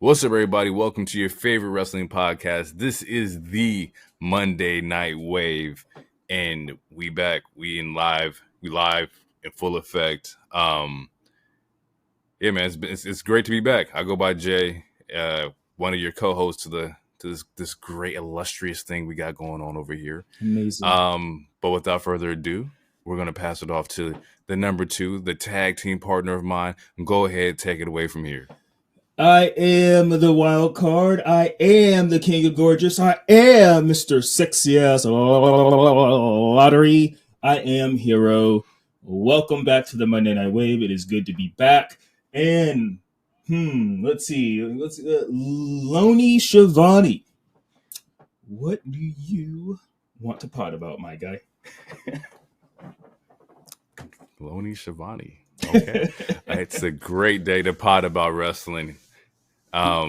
What's up, everybody? Welcome to your favorite wrestling podcast. This is the Monday Night Wave, and we back. We live in full effect. Yeah, man, it's great to be back. I go by Jay, one of your co-hosts to this great illustrious thing we got going on over here. Amazing. But without further ado, we're gonna pass it off to the number two, the tag team partner of mine. Go ahead, take it away from here. I am the wild card. I am the king of gorgeous. I am Mr. Sexy Ass Lottery. I am Hero. Welcome back to the Monday Night Wave. It is good to be back. And let's see. Loney Shivani. What do you want to pot about, my guy? Loney Shivani. Okay. It's a great day to pot about wrestling. A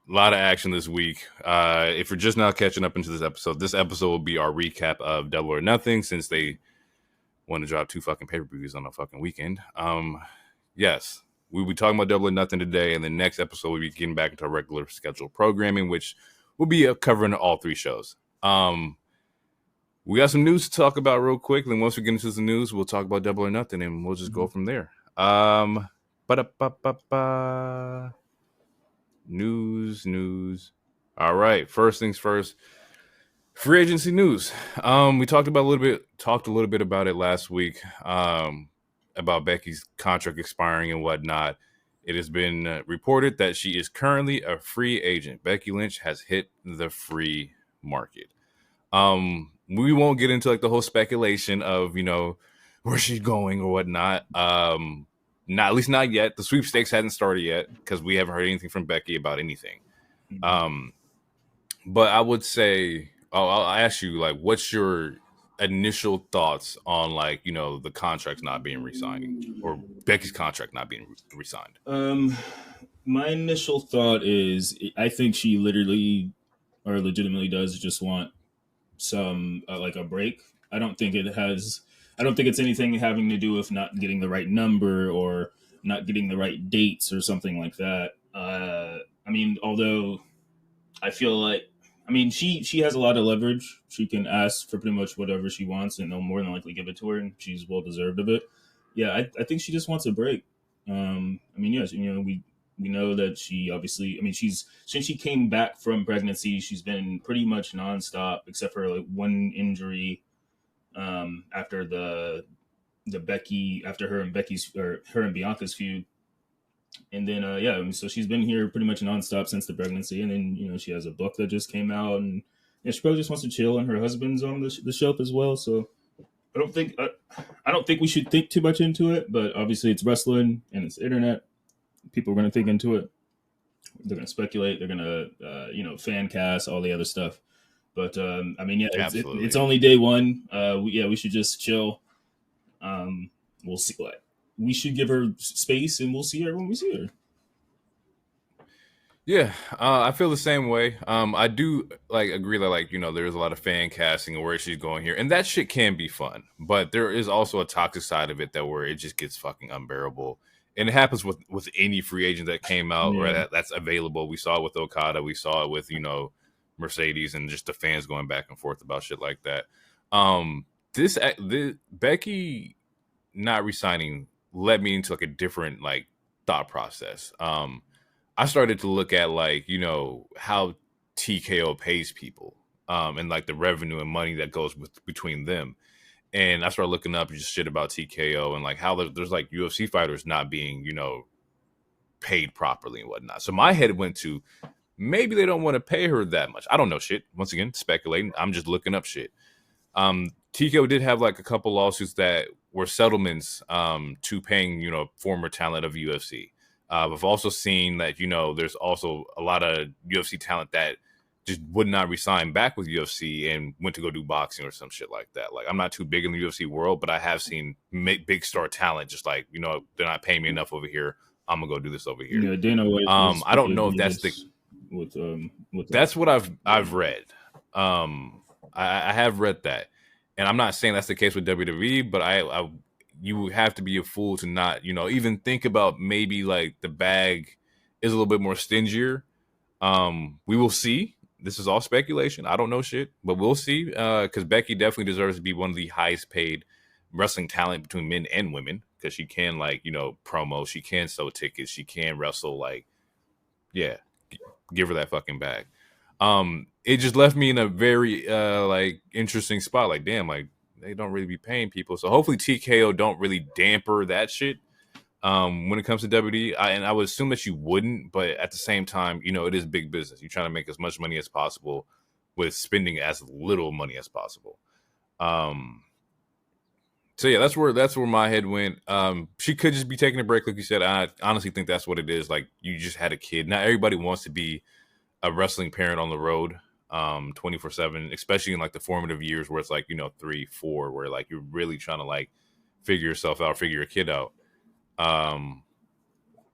lot of action this week. If you're just now catching up into this episode will be our recap of Double or Nothing, since they want to drop 2 fucking pay-per-views on a fucking weekend. Yes, we'll be talking about Double or Nothing today, and the next episode we'll be getting back into our regular scheduled programming, which will be covering all 3 shows. We got some news to talk about real quick. Then once we get into the news, we'll talk about Double or Nothing, and we'll just go from there. News. All right. First things first. Free agency news. We talked a little bit about it last week. About Becky's contract expiring and whatnot. It has been reported that she is currently a free agent. Becky Lynch has hit the free market. We won't get into like the whole speculation of where she's going or whatnot. At least not yet. The sweepstakes hadn't started yet because we haven't heard anything from Becky about anything. But I would say, I'll ask you, like, what's your initial thoughts on, like, the contracts not being re-signed or Becky's contract not being re-signed? My initial thought is I think she literally or legitimately does just want some like a break. I don't think it's anything having to do with not getting the right number or not getting the right dates or something like that. Although I feel like, she has a lot of leverage. She can ask for pretty much whatever she wants, and they'll more than likely give it to her, and she's well deserved of it. Yeah, I think she just wants a break. Yes, we know that she obviously, since she came back from pregnancy, she's been pretty much nonstop, except for like one injury after her and Bianca's feud. And then, so she's been here pretty much nonstop since the pregnancy. And then, she has a book that just came out, and she probably just wants to chill, and her husband's on the shelf as well. So I don't think we should think too much into it, but obviously it's wrestling and it's internet. People are going to think into it. They're going to speculate. They're going to, fan cast, all the other stuff. But it's only day one. We should just chill. We'll see. We should give her space, and we'll see her when we see her. Yeah, I feel the same way. I do agree that there's a lot of fan casting and where she's going here, and that shit can be fun. But there is also a toxic side of it where it just gets fucking unbearable, and it happens with any free agent that came out or that's available. We saw it with Okada, we saw it with Mercedes, and just the fans going back and forth about shit like that. This Becky not resigning led me into a different thought process. I started to look at how TKO pays people and the revenue and money that goes between them. And I started looking up just shit about TKO and how there's UFC fighters not being, paid properly and whatnot. So my head went to maybe they don't want to pay her that much. I don't know shit. Once again, speculating. I'm just looking up shit. TKO did have a couple lawsuits that were settlements to paying, former talent of UFC. I've also seen that, there's also a lot of UFC talent that just would not resign back with UFC and went to go do boxing or some shit like that. I'm not too big in the UFC world, but I have seen big star talent just they're not paying me enough over here. I'm gonna go do this over here. Yeah, Dana White. I don't know if that's that's what I've read. I have read that, and I'm not saying that's the case with WWE, but you have to be a fool to not, even think about maybe the bag is a little bit more stingier. We will see. This is all speculation. I don't know shit, but we'll see. Because Becky definitely deserves to be one of the highest paid wrestling talent between men and women. Because she can, like, promo. She can sell tickets. She can wrestle. Like, yeah, give her that fucking bag. It just left me in a very like interesting spot. Like, damn, like they don't really be paying people. So hopefully TKO don't really damper that shit. When it comes to WWE, and I would assume that you wouldn't, but at the same time, it is big business. You're trying to make as much money as possible with spending as little money as possible. So yeah, that's where my head went. She could just be taking a break, like you said. I honestly think that's what it is. Like, you just had a kid. Not everybody wants to be a wrestling parent on the road 24/7, especially in like the formative years where it's like 3, 4, where like you're really trying to like figure yourself out, figure your kid out.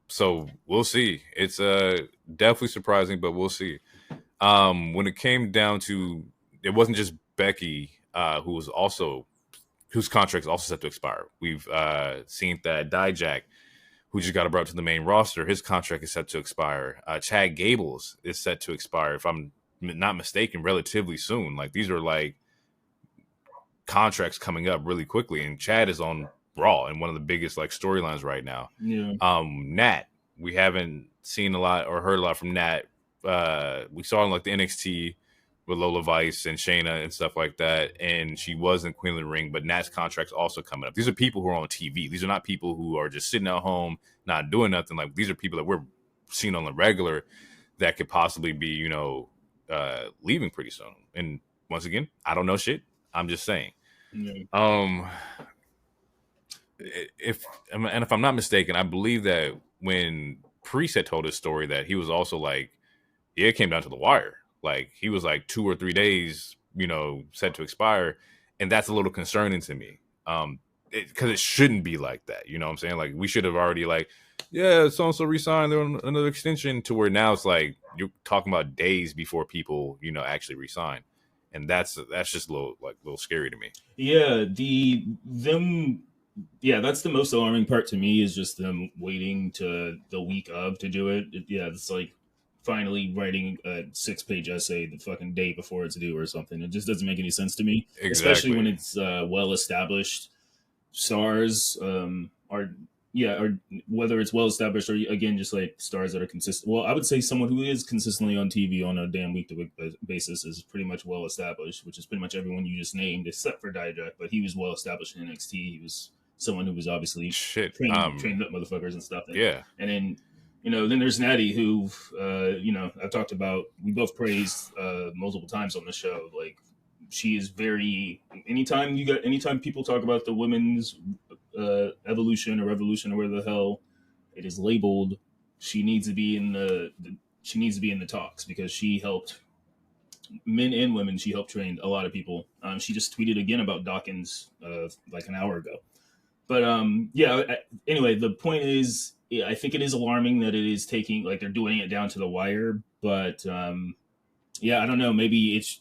So we'll see. It's definitely surprising, but we'll see. When it came down to, it wasn't just Becky whose contract is also set to expire. We've seen that Dijak, who just got brought to the main roster, his contract is set to expire. Chad Gables is set to expire, if I'm not mistaken, relatively soon. Like, these are like contracts coming up really quickly, and Chad is on Raw and one of the biggest like storylines right now. Yeah. Nat, we haven't seen a lot or heard a lot from Nat. We saw in like the NXT with Lola Vice and Shayna and stuff like that, and she was in Queen of the Ring, but Nat's contract's also coming up. These are people who are on TV. These are not people who are just sitting at home not doing nothing. Like, these are people that we're seeing on the regular that could possibly be leaving pretty soon. And once again, I don't know shit. I'm just saying. Yeah. If I'm not mistaken, I believe that when Priest had told his story, that he was also like, yeah, it came down to the wire. Like, he was like 2 or 3 days, set to expire, and that's a little concerning to me. Because it shouldn't be like that. You know what I'm saying? Like, we should have already like, yeah, so and so resigned, they're on another extension, to where now it's like you're talking about days before people, actually resign, and that's just a little scary to me. Yeah, that's the most alarming part to me, is just them waiting to the week of to do it. Yeah, it's like finally writing a 6-page essay the fucking day before it's due or something. It just doesn't make any sense to me, especially when it's well established stars, or whether it's well established or, again, just like stars that are consistent. Well, I would say someone who is consistently on TV on a damn week to week basis is pretty much well established, which is pretty much everyone you just named except for Dijak. But he was well established in NXT. He was someone who was obviously trained up motherfuckers and stuff. And then, then there's Natty, who, I've talked about. We both praised multiple times on the show. Like, she is very. Anytime people talk about the women's evolution or revolution or whatever the hell it is labeled, she needs to be in the talks, because she helped men and women. She helped train a lot of people. She just tweeted again about Dawkins like an hour ago. But anyway, the point is, I think it is alarming that it is taking, like, they're doing it down to the wire. But I don't know. Maybe it's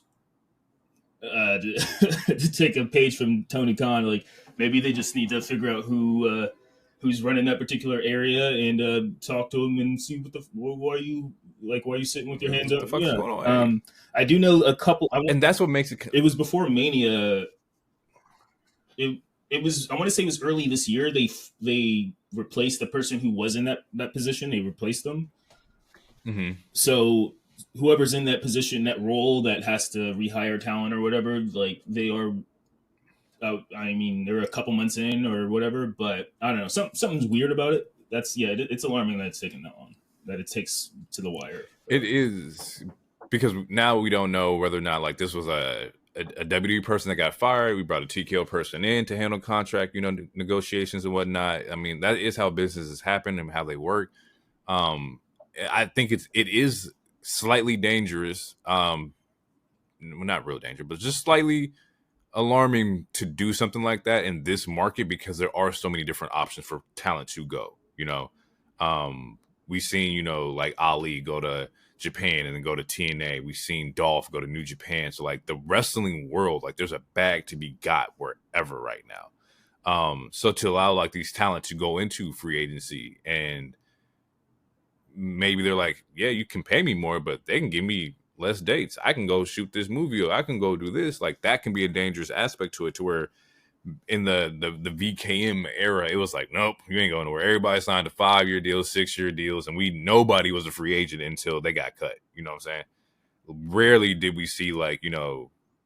to take a page from Tony Khan. Like, maybe they just need to figure out who's running that particular area and talk to him and see why are you sitting with your hands up? What's going on? I do know a couple, and that's what makes it. It was before Mania. It was, I want to say it was early this year. They replaced the person who was in that position. They replaced them. Mm-hmm. So whoever's in that position, that role, that has to rehire talent or whatever, like, they are. They're a couple months in or whatever, but I don't know. Something's weird about it. It's alarming that it's taken that long. That it takes to the wire. It is, because now we don't know whether or not, like, this was a WWE person that got fired. We brought a TKO person in to handle contract, negotiations and whatnot. I mean, that is how businesses happen and how they work. I think it is slightly dangerous. Well, not real danger, but just slightly alarming to do something like that in this market, because there are so many different options for talent to go. We've seen, like, Ali go to Japan and then go to TNA. We've seen Dolph go to New Japan. So, like, the wrestling world, like, there's a bag to be got wherever right now. So to allow, like, these talent to go into free agency and maybe they're like, yeah, you can pay me more, but they can give me less dates. I can go shoot this movie, or I can go do this. Like that can be a dangerous aspect to it, to where in the VKM era, it was like, nope, you ain't going nowhere. Everybody signed a 5-year deals, 6-year deals, and nobody was a free agent until they got cut. You know what I'm saying? Rarely did we see like,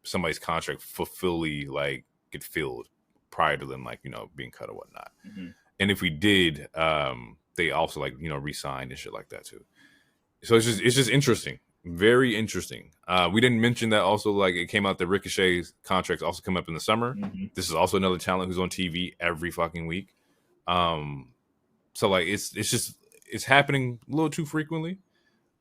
somebody's contract fully like get filled prior to them like, being cut or whatnot. Mm-hmm. And if we did, they also like, re-signed and shit like that too. So it's just interesting. Very interesting. We didn't mention that also, like it came out that Ricochet's contracts also come up in the summer. Mm-hmm. This is also another talent who's on TV every fucking week. So like it's happening a little too frequently.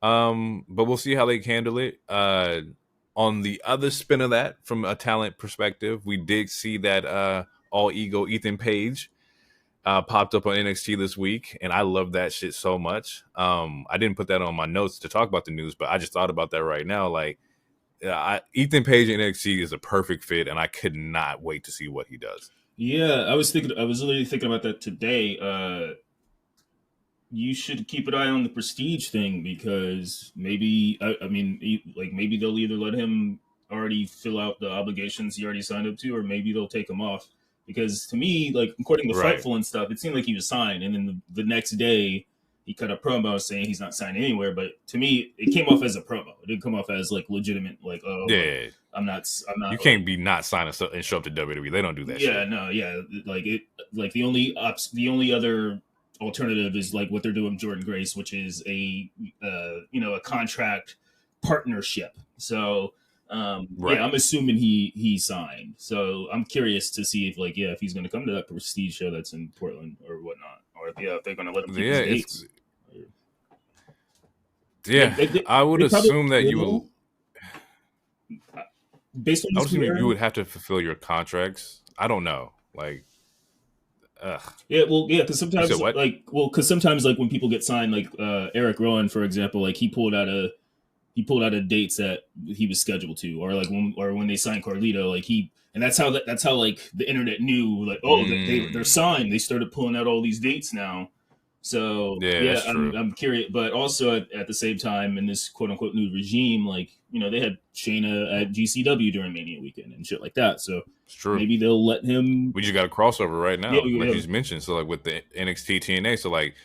But we'll see how they handle it. On the other spin of that, from a talent perspective, we did see that all ego Ethan Page popped up on NXT this week, and I love that shit so much. I didn't put that on my notes to talk about the news, but I just thought about that right now. Like, Ethan Page in NXT is a perfect fit, and I could not wait to see what he does. Yeah, I was literally thinking about that today. You should keep an eye on the Prestige thing, because maybe maybe they'll either let him already fill out the obligations he already signed up to, or maybe they'll take him off. Because to me, like according to Right. Fightful and stuff, it seemed like he was signed, and then the next day he cut a promo saying he's not signed anywhere. But to me, it came off as a promo. It didn't come off as like legitimate, like, oh Yeah, I'm not. you can't be not signed and show up to WWE. They don't do that. Yeah, shit. no, yeah, like the only other alternative is like what they're doing with Jordan Grace, which is a contract partnership. So Right. yeah, I'm assuming he signed. So I'm curious to see if he's going to come to that Prestige show that's in Portland or whatnot, or if they're going to let him keep his dates. I would assume that you will. Based on I this would assume era, you would have to fulfill your contracts. I don't know. Like, because sometimes like when people get signed, like Eric Rowan, for example, like he pulled out of dates that he was scheduled to, or like when they signed Carlito, like that's how like the internet knew, like, oh, they're signed. They started pulling out all these dates now. So that's true. I'm curious, but also at the same time, in this quote unquote new regime, like they had Shayna at GCW during Mania weekend and shit like that. So It's true. maybe they'll let him. We just got a crossover right now, Yeah, like you just mentioned. So like with the NXT TNA, so like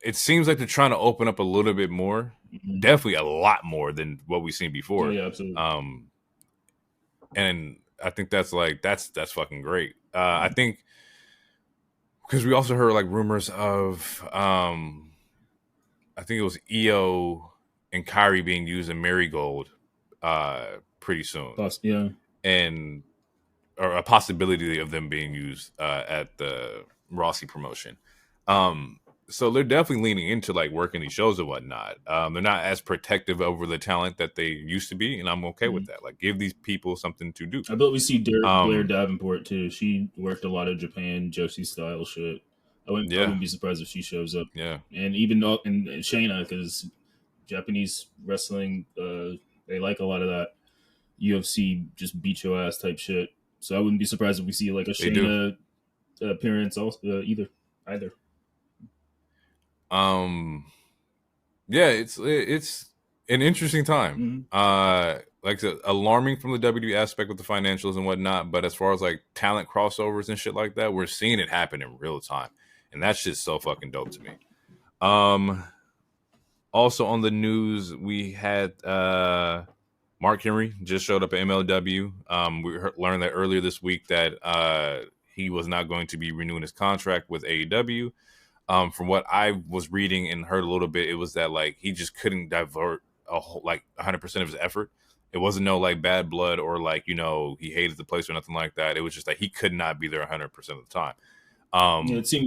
it seems like they're trying to open up a little bit more. Mm-hmm. Definitely a lot more than what we've seen before. Yeah, absolutely. And I think that's fucking great. I think because we also heard like rumors of I think it was Io and Kyrie being used in Marigold pretty soon. Yeah. And or a possibility of them being used at the Rossi promotion. So they're definitely leaning into like working these shows and whatnot. They're not as protective over the talent that they used to be, and I'm okay with that. Like, give these people something to do. I bet we see Blair Davenport too. She worked a lot of Japan Joshi style shit. I wouldn't be surprised if she shows up. Yeah, and even and Shayna, because Japanese wrestling, they like a lot of that UFC just beat your ass type shit. So I wouldn't be surprised if we see like a Shayna appearance also either. Yeah, it's an interesting time. Mm-hmm. Like alarming from the WWE aspect with the financials and whatnot, but as far as like talent crossovers and shit like that, we're seeing it happen in real time, and that's just so fucking dope to me. Also on the news, we had Mark Henry just showed up at MLW. We learned that earlier this week that he was not going to be renewing his contract with AEW. From what I was reading and heard a little bit, it was that like he just couldn't divert a whole, like 100% of his effort. It wasn't no like bad blood or like he hated the place or nothing like that. It was just that he could not be there 100% of the time.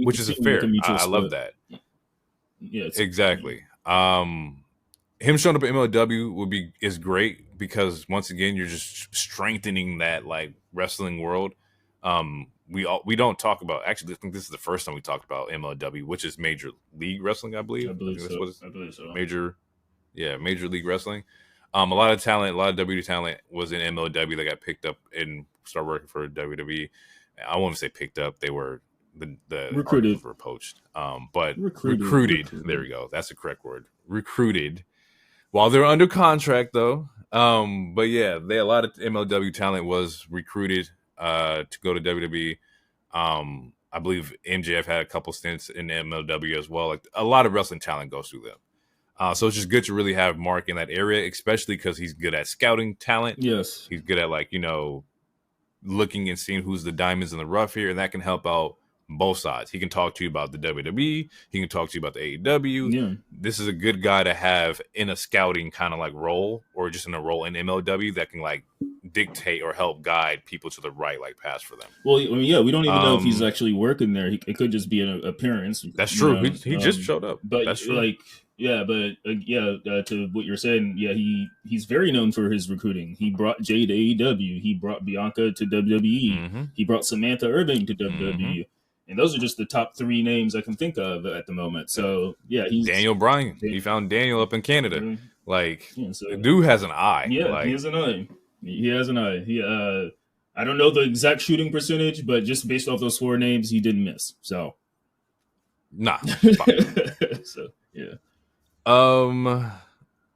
Which is fair. I love that. Yeah, exactly. Him showing up at MLW is great because once again you're just strengthening that like wrestling world. We don't talk about, actually I think this is the first time we talked about MLW, which is Major League Wrestling, I believe. I believe so. Major League Wrestling. A lot of WWE talent was in MLW that got picked up and started working for WWE. I won't say picked up; they were the Recruited. articles were poached. But Recruited. There we go. That's the correct word. Recruited while they're under contract, though. But yeah, a lot of MLW talent was recruited to go to WWE. I believe MJF had a couple stints in MLW as well. Like a lot of wrestling talent goes through them. So it's just good to really have Mark in that area, especially because he's good at scouting talent. Yes. He's good at looking and seeing who's the diamonds in the rough here, and that can help out both sides. He can talk to you about the WWE. He can talk to you about the AEW. Yeah. This is a good guy to have in a scouting kind of role, or just in a role in MLW that can dictate or help guide people to the right path for them. Well, I mean, yeah, we don't even know if he's actually working there. It could just be an appearance. That's true. He just showed up. But that's true. To what you're saying, yeah, he's very known for his recruiting. He brought Jay to AEW. He brought Bianca to WWE. Mm-hmm. He brought Samantha Irving to WWE. Mm-hmm. And those are just the top 3 names I can think of at the moment. So, yeah, he's Daniel Bryan. He found Daniel up in Canada. The dude has an eye. Yeah, he has an eye. He has an eye. I don't know the exact shooting percentage, but just based off those 4 names, he didn't miss. So, nah. So, yeah.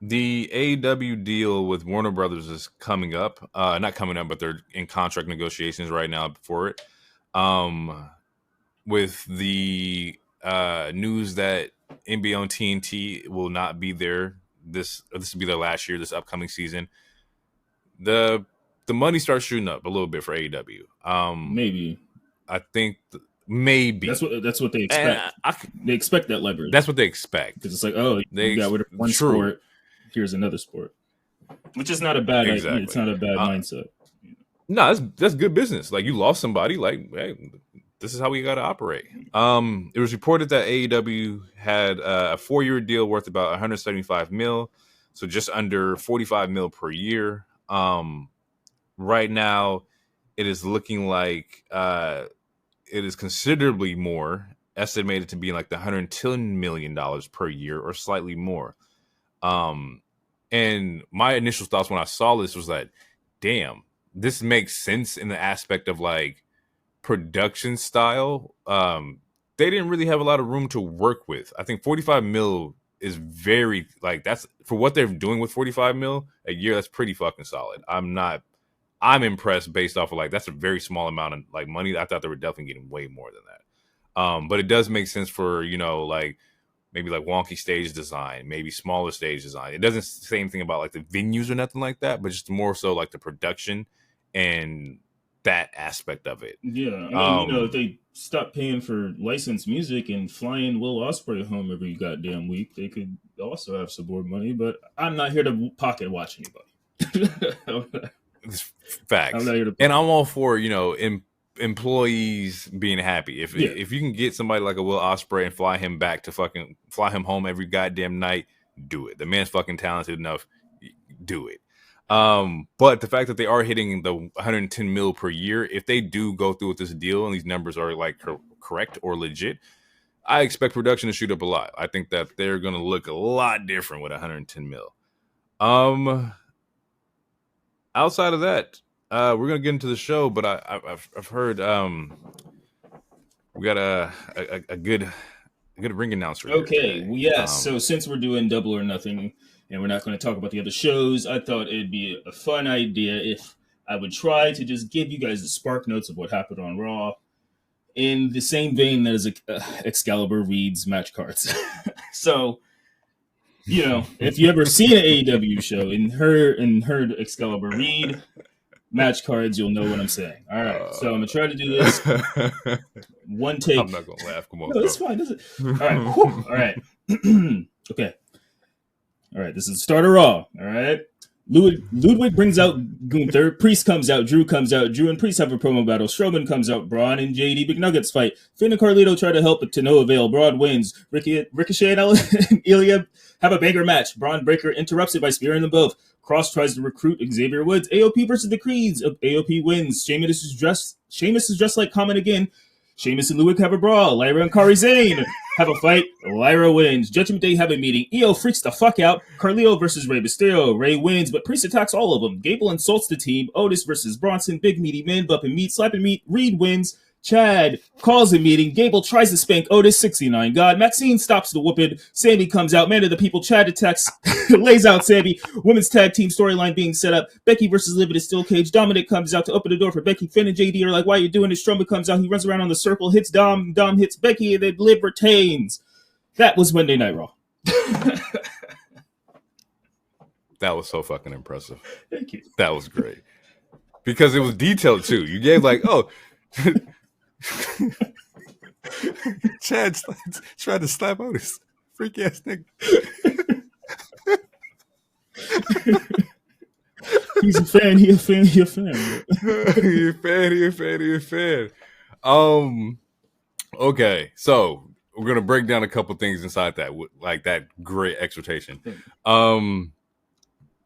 The AEW deal with Warner Brothers is coming up. Not coming up, but they're in contract negotiations right now for it. With the news that NBA on TNT will not be there, this will be their last year, this upcoming season. The money starts shooting up a little bit for AEW. Maybe. I think maybe that's what they expect. They expect that leverage. That's what they expect, because it's you got rid of one sport. Here's another sport, which is not a bad idea. It's not a bad mindset. No, that's good business. You lost somebody. Hey, this is how we got to operate. It was reported that AEW had a 4-year deal worth about $175 million, so just under $45 million per year. Right now, it is looking like it is considerably more, estimated to be the $110 million per year or slightly more. And my initial thoughts when I saw this was damn, this makes sense in the aspect of production style. They didn't really have a lot of room to work with. I think 45 mil is very that's for what they're doing with 45 mil a year. That's pretty fucking solid. I'm impressed based off of that's a very small amount of money. I thought they were definitely getting way more than that. But it does make sense for maybe wonky stage design, maybe smaller stage design. It doesn't say anything about the venues or nothing like that, but just more so the production and that aspect of it. Yeah, I mean, if they stop paying for licensed music and flying Will Ospreay home every goddamn week, they could also have some more money. But I'm not here to pocket watch anybody. Facts. I'm not here to and I'm all for employees being happy. If you can get somebody like a Will Ospreay and fly him home every goddamn night, do it. The man's fucking talented enough. Do it. But the fact that they are hitting the 110 mil per year, if they do go through with this deal and these numbers are correct or legit, I expect production to shoot up a lot. I think that they're going to look a lot different with 110 mil. Outside of that, we're going to get into the show, but I've heard we got a good ring announcer. Okay, well, yes. So since we're doing Double or Nothing, and we're not going to talk about the other shows, I thought it'd be a fun idea if I would try to just give you guys the spark notes of what happened on Raw in the same vein that as Excalibur reads match cards. So, if you ever seen an AEW show and heard Excalibur read match cards, you'll know what I'm saying. All right, so I'm going to try to do this. One take. I'm not going to laugh. Come on. No, it's fine. Does it? All right. All right. Okay. All right, this is the start of Raw. All right. Ludwig brings out Gunther. Priest comes out. Drew comes out. Drew and Priest have a promo battle. Strowman comes out. Braun and JD McNuggets fight. Finn and Carlito try to help, but to no avail. Braun wins. Ricochet and Ilya have a banger match. Braun Breaker interrupts it by spearing them both. Cross tries to recruit Xavier Woods. AOP versus the Creeds. AOP wins. Sheamus is dressed like Common again. Sheamus and Ludwig have a brawl. Lyra and Kari Zane have a fight. Lyra wins. Judgment Day have a meeting. Io freaks the fuck out. Carlito versus Rey Mysterio. Rey wins, but Priest attacks all of them. Gable insults the team. Otis versus Bronson. Big meaty men. Bumping meat. Slapping meat. Reed wins. Chad calls a meeting. Gable tries to spank Otis 69 God. Maxine stops the whooping. Sammy comes out. Man of the people. Chad attacks, lays out Sammy. Women's tag team storyline being set up. Becky versus Liv in a steel cage. Dominic comes out to open the door for Becky. Finn and JD are like, why are you doing this? Strowman comes out. He runs around on the circle, hits Dom. Dom hits Becky, and then Liv retains. That was Monday Night Raw. That was so fucking impressive. Thank you. That was great. Because it was detailed too. You gave like, oh, Chad tried to slap Otis. Freak ass nigga. He's a fan. He a fan. He a fan. Okay, so we're gonna break down a couple things inside that, like that great exhortation.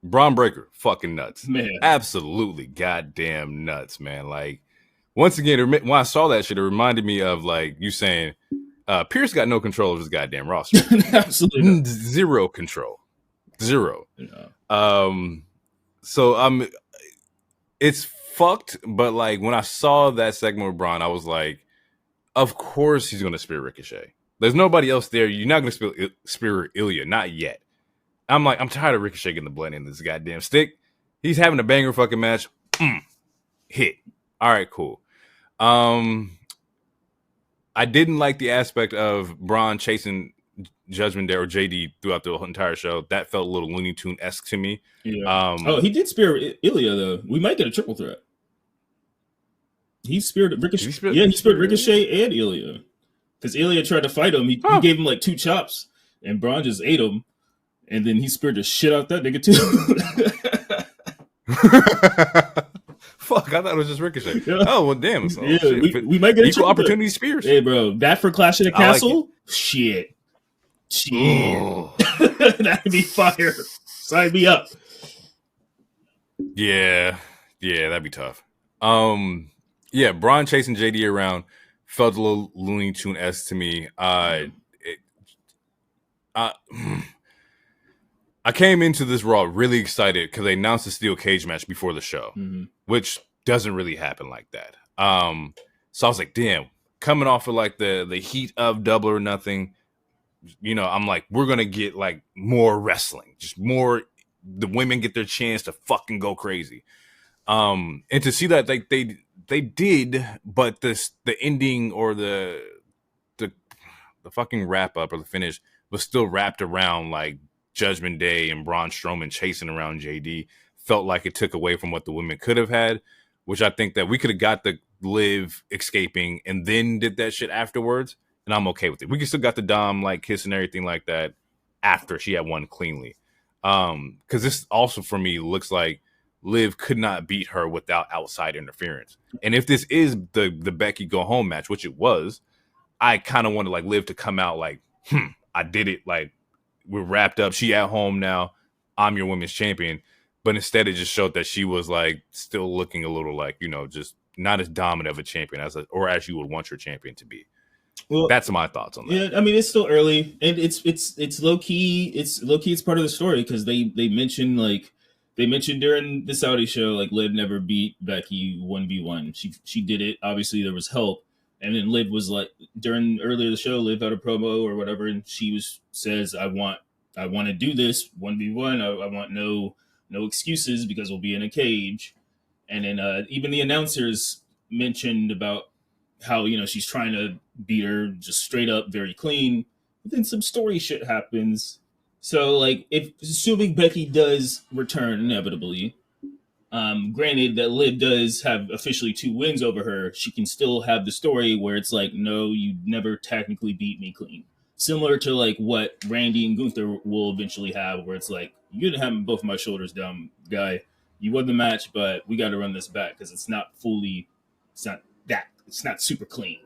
Braun Breaker, fucking nuts, man. Absolutely goddamn nuts, man. Like, once again, when I saw that shit, it reminded me of like you saying, Pierce got no control of his goddamn roster. Absolutely not. Zero control. Zero. Yeah. So it's fucked, but like when I saw that segment with Braun, I was like, of course he's gonna spear Ricochet. There's nobody else there. You're not gonna spear Ilya, not yet. I'm like, I'm tired of Ricochet getting the blood in this goddamn stick. He's having a banger fucking match. Hit. All right, cool. I didn't like the aspect of Braun chasing Judgment Day or JD throughout the entire show. That felt a little Looney Tune-esque to me. Yeah. He did spear Ilya though. We might get a triple threat. He speared Ricochet. He speared Ricochet and Ilya. Because Ilya tried to fight him. He gave him like 2 chops, and Braun just ate him. And then he speared the shit out that nigga too. Fuck, I thought it was just Ricochet. Yeah. Oh, well, damn. So, yeah, we might get equal opportunity spears. Hey, bro, that for Clash of the Castle? Like shit. That'd be fire. Sign me up. Yeah, that'd be tough. Yeah, Braun chasing JD around felt a little Looney Tune-esque to me. I came into this Raw really excited because they announced the steel cage match before the show, which doesn't really happen like that. So I was like, damn, coming off of like the heat of Double or Nothing, you know, I'm like, we're gonna get like more wrestling, just more. The women get their chance to fucking go crazy, and to see that they did, but the ending or the fucking wrap up or the finish was still wrapped around like Judgment Day and Braun Strowman chasing around JD. Felt like it took away from what the women could have had, which I think that we could have got the Liv escaping and then did that shit afterwards, and I'm okay with it. We could still got the Dom like kiss and everything like that after she had won cleanly. Because this also for me looks like Liv could not beat her without outside interference. And if this is the Becky go home match, which it was, I kind of wanted like Liv to come out like, I did it. Like, we're wrapped up. She at home now. I'm your women's champion. But instead, it just showed that she was like still looking a little like, you know, just not as dominant of a champion as you would want your champion to be. Well, that's my thoughts on that. Yeah, I mean, it's still early, and it's low key. It's low key. It's part of the story because they mentioned during the Saudi show like Liv never beat Becky 1v1. She did it. Obviously, there was help, and then Liv was like during earlier the show, Liv had a promo or whatever, and she says, I want to do this 1v1. I want no excuses because we'll be in a cage. And then even the announcers mentioned about how, you know, she's trying to beat her just straight up, very clean. But then some story shit happens. So, like, assuming Becky does return inevitably, granted that Liv does have officially 2 wins over her, she can still have the story where it's like, no, you never technically beat me clean. Similar to, like, what Randy and Gunther will eventually have, where it's like, you didn't have both my shoulders down, guy. You won the match, but we got to run this back because it's not super clean.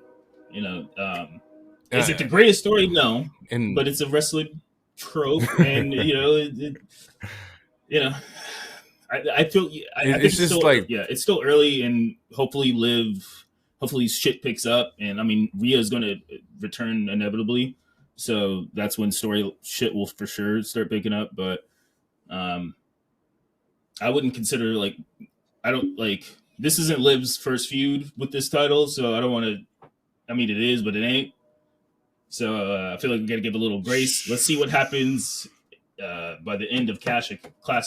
You know, is it the greatest story? No, but it's a wrestling trope, and you know, I feel I think it's just still, like, yeah, it's still early, and hopefully shit picks up, and I mean, Rhea's going to return inevitably, so that's when story shit will for sure start picking up, but I wouldn't consider like. I don't like this isn't Liv's first feud with this title, so I don't want to. I mean, it is, but it ain't. So I feel like we got to give a little grace. Let's see what happens by the end of Class of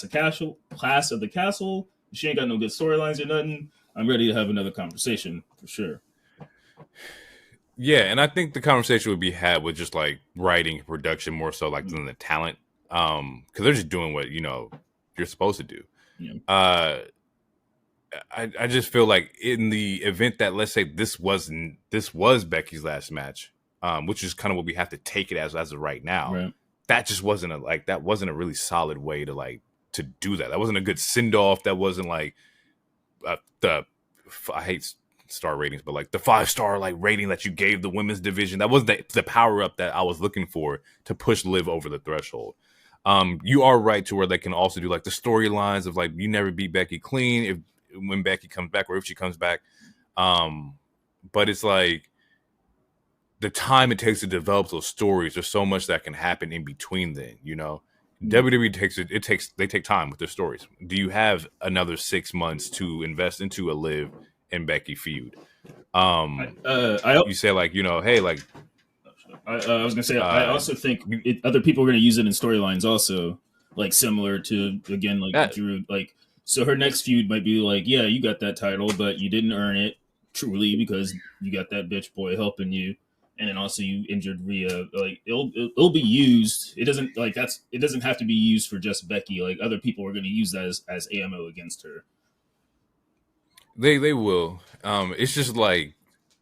the Castle. If she ain't got no good storylines or nothing, I'm ready to have another conversation for sure. Yeah, and I think the conversation would be had with just like writing and production more so like than the talent, because they're just doing what you're supposed to do. Yeah. I just feel like in the event that, let's say, this was Becky's last match, which is kind of what we have to take it as of right now. Right. That just wasn't a really solid way to do that. That wasn't a good send off. That wasn't like I hate star ratings, but like the 5-star like rating that you gave the women's division. That wasn't the power up that I was looking for to push Liv over the threshold. You are right to where they can also do like the storylines of like you never beat Becky clean when Becky comes back or if she comes back. But it's like the time it takes to develop those stories, there's so much that can happen in between then, WWE they take time with their stories. Do you have another 6 months to invest into a Liv and Becky feud? You say like, hey, like I was gonna say I also think other people are gonna use it in storylines also, like similar to again like Drew, like so her next feud might be like, yeah, you got that title, but you didn't earn it truly because you got that bitch boy helping you, and then also you injured Rhea. Like it'll be used. It doesn't have to be used for just Becky. Like other people are gonna use that as ammo against her. They will. It's just like,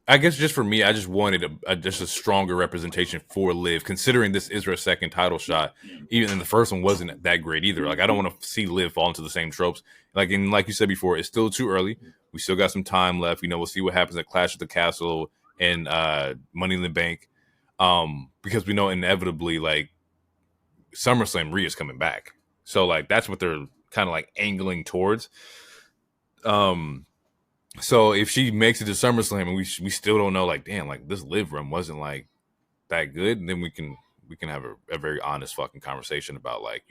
I guess just for me, I just wanted just a stronger representation for Liv, considering this is her second title shot. Even the first one wasn't that great either. Like I don't want to see Liv fall into the same tropes. Like you said before, it's still too early. We still got some time left. We'll see what happens at Clash of the Castle and Money in the Bank, because we know inevitably like SummerSlam Rhea's coming back. So like that's what they're kind of like angling towards. So if she makes it to SummerSlam and we still don't know, like, damn, like this Liv run wasn't like that good, then we can have a very honest fucking conversation about like,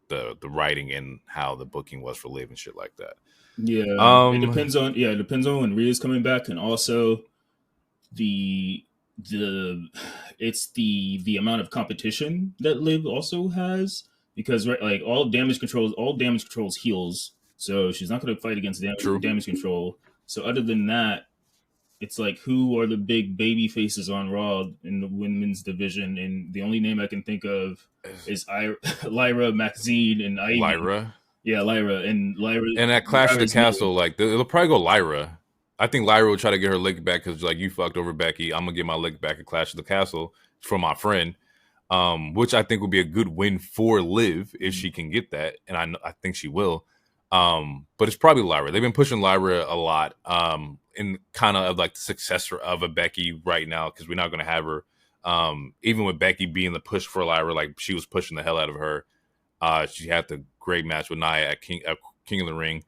the writing and how the booking was for Liv and shit like that. Yeah. It depends on when Rhea's coming back, and also the amount of competition that Liv also has, because like all damage controls heals. So she's not going to fight against damage control. So other than that, it's like, who are the big baby faces on Raw in the women's division? And the only name I can think of is Lyra, Maxine, and Ivy. Lyra. Yeah, Lyra. And at Clash of the Castle, like they'll probably go Lyra. I think Lyra will try to get her lick back because like, you fucked over Becky. I'm gonna get my lick back at Clash of the Castle for my friend. Which I think would be a good win for Liv if she can get that, and I think she will. But it's probably Lyra. They've been pushing Lyra a lot, in kind of like the successor of a Becky right now, because we're not going to have her. Even with Becky being the push for Lyra, like she was pushing the hell out of her. She had the great match with Nia at King of the Ring.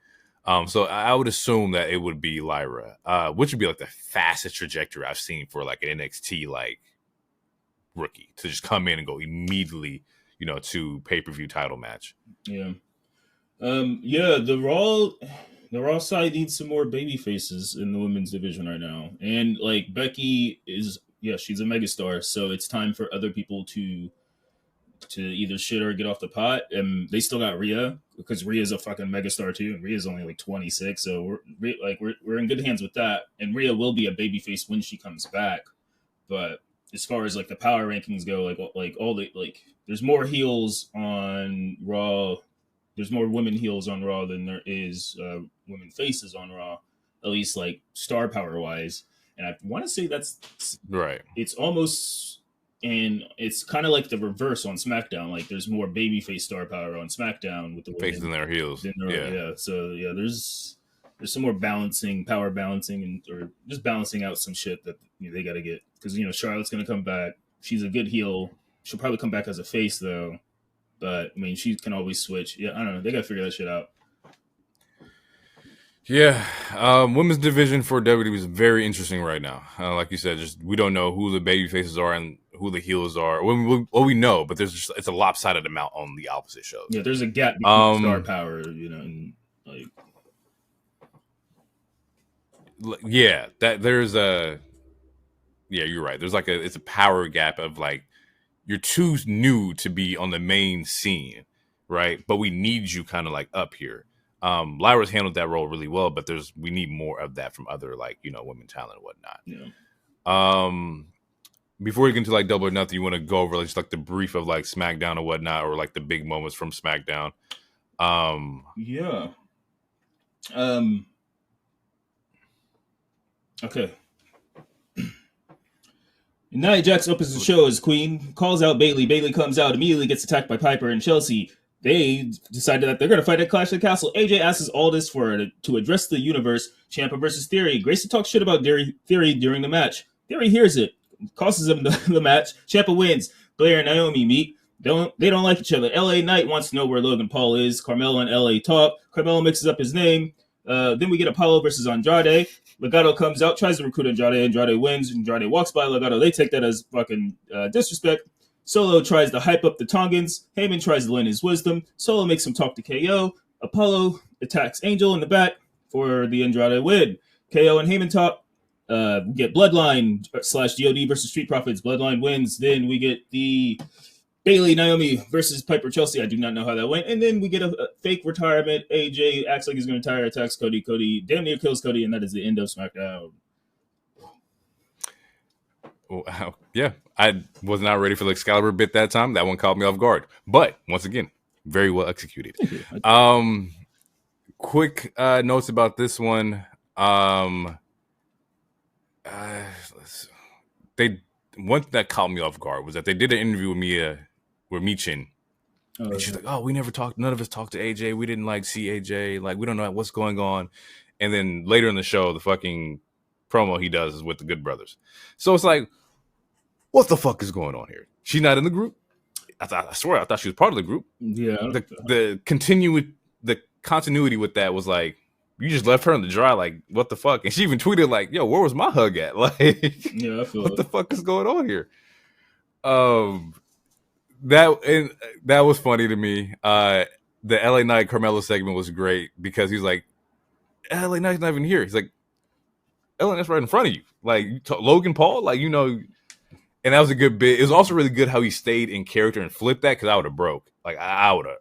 So I would assume that it would be Lyra, which would be like the fastest trajectory I've seen for like an NXT like rookie to just come in and go immediately, to pay-per-view title match. Yeah. The Raw side needs some more baby faces in the women's division right now. And like Becky she's a megastar, so it's time for other people to either shit or get off the pot. And they still got Rhea, because Rhea's a fucking megastar too, and Rhea's only like 26, so we're in good hands with that. And Rhea will be a baby face when she comes back. But as far as like the power rankings go, there's more heels on Raw. There's more women heels on Raw than there is women faces on Raw, at least like star power wise. And I want to say that's right. It's almost, and it's kind of like the reverse on SmackDown. Like there's more babyface star power on SmackDown with the faces than their heels. Yeah. So yeah, there's some more power balancing, or just balancing out some shit that they got to get, because Charlotte's gonna come back. She's a good heel. She'll probably come back as a face though. But I mean, she can always switch. Yeah, I don't know. They got to figure that shit out. Yeah, women's division for WWE is very interesting right now. Like you said, just we don't know who the baby faces are and who the heels are. Well, we know, but it's a lopsided amount on the opposite shows. Yeah, there's a gap between star power, and like. yeah, that there's a yeah, you're right. There's like it's a power gap of like you're too new to be on the main scene, right? But we need you kind of like up here. Lyra's handled that role really well, but we need more of that from other like women talent and whatnot. Yeah. Before we get into like Double or Nothing, you want to go over like, just like the brief of like SmackDown or whatnot, or like the big moments from SmackDown. Yeah. Okay. Nia Jax opens the show as Queen, calls out Bayley. Bayley comes out, immediately gets attacked by Piper and Chelsea. They decided that they're going to fight at Clash of the Castle. AJ asks Aldis to address the universe. Ciampa versus Theory. Grayson talks shit about Theory during the match. Theory hears it, causes him the match. Ciampa wins. Blair and Naomi meet. They don't like each other. LA Knight wants to know where Logan Paul is. Carmelo and LA talk. Carmelo mixes up his name. Then we get Apollo versus Andrade. Legado comes out, tries to recruit Andrade. Andrade wins. Andrade walks by Legado. They take that as fucking disrespect. Solo tries to hype up the Tongans. Heyman tries to lend his wisdom. Solo makes him talk to KO. Apollo attacks Angel in the back for the Andrade win. KO and Heyman talk. We get Bloodline / DOD versus Street Profits. Bloodline wins. Then we get the Bayley, Naomi versus Piper Chelsea. I do not know how that went. And then we get a fake retirement. AJ acts like he's going to retire, attacks Cody. Cody damn near kills Cody, and that is the end of SmackDown. Wow. Yeah, I was not ready for the Excalibur bit that time. That one caught me off guard. But once again, very well executed. Quick notes about this one. One thing that caught me off guard was that they did an interview with Michin. And she's like, "Oh, we never talked. None of us talked to AJ. We didn't like see AJ. Like, we don't know what's going on." And then later in the show, the fucking promo he does is with the Good Brothers. So it's like, what the fuck is going on here? She's not in the group. I swear, I thought she was part of the group. Yeah. The continuity with that was like, you just left her in the dry. Like, what the fuck? And she even tweeted like, "Yo, where was my hug at?" Like, yeah, I feel what the fuck is going on here? That was funny to me. The LA Knight Carmelo segment was great because he's like, LA Knight's not even here. He's like, LA Knight's right in front of you. Like, Logan Paul, like, and that was a good bit. It was also really good how he stayed in character and flipped that, because I would have broke. Like, I would have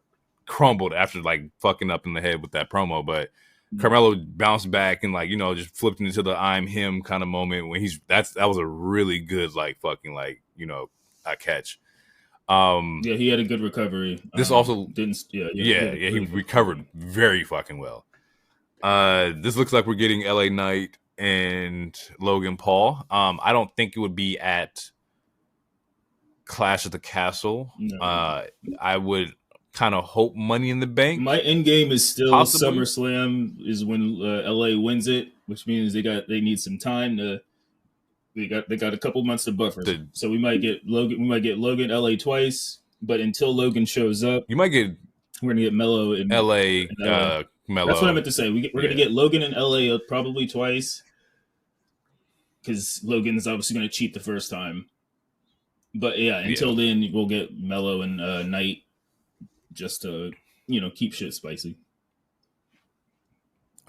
crumbled after like fucking up in the head with that promo. But Carmelo bounced back and like, just flipped into the I'm him kind of moment when that was a really good like fucking like, catch. Yeah, he had a good recovery. This also didn't. He recovered very fucking well. This looks like we're getting LA Knight and Logan Paul. I don't think it would be at Clash at the Castle. No. I would kind of hope Money in the Bank. My end game is still possibly. SummerSlam is when LA wins it, which means they need some time to. They got a couple months to buffer, so we might get Logan. We might get Logan LA twice, but until Logan shows up, we're gonna get Mello in LA. Mello. That's what I meant to say. We're gonna get Logan in LA probably twice, because Logan is obviously gonna cheat the first time. But yeah, until then we'll get Mello and Knight just to keep shit spicy.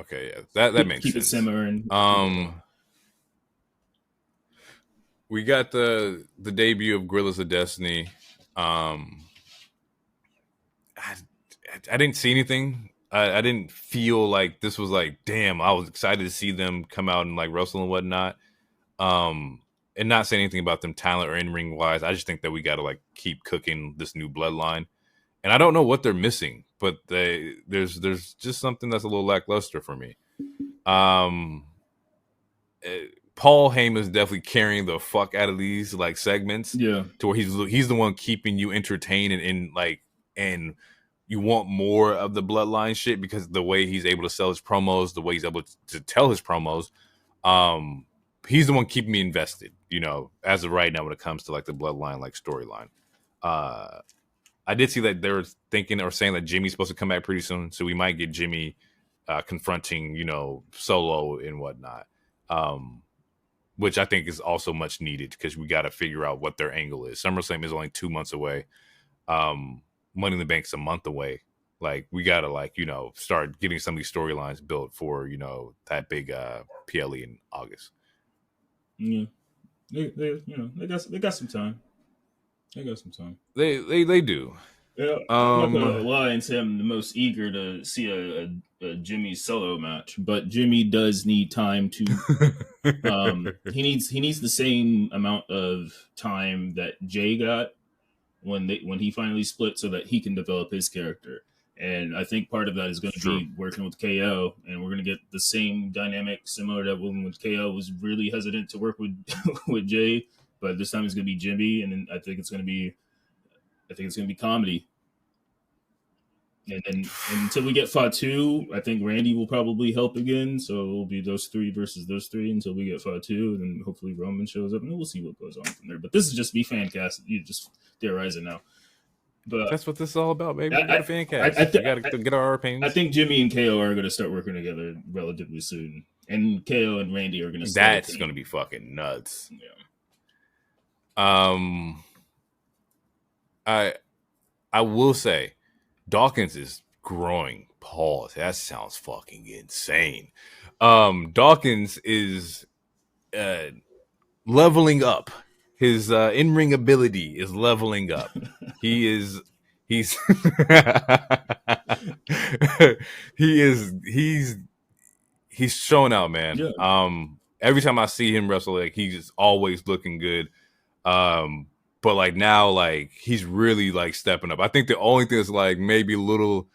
Okay, yeah, that makes sense. Keep it simmering. We got the debut of Gorillas of Destiny. I didn't see anything. I didn't feel like this was like, damn, I was excited to see them come out and like wrestle and whatnot. And not say anything about them talent or in-ring wise. I just think that we got to like keep cooking this new bloodline. And I don't know what they're missing, but there's just something that's a little lackluster for me. Paul Heyman's definitely carrying the fuck out of these like segments, to where he's the one keeping you entertained and you want more of the bloodline shit, because the way he's able to sell his promos, the way he's able to tell his promos, he's the one keeping me invested. As of right now, when it comes to like the bloodline like storyline, I did see that they were thinking or saying that Jimmy's supposed to come back pretty soon, so we might get Jimmy confronting Solo and whatnot. Which I think is also much needed, because we got to figure out what their angle is. SummerSlam is only 2 months away. Money in the Bank's a month away. Like we gotta start getting some of these storylines built for that big PLE in August. Yeah, they got some time. They got some time. They do. Yeah, I'm not gonna lie and say I'm the most eager to see a Jimmy solo match, but Jimmy does need time to. He needs the same amount of time that Jay got when he finally split, so that he can develop his character. And I think part of that is going to be working with KO, and we're going to get the same dynamic similar to when KO was really hesitant to work with with Jay, but this time it's going to be Jimmy, and then I think it's going to be comedy. And until we get Fatu, I think Randy will probably help again. So it'll be those three versus those three until we get Fatu, and then hopefully Roman shows up, and we'll see what goes on from there. But this is just me fan cast. You just theorizing now. But that's what this is all about, baby. We got a fan cast. We got to get our opinions. I think Jimmy and KO are going to start working together relatively soon, and KO and Randy are going to. That's going to be fucking nuts. Yeah. I will say, Dawkins is growing. Pause. That sounds fucking insane. Dawkins is leveling up. His in-ring ability is leveling up. He's showing out, man. Yeah. Every time I see him wrestle, like he's just always looking good. But like now, like he's really like stepping up. I think the only thing is like maybe a little,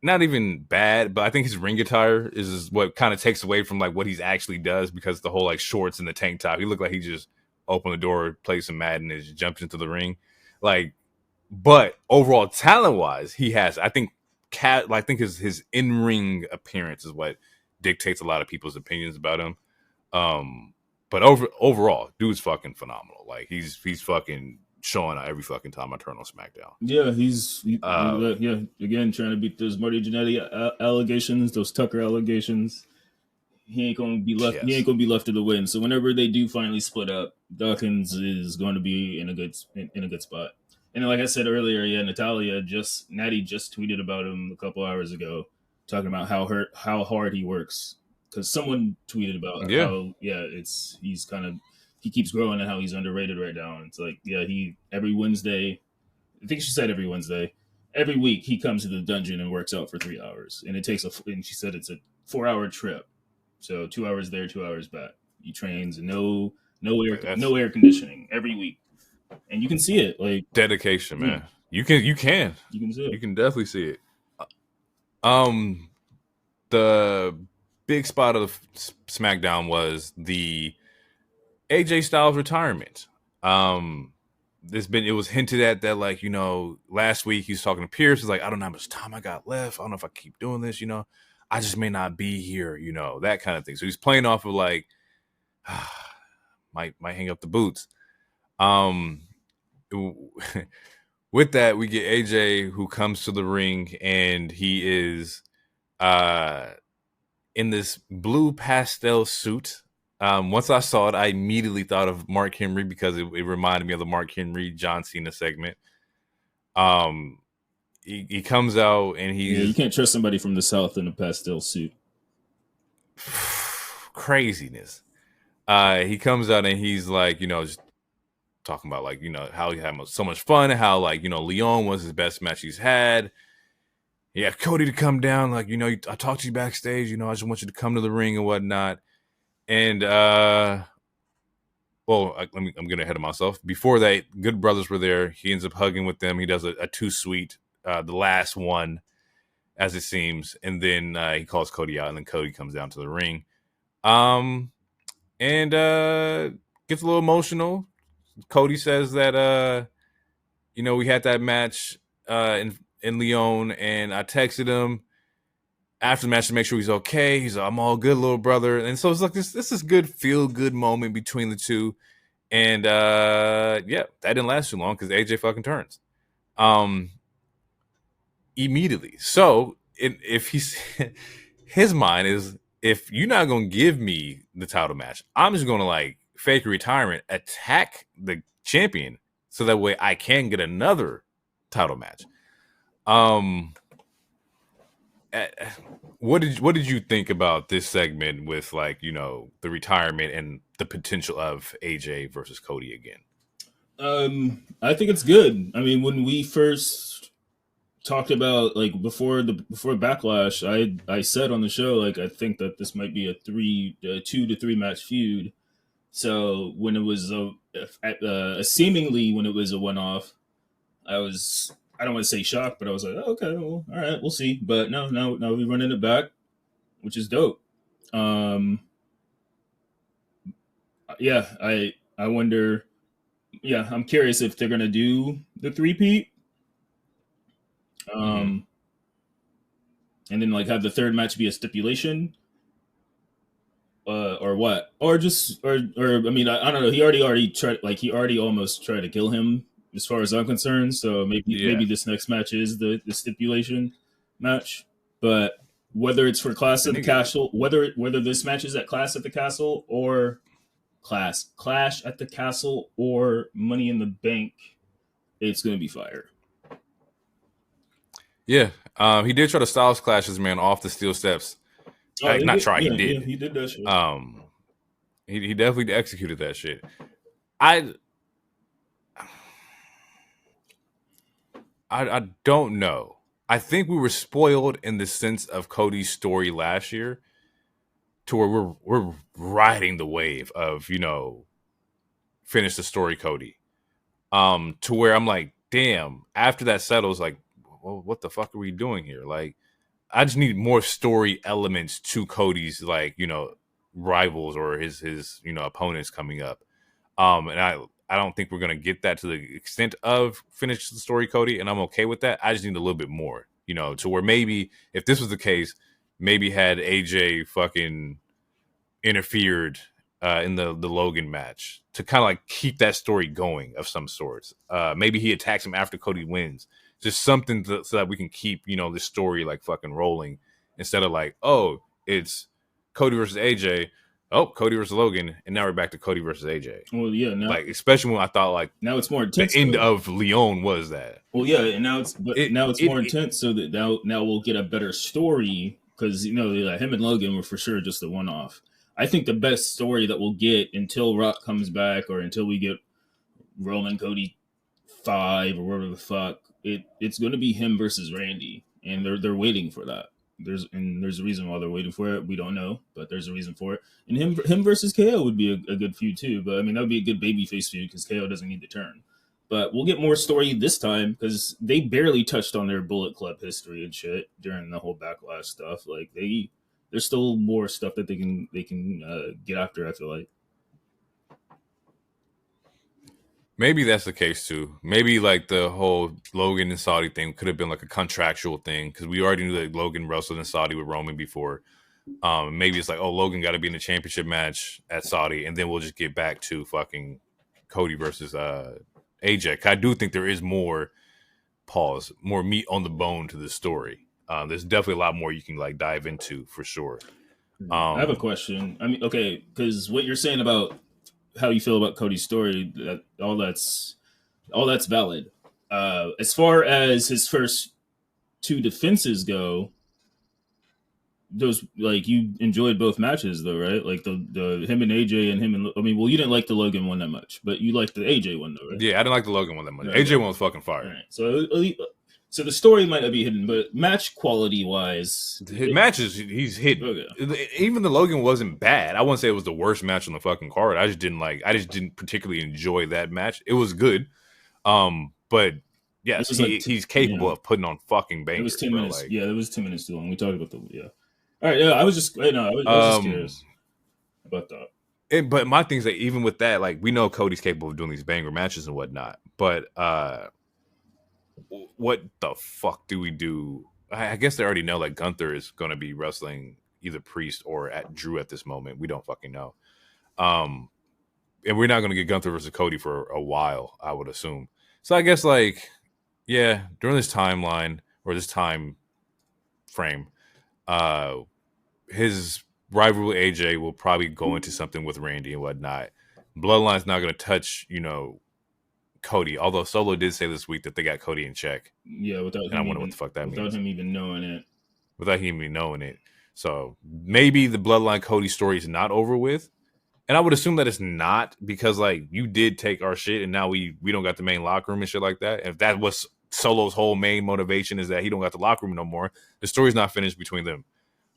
not even bad, but I think his ring attire is what kind of takes away from like what he's actually does, because the whole like shorts and the tank top, he looked like he just opened the door, played some Madden, and just jumped into the ring. Like, but overall talent wise, he has. I think his in ring appearance is what dictates a lot of people's opinions about him. But overall, dude's fucking phenomenal. Like he's fucking showing out every fucking time I turn on SmackDown. Yeah, again trying to beat those Marty Jannetty allegations, those Tucker allegations. He ain't gonna be left. Yes. He ain't gonna be left to the wind. So whenever they do finally split up, Dawkins is going to be in a good spot. And like I said earlier, Natty just tweeted about him a couple hours ago, talking about how hard he works. Because someone tweeted about how he keeps growing and how he's underrated right now. And it's like, he every Wednesday, I think she said every Wednesday, every week he comes to the dungeon and works out for 3 hours, and and she said it's a 4-hour trip, so 2 hours there, 2 hours back. He trains, no air conditioning every week, and you can see it, like dedication, man. You can see it. You can definitely see it. The big spot of SmackDown was the AJ Styles retirement. It was hinted at that, like, last week he was talking to Pierce. He's like, I don't know how much time I got left. I don't know if I keep doing this, I just may not be here, that kind of thing. So he's playing off of like, might hang up the boots. With that, we get AJ, who comes to the ring, and he is in this blue pastel suit. Once I saw it, I immediately thought of Mark Henry, because it reminded me of the Mark Henry John Cena segment. He comes out and you can't trust somebody from the South in a pastel suit. Craziness. He comes out and he's like, just talking about like, how he had so much fun, and how like, Leon was his best match he's had. He had Cody to come down, like, I talked to you backstage, I just want you to come to the ring and whatnot. And I'm getting ahead of myself. Before that, Good Brothers were there. He ends up hugging with them. He does a 2-sweet, the last one, as it seems, and then he calls Cody out, and then Cody comes down to the ring, and gets a little emotional. Cody says that we had that match in Lyon, and I texted him after the match to make sure he's okay. He's like, I'm all good, little brother. And so it's like this is good, feel good moment between the two. And that didn't last too long, because AJ fucking turns immediately. So if he's his mind is, if you're not gonna give me the title match, I'm just gonna like fake a retirement, attack the champion, so that way I can get another title match. Um, eh, what did you think about this segment with like the retirement and the potential of AJ versus Cody again? I think it's good. I mean, when we first talked about like before Backlash, I said on the show like I think that this might be a 2 to 3 match feud. So when it was seemingly when it was a one off, I don't want to say shocked, but I was like, oh, okay, well, all right, we'll see. But no, now we're running it back, which is dope. Um, yeah, I wonder. Yeah, I'm curious if they're gonna do the three-peat, Mm-hmm. um, and then like have the third match be a stipulation, or what, or just or I mean I don't know. He already tried like he already almost tried to kill him as far as I'm concerned. So maybe Yeah, this next match is the stipulation match, but whether it's for Clash the of the nigga. Castle, whether this match is at Clash at the Castle or Clash at the Castle or Money in the Bank, it's gonna be fire. Yeah, he did try to Styles Clash his man off the steel steps. Oh, they Not did. try, he Yeah, did. he did that shit. Um, he definitely executed that shit. I I don't know. I think we were spoiled in the sense of Cody's story last year, to where we're riding the wave of finish the story Cody. To where I'm like, damn. After that settles, like, well, what the fuck are we doing here? Like, I just need more story elements to Cody's rivals or his opponents coming up. And I don't think we're gonna get that to the extent of finish the story Cody, and I'm okay with that. I just need a little bit more, to where maybe if this was the case, maybe had AJ fucking interfered in the Logan match to kind of like keep that story going of some sorts. Maybe he attacks him after Cody wins, just something so that we can keep this story like fucking rolling instead of like, oh, it's Cody versus AJ, oh, Cody versus Logan, and now we're back to Cody versus AJ. Well, yeah, Like, especially when I thought like now it's more the intense end though. of Leon was that. Well, yeah, and It now it's more it intense, so that now we'll get a better story because like, him and Logan were for sure just a one off. I think the best story that we'll get until Rock comes back or until we get Roman Cody 5 or whatever the fuck it's going to be him versus Randy, and they're waiting for that. There's a reason why they're waiting for it. We don't know, but there's a reason for it. And him versus KO would be a good feud too. But I mean that would be a good babyface feud because KO doesn't need to turn. But we'll get more story this time because they barely touched on their Bullet Club history and shit during the whole Backlash stuff. Like there's still more stuff that they can get after. I feel like. Maybe that's the case too. Maybe like the whole Logan and Saudi thing could have been like a contractual thing because we already knew that Logan wrestled in Saudi with Roman before. Maybe it's like, oh, Logan got to be in the championship match at Saudi, and then we'll just get back to fucking Cody versus AJ. I do think there is more more meat on the bone to the story. There's definitely a lot more you can like dive into for sure. I have a Um, question. I mean, okay, because what you're saying about how you feel about Cody's story, all that's valid. As far as his first two defenses go, those like you enjoyed both matches though, right? Like the him and AJ and him and I mean, well, you didn't like the Logan one that much, but you liked the AJ one though, right? yeah, I didn't like the Logan one that much. Okay, AJ one was fucking all fire. right. So the story might not be hidden, but match quality wise, His matches, he's hidden. okay. Even the Logan wasn't bad. I wouldn't say it was the worst match on the fucking card. I just didn't particularly enjoy that match. It was good. But It yes, was like he's capable yeah, of putting on fucking it was bangers, 10 minutes. bro. Like, Yeah, it was 10 minutes too long. We talked about the yeah. All right, yeah. I was just no, I was just um, curious about that. but my thing is that even with that, like we know Cody's capable of doing these banger matches and whatnot. But what the fuck do we do? I guess they already know like Gunther is going to be wrestling either Priest or at Drew at this moment. We don't fucking know. Um, and we're not going to get Gunther versus Cody for a while, I would assume. So I guess like, yeah, during this timeline or this time frame, uh, his rivalry AJ will probably go into something with Randy and whatnot. Bloodline's not going to touch, Cody. Although Solo did say this week that they got Cody in check. Yeah, And I wonder what the fuck that without means. him even knowing it. Without him even knowing it. So maybe the Bloodline Cody story is not over with. And I would assume that it's not, because like you did take our shit and now we don't got the main locker room and shit like that. And if that was Solo's whole main motivation, is that he don't got the locker room no more, the story's not finished between them.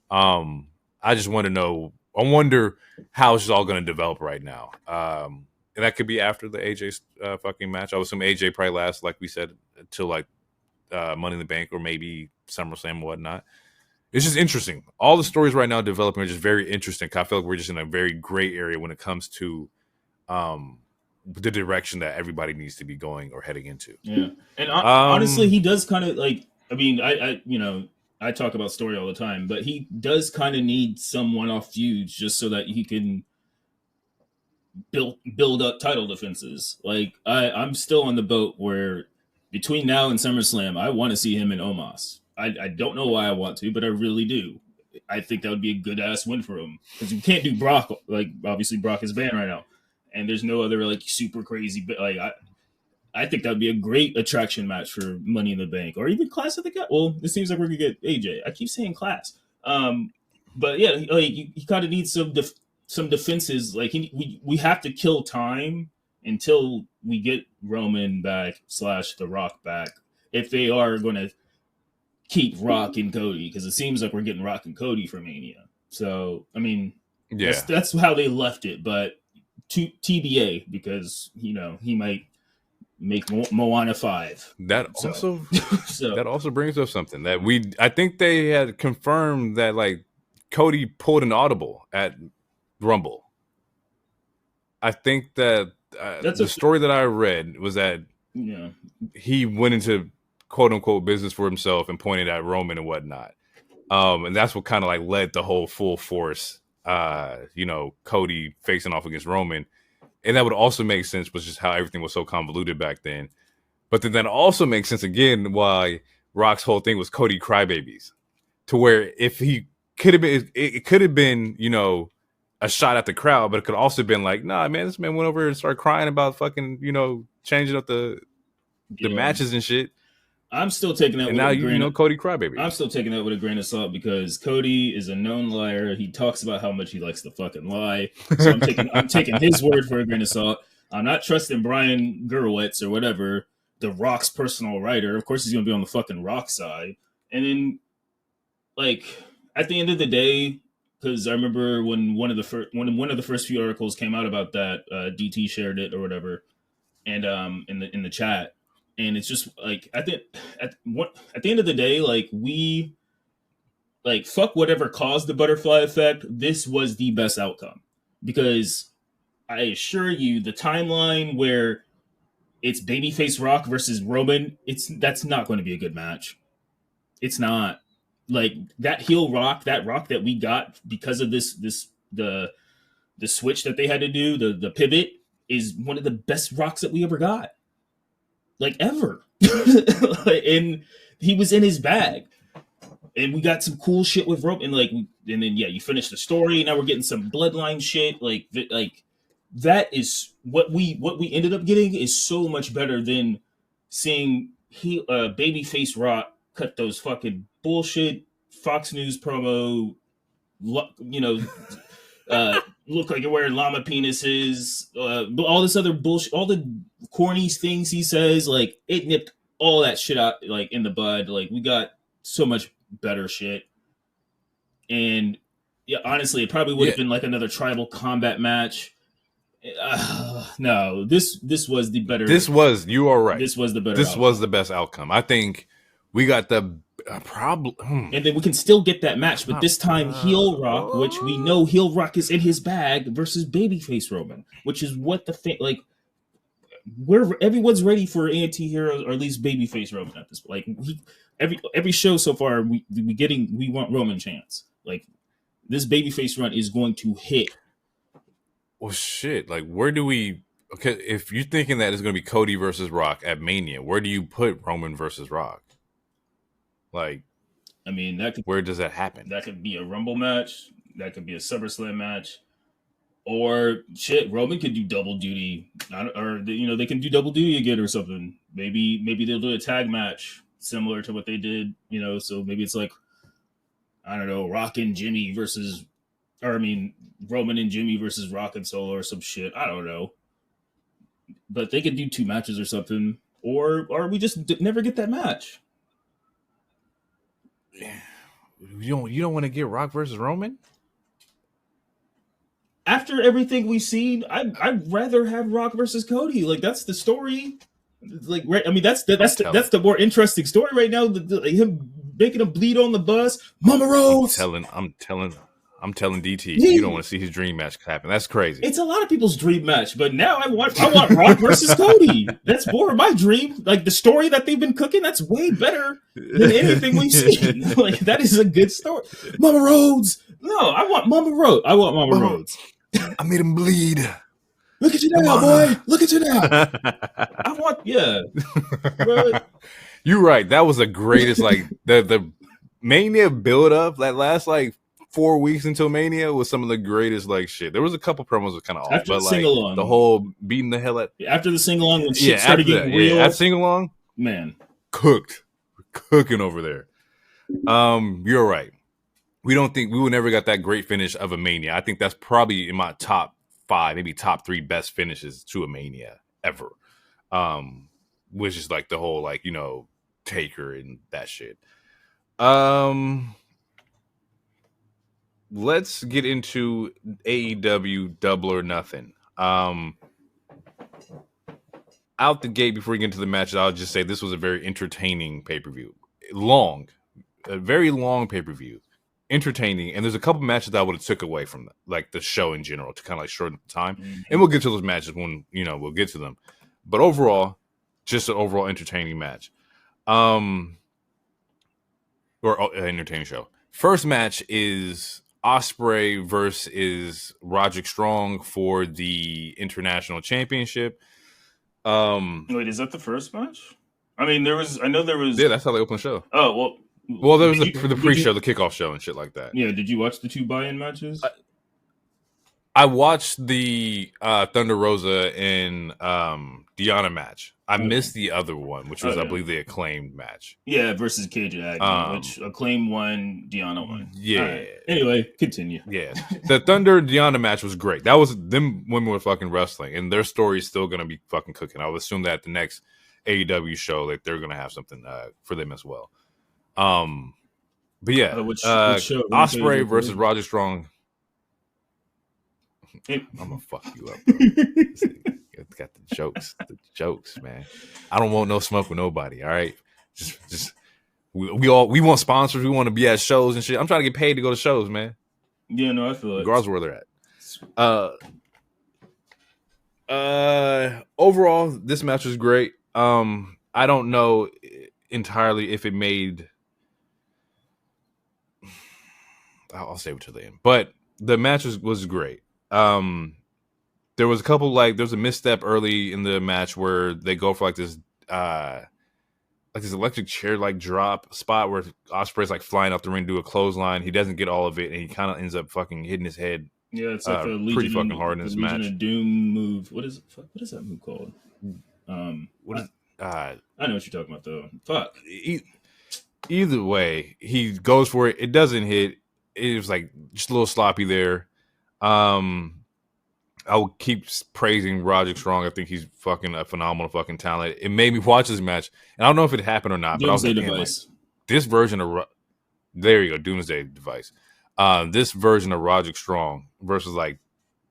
I just want to know. I wonder how it's all going to develop right now. And that could be after the AJ fucking match. I would assume AJ probably lasts, like we said, until like Money in the Bank or maybe SummerSlam and whatnot. It's just interesting. All the stories right now developing are just very interesting. I feel like we're just in a very gray area when it comes to the direction that everybody needs to be going or heading into. Yeah, and honestly, he does kind of like. I mean, I talk about story all the time, but he does kind of need some one-off feuds just so that he can build up title defenses. Like I'm still on the boat where between now and SummerSlam, I want to see him in Omos. I don't know why I want to, but I really do. I think that would be a good ass win for him, because you can't do Brock. Like obviously Brock is banned right now, and there's no other like super crazy. Like I think that would be a great attraction match for Money in the Bank or even Clash of the God. Well, it seems like we're gonna get AJ. I keep saying Clash, but yeah, like he kind of needs some defenses. Like we have to kill time until we get Roman back / The Rock back, if they are going to keep Rock and Cody, because it seems like we're getting Rock and Cody for Mania. So I mean, yeah, that's how they left it. But TBA, because he might make Moana 5. That also brings up something that I think they had confirmed that like Cody pulled an audible at Rumble. I think that the story that I read was that he went into quote unquote business for himself and pointed at Roman and whatnot. And that's what kind of like led the whole full force, Cody facing off against Roman. And that would also make sense, was just how everything was so convoluted back then. But then that also makes sense again why Rock's whole thing was Cody crybabies, to where if he could have been, it could have been, a shot at the crowd, but it could also have been like, nah, man, this man went over and started crying about fucking, changing up the matches and shit. I'm still taking that. And now Cody crybaby. I'm still taking that with a grain of salt, because Cody is a known liar. He talks about how much he likes to fucking lie. So I'm taking his word for a grain of salt. I'm not trusting Brian Gurwitz or whatever, the Rock's personal writer. Of course, he's gonna be on the fucking Rock side. And then, like at the end of the day, because I remember when one of the first few articles came out about that, DT shared it or whatever, and in the chat. And it's just like at the end of the day, like we like fuck whatever caused the butterfly effect. This was the best outcome, because I assure you, the timeline where it's babyface Rock versus Roman, that's not going to be a good match. It's not. Like that heel Rock, that Rock that we got because of the switch that they had to do, the pivot, is one of the best Rocks that we ever got. Like ever. And he was in his bag, and we got some cool shit with Rope, and then you finish the story. Now we're getting some bloodline shit. Like that is what we ended up getting is so much better than seeing babyface Rock cut those fucking bullshit Fox News promo. Look like you're wearing llama penises, all this other bullshit, all the corny things he says, like it nipped all that shit out like in the bud. Like we got so much better shit. And yeah, honestly, it probably would have been like another tribal combat match. No, this was the better. You are right. This was the better. This was the best outcome. I think we got the problem. And then we can still get that match, but this time heel Rock, which we know heel Rock is in his bag, versus babyface Roman, which is what everyone's ready for anti-hero, or at least babyface Roman at this point. Like every show so far, we want Roman chance. Like this babyface run is going to hit. Well, shit. Like where do we? Okay, if you're thinking that it's going to be Cody versus Rock at Mania, where do you put Roman versus Rock? Like, I mean, where does that happen? That could be a Rumble match. That could be a SummerSlam match, Or shit, Roman could do double duty, or they can do double duty again or something. Maybe they'll do a tag match similar to what they did. So maybe it's like, I don't know, Rock and Jimmy versus, or I mean, Roman and Jimmy versus Rock and Solo or some shit. I don't know, but they could do 2 matches or something, or we just never get that match. You don't want to get Rock versus Roman? After everything we've seen, I'd rather have Rock versus Cody. Like, that's the story. Like, right? I mean, that's the more interesting story right now. Him making him bleed on the bus. Mama Rose. I'm telling DT, you don't want to see his dream match happen. That's crazy. It's a lot of people's dream match, but now I want Rock versus Cody. That's more of my dream. Like, the story that they've been cooking, that's way better than anything we've seen. Like, that is a good story. Mama Rhodes. No, I want Mama Rhodes. Rhodes. I made him bleed. Look at you now, boy. Look at you now. I want, yeah. Bro. You're right. That was the greatest, like, the Mania build up that last, like, 4 weeks until Mania was some of the greatest, like, shit. There was a couple promos that kind of off, after but, the like, sing-along, the whole beating the hell out. After the sing-along, when shit started getting real. Yeah, that sing-along, man. Cooking over there. You're right. We would never got that great finish of a Mania. I think that's probably in my top 5, maybe top 3 best finishes to a Mania ever. Which is like the whole, like, Taker and that shit. Let's get into AEW Double or Nothing. Out the gate, before we get into the matches, I'll just say this was a very entertaining pay-per-view. A very long pay-per-view. Entertaining, and there's a couple matches that I would have took away from the show in general to kind of like shorten the time. Mm-hmm. And we'll get to those matches when we'll get to them. But overall, just an overall entertaining match. Or entertaining show. First match is Ospreay versus Roderick Strong for the International Championship. Wait, is that the first match? I mean, I know there was. Yeah, that's how they opened the show. Oh, well, there was the pre-show, the kickoff show, and shit like that. Yeah, did you watch the 2 buy-in matches? I watched the Thunder Rosa and Deanna match. I missed the other one, which was, I believe, the Acclaimed match. Yeah, versus Cage and Agnew, which Acclaim won, Deanna won. Yeah. Right. Anyway, continue. Yeah. The Thunder Deanna match was great. That was them women were fucking wrestling, and their story is still going to be fucking cooking. I would assume that the next AEW show, like, they're going to have something for them as well. But yeah, which show? Ospreay versus Roderick Strong. I'm gonna fuck you up, bro. It's got the jokes, man. I don't want no smoke with nobody. All right, just we want sponsors. We want to be at shows and shit. I'm trying to get paid to go to shows, man. Yeah, no, I feel it. Regardless of where they're at. Overall, this match was great. I don't know entirely if it made. I'll save it till the end. But the match was great. There was a couple, there's a misstep early in the match where they go for this electric chair drop spot where Ospreay's flying off the ring to do a clothesline. He doesn't get all of it, and he kind of ends up fucking hitting his head. Yeah, it's like a pretty fucking hard in this match. Legion of Doom move. What is that move called? I know what you're talking about though. Fuck. Either way, he goes for it. It doesn't hit. It was just a little sloppy there. I will keep praising Roderick Strong. I think he's fucking a phenomenal fucking talent. It made me watch this match, and I don't know if it happened or not. But I was thinking, this version of there you go, Doomsday Device. This version of Roderick Strong versus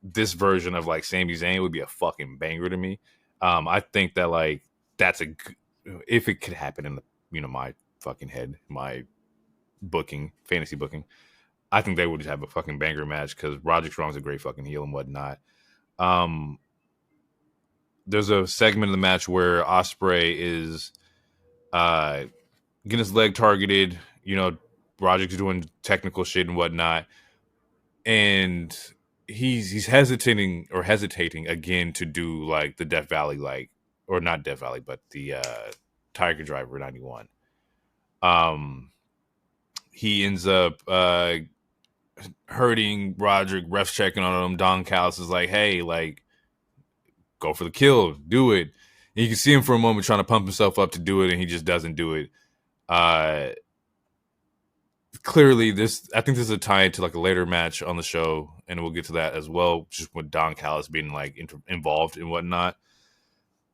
this version of Sami Zayn would be a fucking banger to me. I think that that's if it could happen in the my fucking head, my fantasy booking. I think they would just have a fucking banger match because Roderick Strong's a great fucking heel and whatnot. There's a segment of the match where Ospreay is getting his leg targeted. Roderick's doing technical shit and whatnot, and he's hesitating again to do the Death Valley or not Death Valley, but the Tiger Driver 91. He ends up hurting Roderick, refs checking on him. Don Callis is like, hey, like, go for the kill, do it. And you can see him for a moment trying to pump himself up to do it, and he just doesn't do it. Clearly, I think this is a tie to like a later match on the show, and we'll get to that as well, just with Don Callis being like involved and whatnot.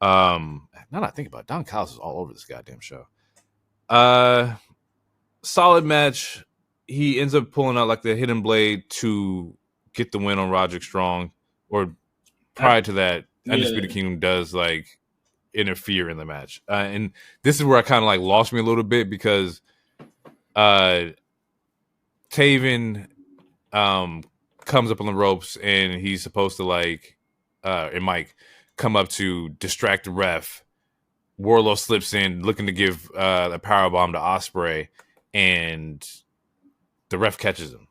Now that I think about it, Don Callis is all over this goddamn show. Solid match. He ends up pulling out like the hidden blade to get the win on Roderick Strong. Or prior to that, Undisputed Kingdom does like interfere in the match. And this is where I kind of like lost me a little bit because Taven comes up on the ropes and he's supposed to like and Mike come up to distract the ref. Wardlow slips in looking to give a powerbomb to Ospreay, and the ref catches him.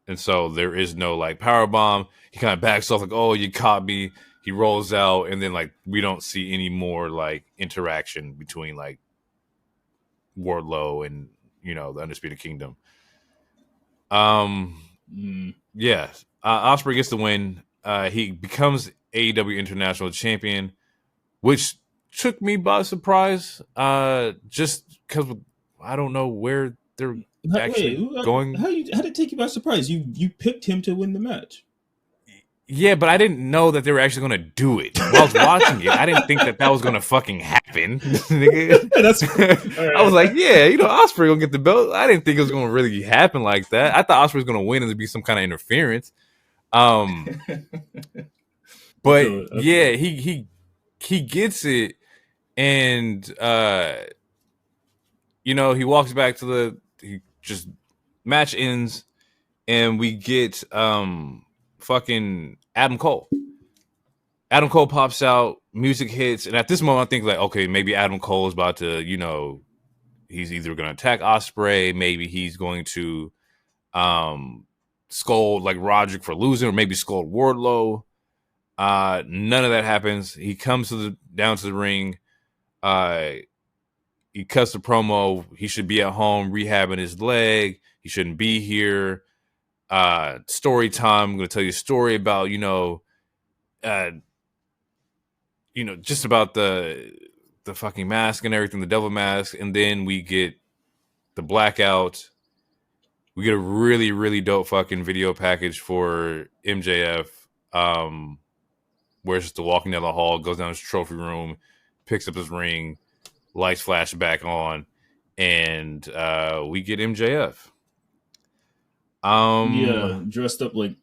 And so there is no like powerbomb. He kind of backs off like, oh, you caught me. He rolls out, and then like we don't see any more like interaction between like Wardlow and, you know, the Undisputed Kingdom. Yeah. Ospreay gets the win. He becomes AEW International Champion, which took me by surprise. Just because I don't know where they're going. How did it take you by surprise? You picked him to win the match. Yeah, but I didn't know that they were actually going to do it. While I was watching it, I didn't think that was going to fucking happen. That's right. I was like, yeah, you know, Ospreay going to get the belt. I didn't think it was going to really happen like that. I thought Ospreay was going to win and there'd be some kind of interference. But yeah, he gets it, and you know, he walks back to just match ends, and we get fucking Adam Cole. Adam Cole pops out, music hits, and at this moment I think like, okay, maybe Adam Cole is about to, you know, he's either going to attack Ospreay, maybe he's going to scold like Roderick for losing, or maybe scold Wardlow. None of that happens. He comes down to the ring. He cuts the promo. He should be at home rehabbing his leg. He shouldn't be here. Story time. I'm going to tell you a story about, just about the fucking mask and everything, the devil mask. And then we get the blackout. We get a really, really dope fucking video package for MJF. Where it's just the walking down the hall, goes down his trophy room, picks up his ring, lights flash back on, and we get MJF. Dressed up like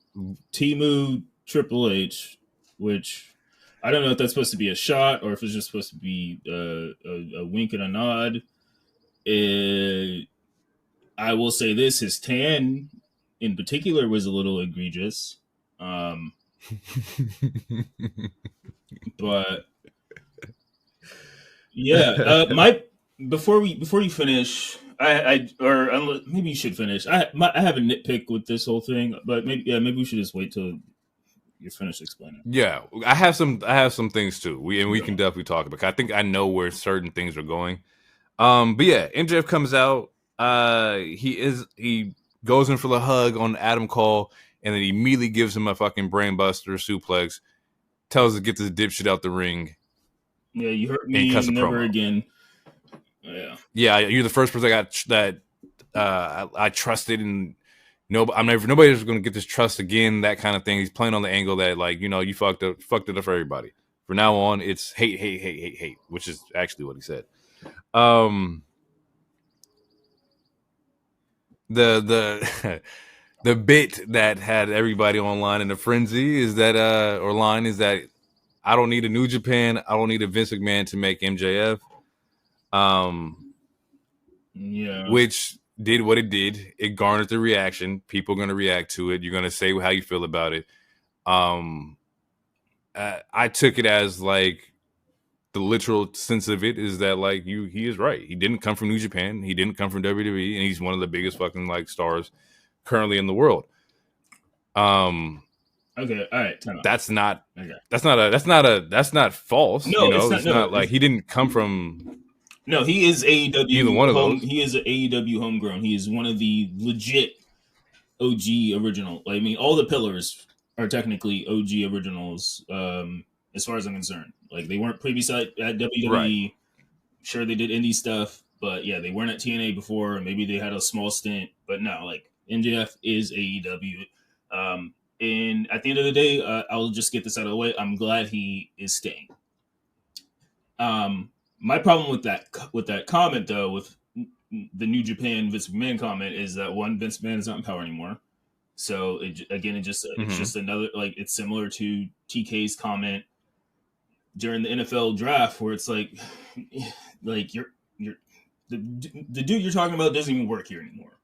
Timu Triple H, which I don't know if that's supposed to be a shot or if it's just supposed to be a wink and a nod. I will say this: his tan, in particular, was a little egregious. But yeah, before you finish, maybe you should finish. I have a nitpick with this whole thing, but maybe we should just wait till you're finished explaining. Yeah, I have some things too. We can definitely talk about. I think I know where certain things are going. But yeah, MJF comes out. He goes in for the hug on Adam Cole, and then he immediately gives him a fucking brainbuster suplex. Tells him to get this dipshit out the ring. Yeah, you hurt me never again. Yeah, you're the first person I trusted, and nobody's going to get this trust again. That kind of thing. He's playing on the angle that, like, you fucked it up for everybody. From now on, it's hate, which is actually what he said. The the bit that had everybody online in a frenzy is that I don't need a New Japan. I don't need a Vince McMahon to make MJF. Which did what it did. It garnered the reaction. People are going to react to it. You're going to say how you feel about it. I took it as like the literal sense of it is that like he is right. He didn't come from New Japan. He didn't come from WWE, and he's one of the biggest fucking like stars currently in the world. Okay, all right. That's not false. No, it's not like he didn't come from. No, he is AEW. Either one of those. He is an AEW homegrown. He is one of the legit OG original. Like, I mean, all the pillars are technically OG originals, as far as I'm concerned. Like, they weren't previously at WWE. Right. Sure, they did indie stuff, but yeah, they weren't at TNA before. And maybe they had a small stint, but no, like MJF is AEW. And at the end of the day, I'll just get this out of the way. I'm glad he is staying. My problem with that comment, though, with the New Japan Vince McMahon comment, is that one, Vince McMahon is not in power anymore. So it's just another, like, it's similar to TK's comment during the NFL draft, where it's like you're the dude you're talking about doesn't even work here anymore,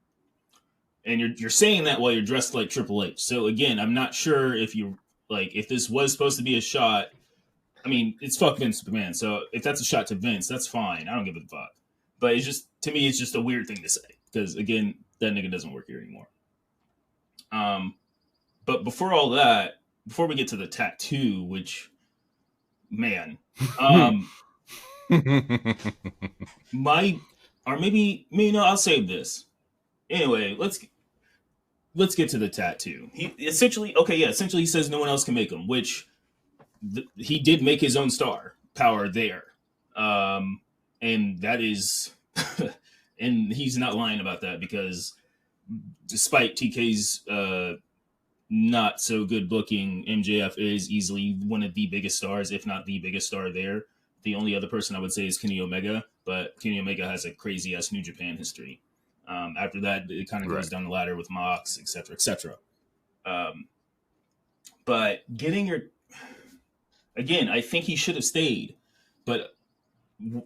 and you're saying that while you're dressed like Triple H. So again, I'm not sure if this was supposed to be a shot. I mean, it's fuck Vince McMahon. So if that's a shot to Vince, that's fine. I don't give a fuck. But it's just, to me, it's just a weird thing to say, because again, that nigga doesn't work here anymore. But before all that, before we get to the tattoo, which, man, I'll save this. Anyway, let's get to the tattoo. He essentially he says no one else can make him, which he did make his own star power there. And that is, and he's not lying about that, because despite TK's not so good booking, MJF is easily one of the biggest stars, if not the biggest star there. The only other person I would say is Kenny Omega, but Kenny Omega has a crazy ass New Japan history. After that, it kind of goes down the ladder with Mox, etc., etc. But again, I think he should have stayed. But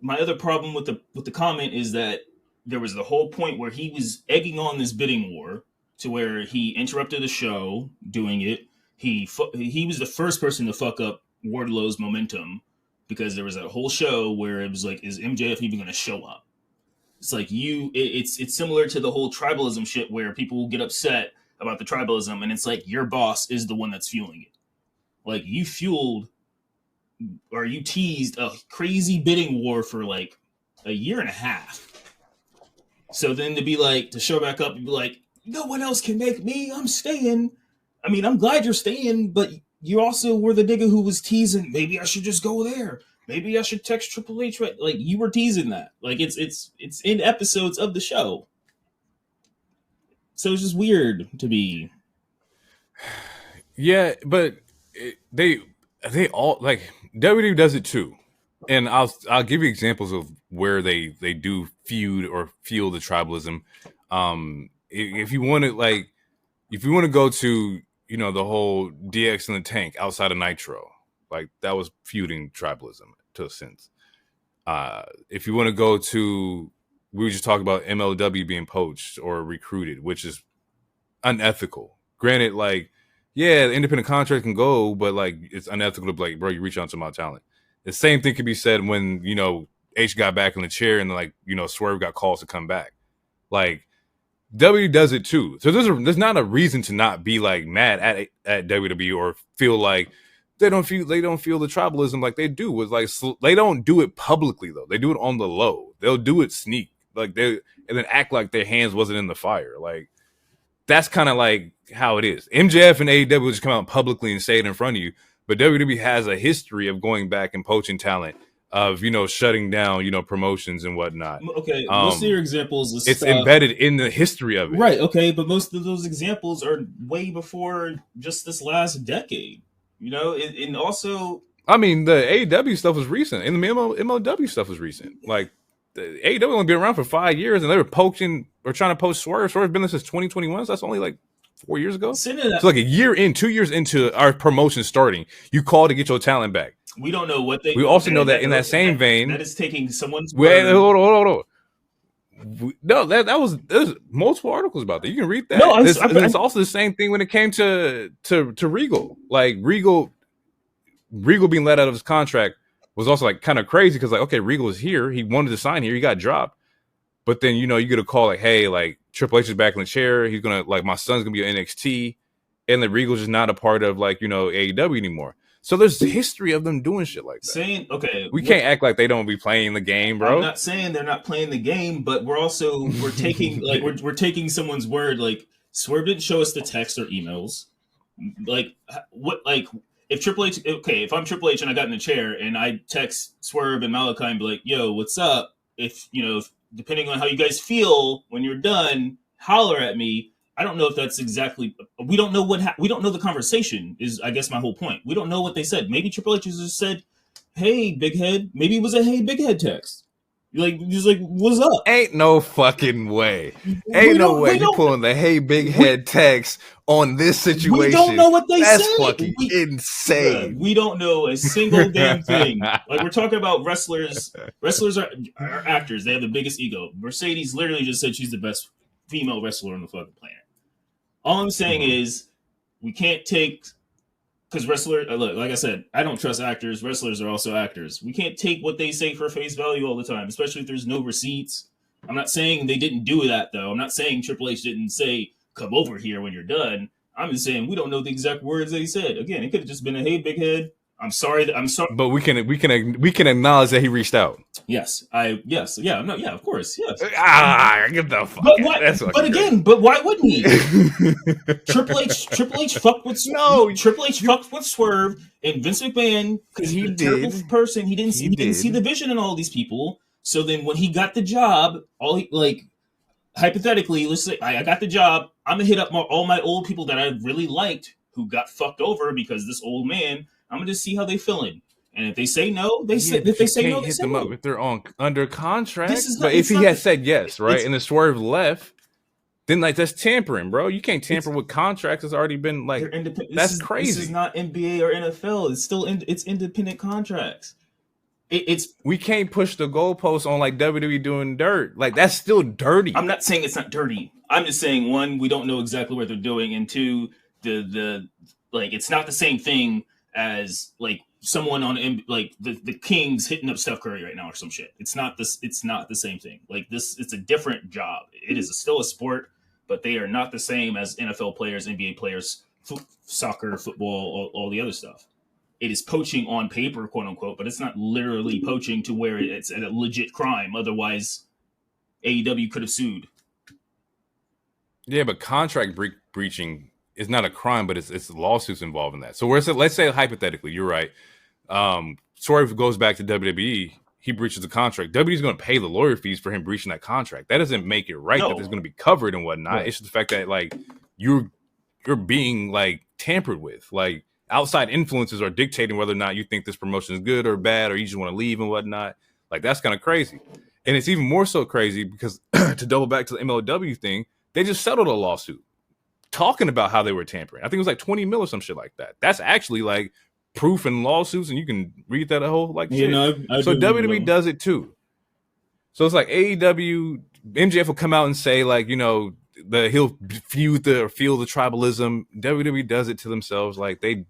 my other problem with the comment is that there was the whole point where he was egging on this bidding war, to where he interrupted the show doing it. He was the first person to fuck up Wardlow's momentum, because there was a whole show where it was like, is MJF even going to show up? It's like it's similar to the whole tribalism shit, where people will get upset about the tribalism, and it's like your boss is the one that's fueling it. Like, you teased a crazy bidding war for like a year and a half. So then to show back up and be like, no one else can make me, I'm staying. I mean, I'm glad you're staying, but you also were the nigga who was teasing, maybe I should just go there. Maybe I should text Triple H. Right? Like, you were teasing that. Like, it's in episodes of the show. So it's just weird to me. Yeah, but they all, like, WWE does it too. And I'll give you examples of where they do feud or feel the tribalism. If you want to go to, the whole DX and the Tank outside of Nitro, like, that was feuding tribalism to a sense. If you want to go to, we were just talking about MLW being poached or recruited, which is unethical. Granted, like, yeah, the independent contract can go, but like, it's unethical to be like, bro, you reach out to my talent. The same thing could be said when, H got back in the chair and like, Swerve got calls to come back. Like, W does it too. So there's not a reason to not be like mad at WWE or feel like they don't feel the tribalism like they do. With like, they don't do it publicly though. They do it on the low. They'll do it sneak, like and then act like their hands wasn't in the fire. Like, that's kind of like how it is. MJF and AEW just come out publicly and say it in front of you, but WWE has a history of going back and poaching talent, of shutting down promotions and whatnot. Okay, most of your examples, it's embedded in the history of it, right? Okay, but most of those examples are way before just this last decade. And also, I mean, the AEW stuff was recent, and the MLW stuff was recent. Like, the AEW only been around for 5 years, and they were poaching or trying to poach Swerve. Swerve's been there since 2021, so that's only like 4 years ago. So like a year in, 2 years into our promotion starting, you call to get your talent back. We don't know what they. We also know that in that same vein, that is taking someone's. Wait, hold on. No, there's multiple articles about that. You can read that. No, it's also the same thing when it came to Regal. Like, Regal being let out of his contract was also like kind of crazy, because like, okay, Regal is here. He wanted to sign here. He got dropped. But then, you get a call like, hey, like, Triple H is back in the chair. He's going to, like, my son's going to be in NXT. And like, Regal's just not a part of, like, AEW anymore. So there's the history of them doing shit like that. We can't act like they don't be playing the game, bro. I'm not saying they're not playing the game, but we're taking like we're taking someone's word. Like, Swerve didn't show us the text or emails. Like what? Like if Triple H, okay, if I'm Triple H and I got in a chair and I text Swerve and Malakai and be like, "Yo, what's up?" If depending on how you guys feel when you're done, holler at me. I don't know if that's exactly. We don't know we don't know the conversation. Is I guess my whole point. We don't know what they said. Maybe Triple H just said, "Hey, big head." Maybe it was a "Hey, big head" text. Like just like, "What's up?" Ain't no fucking way. Ain't no way you pulling the "Hey, big head" text on this situation. We don't know what they That's said. fucking insane. We don't know a single damn thing. Like we're talking about wrestlers. Wrestlers are actors. They have the biggest ego. Mercedes literally just said she's the best female wrestler on the fucking planet. All I'm saying is we can't take, because look, like I said, I don't trust actors. Wrestlers are also actors. We can't take what they say for face value all the time, especially if there's no receipts. I'm not saying they didn't do that, though. I'm not saying Triple H didn't say, "Come over here when you're done." I'm just saying we don't know the exact words they said. Again, it could have just been a "Hey, big head." I'm sorry. But we can acknowledge that he reached out. Yes, yeah, no, yeah, of course, yes. Get the fuck. But again, but why wouldn't he? Triple H fucked with Triple H fucked with Swerve and Vince McMahon because he's a terrible person. He didn't see the vision in all these people. So then when he got the job, hypothetically, let's say I got the job, I'm gonna hit up all my old people that I really liked who got fucked over because this old man. I'm gonna just see how they feeling, and if they say no, they say. If they say no, they say no. If they're under contract, but if he had said yes, right, and the Swerve left, then like that's tampering, bro. You can't tamper with contracts that's already been like. That's crazy. This is not NBA or NFL. It's still it's independent contracts. We can't push the goalposts on like WWE doing dirt. Like that's still dirty. I'm not saying it's not dirty. I'm just saying one, we don't know exactly what they're doing, and two, it's not the same thing as like someone on like the Kings hitting up Steph Curry right now or some shit. It's not the same thing. Like this, it's a different job. It is still a sport, but they are not the same as NFL players, NBA players, soccer, football, all the other stuff. It is poaching on paper, quote unquote, but it's not literally poaching to where it's a legit crime. Otherwise, AEW could have sued. Yeah, but contract breaching is not a crime, but it's lawsuits involved in that. So let's say hypothetically, you're right. Swerve goes back to WWE. He breaches the contract. WWE's going to pay the lawyer fees for him breaching that contract. That doesn't make it right that it's going to be covered and whatnot. Right. It's just the fact that like you're being like tampered with. Like outside influences are dictating whether or not you think this promotion is good or bad, or you just want to leave and whatnot. Like that's kind of crazy. And it's even more so crazy because to double back to the MLW thing, they just settled a lawsuit talking about how they were tampering. I think it was like 20 mil or some shit like that. That's actually like proof in lawsuits, and you can read that a whole like shit. So WWE does it too. So it's like AEW, MJF will come out and say like, he'll feel the tribalism. WWE does it to themselves. Like they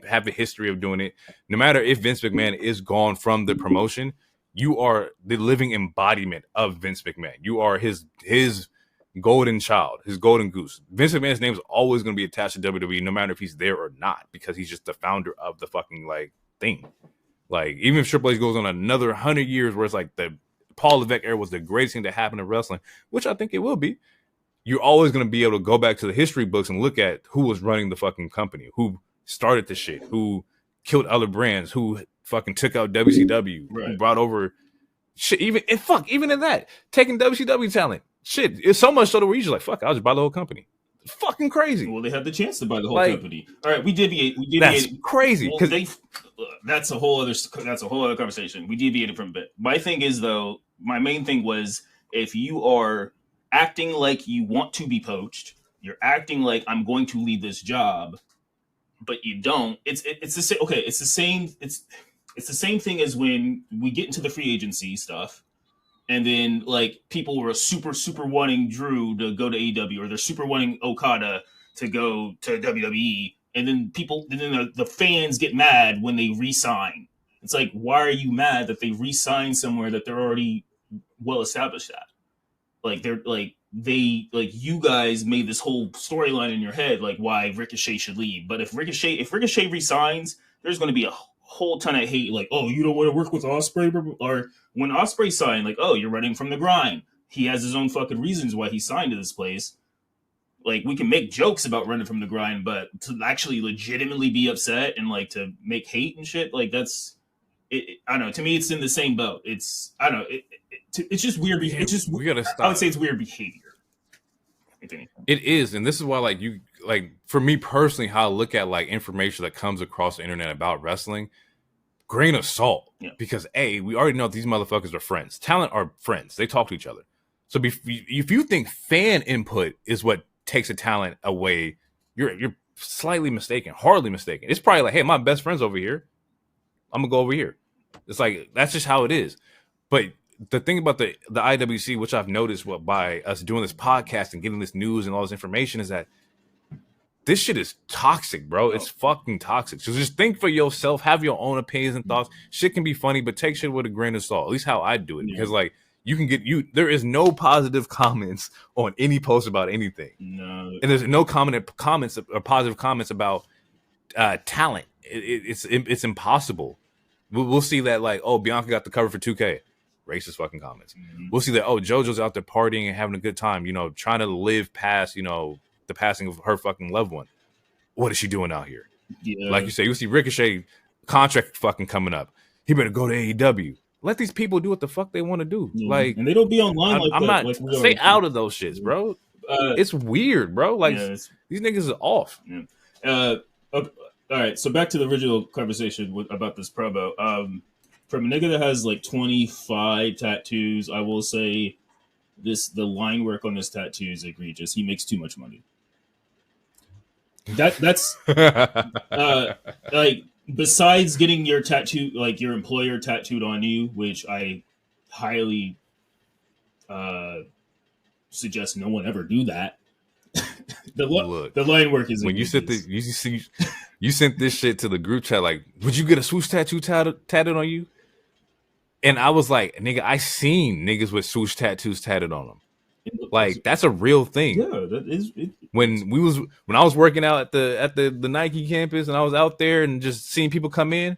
have a history of doing it. No matter if Vince McMahon is gone from the promotion, you are the living embodiment of Vince McMahon. You are his golden child, his golden goose. Vince McMahon's name is always going to be attached to WWE, no matter if he's there or not, because he's just the founder of the fucking like thing. Like even if Triple H goes on another 100 years, where it's like the Paul Levesque era was the greatest thing to happen in wrestling, which I think it will be. You're always going to be able to go back to the history books and look at who was running the fucking company, who started the shit, who killed other brands, who fucking took out WCW, right, who brought over shit. Even in that, taking WCW talent. Shit, it's so much so that we're just like, fuck, I'll just buy the whole company. It's fucking crazy. Well, they had the chance to buy the whole company. All right, we deviate. That's crazy. Because that's a whole other conversation. We deviated from a bit. My thing is, though, my main thing was, if you are acting like you want to be poached, you're acting like I'm going to leave this job, but you don't. It's the same. Okay, it's the same thing as when we get into the free agency stuff. And then, like, people were super wanting Drew to go to AEW, or they're super wanting Okada to go to WWE. And then the fans get mad when they re-sign. It's like, why are you mad that they re-sign somewhere that they're already well established at? Like, you guys made this whole storyline in your head, like why Ricochet should leave. But if Ricochet re-signs, there's going to be a whole ton of hate, like, oh, you don't want to work with Ospreay, or when Ospreay signed, like, oh, you're running from the grind. He has his own fucking reasons why he signed to this place. like we can make jokes about running from the grind, but to actually legitimately be upset and like to make hate and shit, like that's I don't know. To me, it's in the same boat. It's I don't know. It's just weird. It's just we gotta stop. I would say it's weird behavior. It is, and this is why, like you, like for me personally, how I look at like information that comes across the internet about wrestling, grain of salt. Yeah. Because we already know these motherfuckers are friends. Talent are friends. They talk to each other. So if you think fan input is what takes a talent away, you're slightly mistaken, hardly mistaken. It's probably like, hey, my best friend's over here. I'm gonna go over here. It's like that's just how it is. But the thing about the IWC, which I've noticed by us doing this podcast and getting this news and all this information, is that this shit is toxic, bro. It's fucking toxic. So just think for yourself, have your own opinions and thoughts. Shit can be funny, but take shit with a grain of salt. At least how I do it. Because like you can get there is no positive comments on any post about anything. No. And there's no comments or positive comments about talent. It's impossible. We'll see that like, oh, Bianca got the cover for 2K. Racist fucking comments. Mm-hmm. We'll see that, oh, JoJo's out there partying and having a good time, trying to live past, the passing of her fucking loved one. What is she doing out here? Yeah. Like you say, you see Ricochet contract fucking coming up. He better go to AEW. Let these people do what the fuck they want to do. Yeah. Like, and they don't be online like I'm that. Not stay out of those shits, bro. It's weird, bro. Like these niggas are off. Yeah. Okay. All right. So back to the original conversation about this promo. From a nigga that has like 25 tattoos, I will say the line work on this tattoo is egregious. He makes too much money. That's like besides getting your tattoo, like your employer tattooed on you, which I highly suggest no one ever do that. The line work is when you sent this shit to the group chat. Like, would you get a swoosh tattoo tatted on you? And I was like, nigga, I seen niggas with swoosh tattoos tatted on them. Like that's a real thing. Yeah, that is. When I was working out at the Nike campus and I was out there and just seeing people come in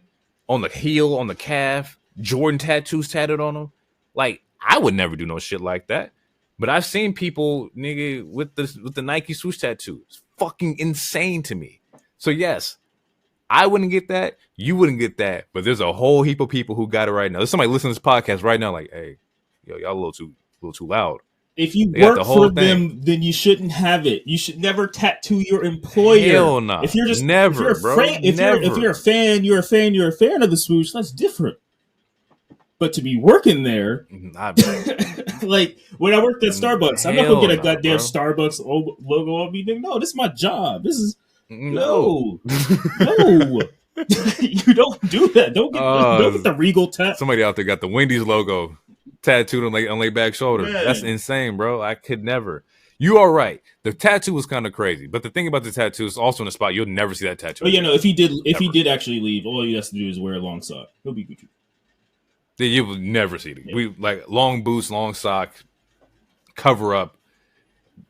on the heel, on the calf, Jordan tattoos tatted on them. Like I would never do no shit like that. But I've seen people, nigga, with the Nike swoosh tattoo. It's fucking insane to me. So yes, I wouldn't get that. You wouldn't get that. But there's a whole heap of people who got it right now. There's somebody listening to this podcast right now, like, hey, yo, y'all a little too loud. If you work for them, then you shouldn't have it. You should never tattoo your employer. Hell no. If you're just never, if you're a fan, you're a fan of the swoosh. That's different. But to be working there, like when I worked at Starbucks, I'm not gonna get a goddamn Starbucks logo on me. No, this is my job. This is no. You don't do that. Don't get the Regal tat. Somebody out there got the Wendy's logo tattooed on their back shoulder. Man. That's insane, bro. I could never. You are right. The tattoo was kind of crazy, but the thing about the tattoo is also in a spot you'll never see that tattoo. But if he did actually leave, all he has to do is wear a long sock. He'll be Gucci. You will never see it. Yeah. We like long boots, long sock, cover up.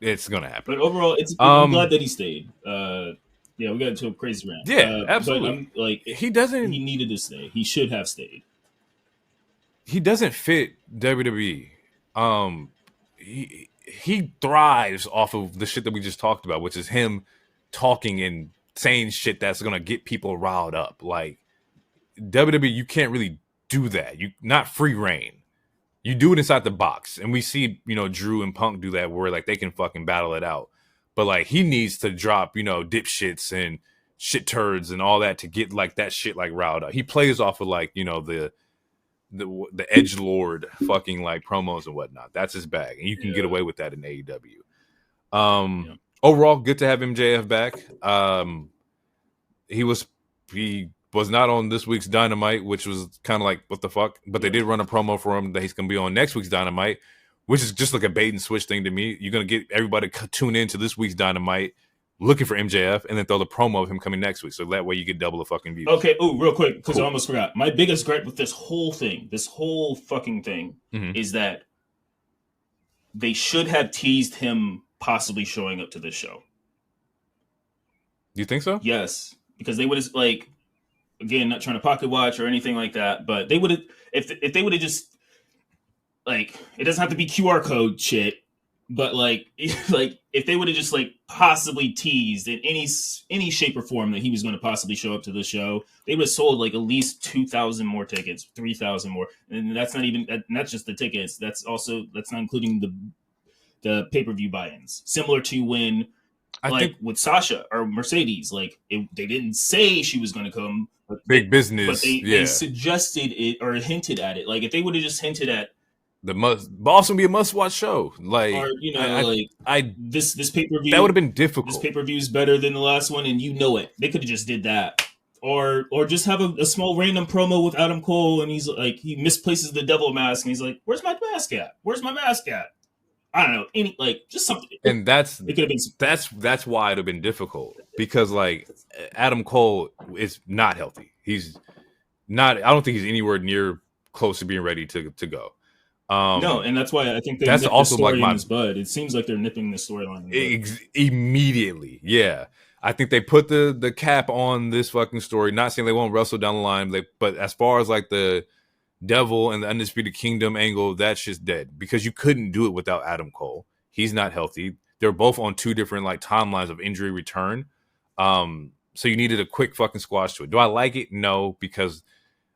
It's gonna happen. But overall, I'm glad that he stayed. Yeah, we got into a crazy rant. Yeah, absolutely. But he needed to stay. He should have stayed. He doesn't fit WWE. He thrives off of the shit that we just talked about, which is him talking and saying shit that's gonna get people riled up. Like WWE, you can't really do that. You not free reign. You do it inside the box, and we see Drew and Punk do that where like they can fucking battle it out. But like he needs to drop dipshits and shit turds and all that to get like that shit like riled up. He plays off of like the edgelord fucking like promos and whatnot. That's his bag, and you can get away with that in AEW. Overall, good to have MJF back. He was not on this week's Dynamite, which was kind of like what the fuck. But they did run a promo for him that he's gonna be on next week's Dynamite, which is just like a bait and switch thing to me. You're gonna get everybody to tune into this week's Dynamite looking for MJF, and then throw the promo of him coming next week, so that way you get double the fucking views. Okay, real quick, because I almost forgot. My biggest gripe with this whole fucking thing, is that they should have teased him possibly showing up to this show. Do you think so? Yes, because they would have, like, again, not trying to pocket watch or anything like that, but they would have, if they would have just, like, it doesn't have to be QR code shit, but like if if they would have just like possibly teased in any shape or form that he was going to possibly show up to the show, they would have sold like at least 2,000 more tickets, 3,000 more, and that's not even that's just the tickets. That's not including the pay per view buy-ins. Similar to when I like think with Sasha or Mercedes, like they didn't say she was going to come, big but business, they yeah. suggested it or hinted at it. Like if they would have just hinted at, But also be a must-watch show. Like or like I this pay per that would view, have been this difficult. pay per view is better than the last one, and it. They could have just did that, or just have a small random promo with Adam Cole, and he's like he misplaces the devil mask, and he's like, "Where's my mask at? Where's my mask at?" I don't know, any like just something. And It could have been. that's why it'd have been difficult because like Adam Cole is not healthy. He's not. I don't think he's anywhere near close to being ready to go. No, and that's why I think they That's nipped the also like story in my his bud. It seems like they're nipping the storyline in the bud. immediately. Yeah, I think they put the cap on this fucking story. Not saying they won't wrestle down the line, but as far as like the Devil and the Undisputed Kingdom angle, that's just dead because you couldn't do it without Adam Cole. He's not healthy. They're both on two different like timelines of injury return. So you needed a quick fucking squash to it. Do I like it? No, because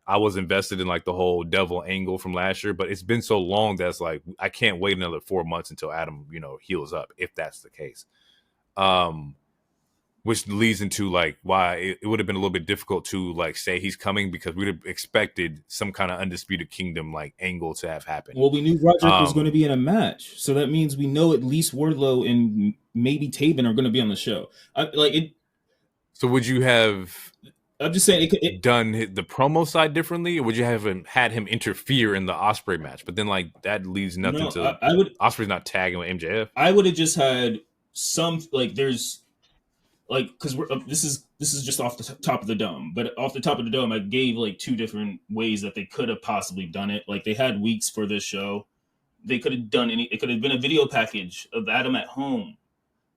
I was invested in like the whole Devil angle from last year, but it's been so long that's like I can't wait another 4 months until Adam, heals up if that's the case. Which leads into like why it would have been a little bit difficult to like say he's coming because we'd have expected some kind of Undisputed Kingdom like angle to have happened. Well, we knew Roderick was going to be in a match, so that means we know at least Wardlow and maybe Taven are going to be on the show. So would you have I'm just saying done the promo side differently, or would you have had him interfere in the Osprey match? But then like that leaves nothing to. I would. Osprey's not tagging with MJF. I would have just had some like there's like because we're this is just off the top of the dome, but off the top of the dome, I gave like two different ways that they could have possibly done it. Like they had weeks for this show, they could have done any. It could have been a video package of Adam at home.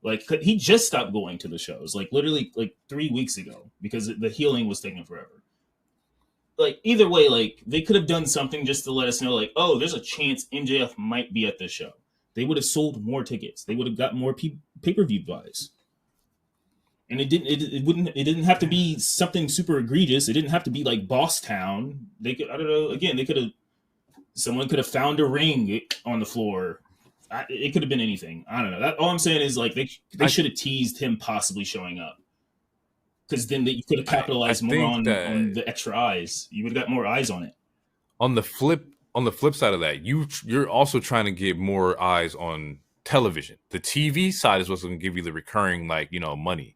Like he just stopped going to the shows, like literally like 3 weeks ago because the healing was taking forever. Like either way, like they could have done something just to let us know, like, oh, there's a chance MJF might be at this show. They would have sold more tickets. They would have got more pay per view buys. And it didn't. It didn't have to be something super egregious. It didn't have to be like Boss Town. They could. I don't know. Again, they could have. Someone could have found a ring on the floor. It could have been anything. I don't know. All I'm saying is like they should have teased him possibly showing up, because then you could have capitalized more on the extra eyes. You would have got more eyes on it. On the flip side of that, you're also trying to get more eyes on television. The TV side is what's going to give you the recurring money.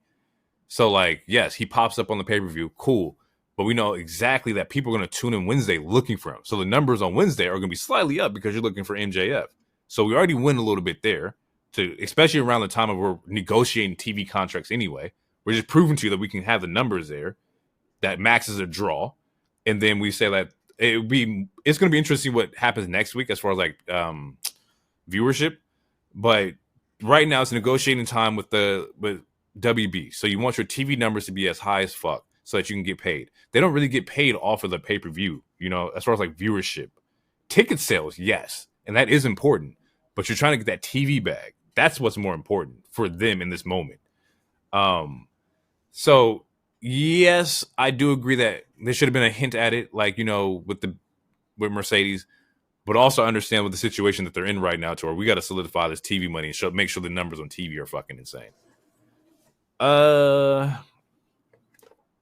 So like yes, he pops up on the pay-per-view, cool. But we know exactly that people are going to tune in Wednesday looking for him. So the numbers on Wednesday are going to be slightly up because you're looking for MJF. So we already win a little bit there, especially around the time of we're negotiating TV contracts anyway. We're just proving to you that we can have the numbers there, that Max is a draw. And then we say that it's going to be interesting what happens next week as far as like viewership. But right now it's negotiating time with WB. So you want your TV numbers to be as high as fuck so that you can get paid. They don't really get paid off of the pay-per-view, as far as like viewership. Ticket sales, yes. And that is important, but you're trying to get that TV bag. That's what's more important for them in this moment. So yes, I do agree that there should have been a hint at it, like, with Mercedes, but also understand with the situation that they're in right now, to where we got to solidify this TV money and make sure the numbers on TV are fucking insane.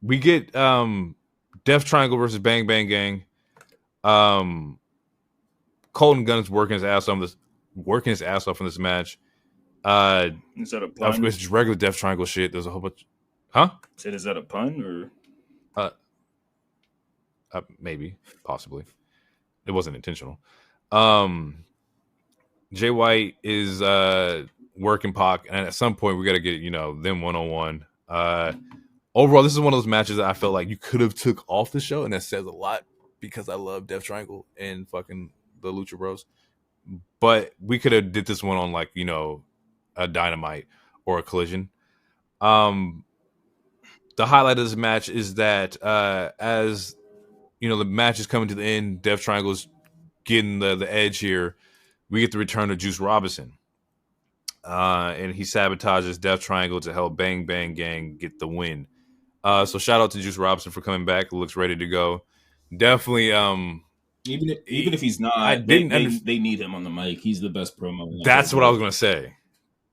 We get Death Triangle versus Bang Bang Gang. Colton Gunn's working his ass off in this match. Is that a pun? It's just regular Death Triangle shit. There's a whole bunch. Huh? Is that a pun or? Maybe, possibly. It wasn't intentional. Jay White is working Pac, and at some point we got to get them 1-on-1. Overall, this is one of those matches that I felt like you could have took off the show, and that says a lot because I love Death Triangle and fucking the Lucha Bros. But we could have did this one on like a Dynamite or a Collision. The highlight of this match is that as the match is coming to the end, Death Triangle's getting the edge here. We get the return of Juice Robinson. and he sabotages Death Triangle to help Bang Bang Gang get the win. So shout out to Juice Robinson for coming back. Looks ready to go. Definitely. Even if he's I not, didn't they need him on the mic. He's the best promo. That's what I was gonna say.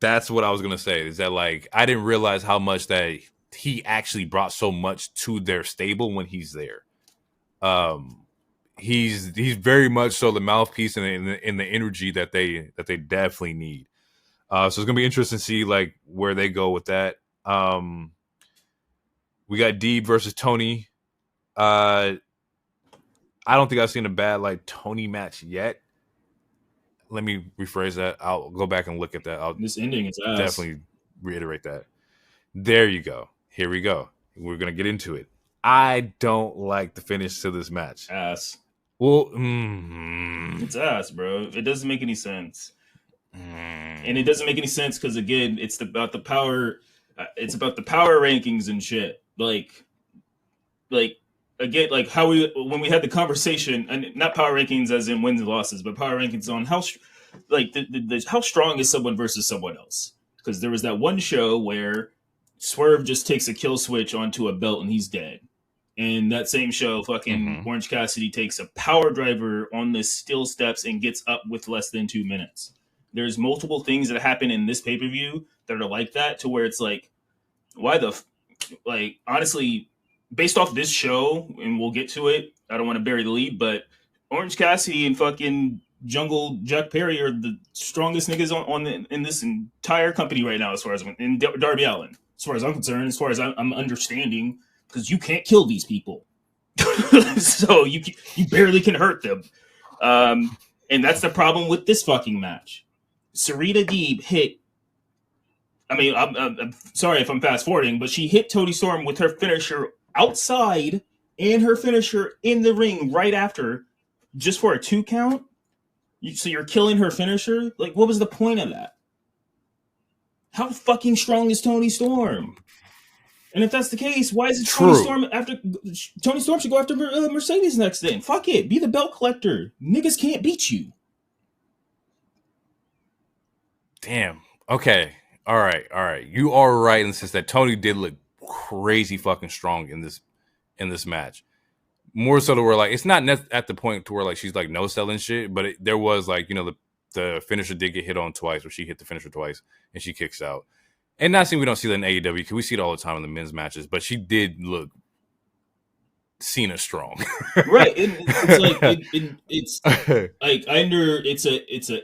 That's what I was gonna say. Is that like I didn't realize how much that he actually brought so much to their stable when he's there. He's very much so the mouthpiece and the energy that they definitely need. So it's gonna be interesting to see like where they go with that. We got Deeb versus Tony. I don't think I've seen a bad like Tony match yet. Let me rephrase that. I'll go back and look at that. This ending is ass. Definitely reiterate that. There you go. Here we go. We're gonna get into it. I don't like the finish to this match. Ass. Well, it's ass, bro. It doesn't make any sense, and it doesn't make any sense because again, it's about the power. It's about the power rankings and shit. Like again, like how when we had the conversation, and not power rankings as in wins and losses, but power rankings on how like how strong is someone versus someone else. Because there was that one show where Swerve just takes a kill switch onto a belt and he's dead. And that same show, fucking Orange Cassidy takes a power driver on the steel steps and gets up with less than 2 minutes. There's multiple things that happen in this pay-per-view that are like that, to where it's like, why the like, honestly, based off this show, and we'll get to it, I don't want to bury the lead, but Orange Cassidy and fucking Jungle Jack Perry are the strongest niggas in this entire company right now, as far as in Darby Allin, as far as I'm concerned, as far as I'm understanding, because you can't kill these people, so you barely can hurt them, and that's the problem with this fucking match. Sarita Deeb hit. I mean, I'm sorry if I'm fast forwarding, but she hit Toni Storm with her finisher outside and her finisher in the ring right after, just for a 2 count. So you're killing her finisher? Like, what was the point of that? How fucking strong is Toni Storm? And if that's the case, why is it Toni Storm after Toni Storm should go after Mercedes next then? Fuck it, be the belt collector. Niggas can't beat you. Damn. Okay. All right. You are right in the sense that Toni did look crazy fucking strong in this match. More so to where like it's not at the point to where like she's like no selling shit, but there was like, you know, the finisher did get hit on twice, where she hit the finisher twice and she kicks out. And not saying we don't see that in AEW, because we see it all the time in the men's matches, but she did look Cena strong. Right. It's like it's like it's a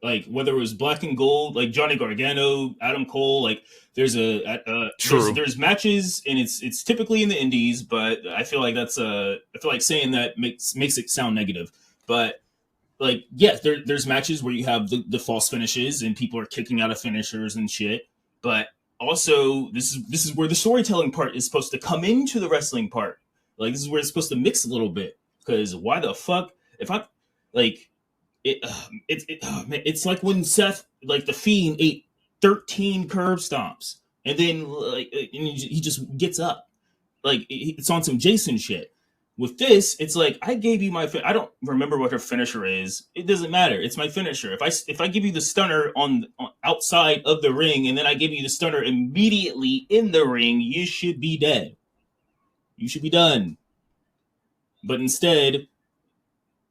like whether it was Black and Gold, like Johnny Gargano, Adam Cole, like there's there's matches, and it's typically in the indies, but I feel like I feel like saying that makes it sound negative. But like, yes, there's matches where you have the false finishes and people are kicking out of finishers and shit. But also this is where the storytelling part is supposed to come into the wrestling part. Like, this is where it's supposed to mix a little bit. Because why the fuck, if I like it's like when Seth, like the Fiend, ate 13 curb stomps and then like and he just gets up. Like, it's on some Jason shit. With this, it's like, I gave you my I don't remember what her finisher is. It doesn't matter. It's my finisher. If I give you the stunner on outside of the ring, and then I give you the stunner immediately in the ring, you should be dead. You should be done. But instead,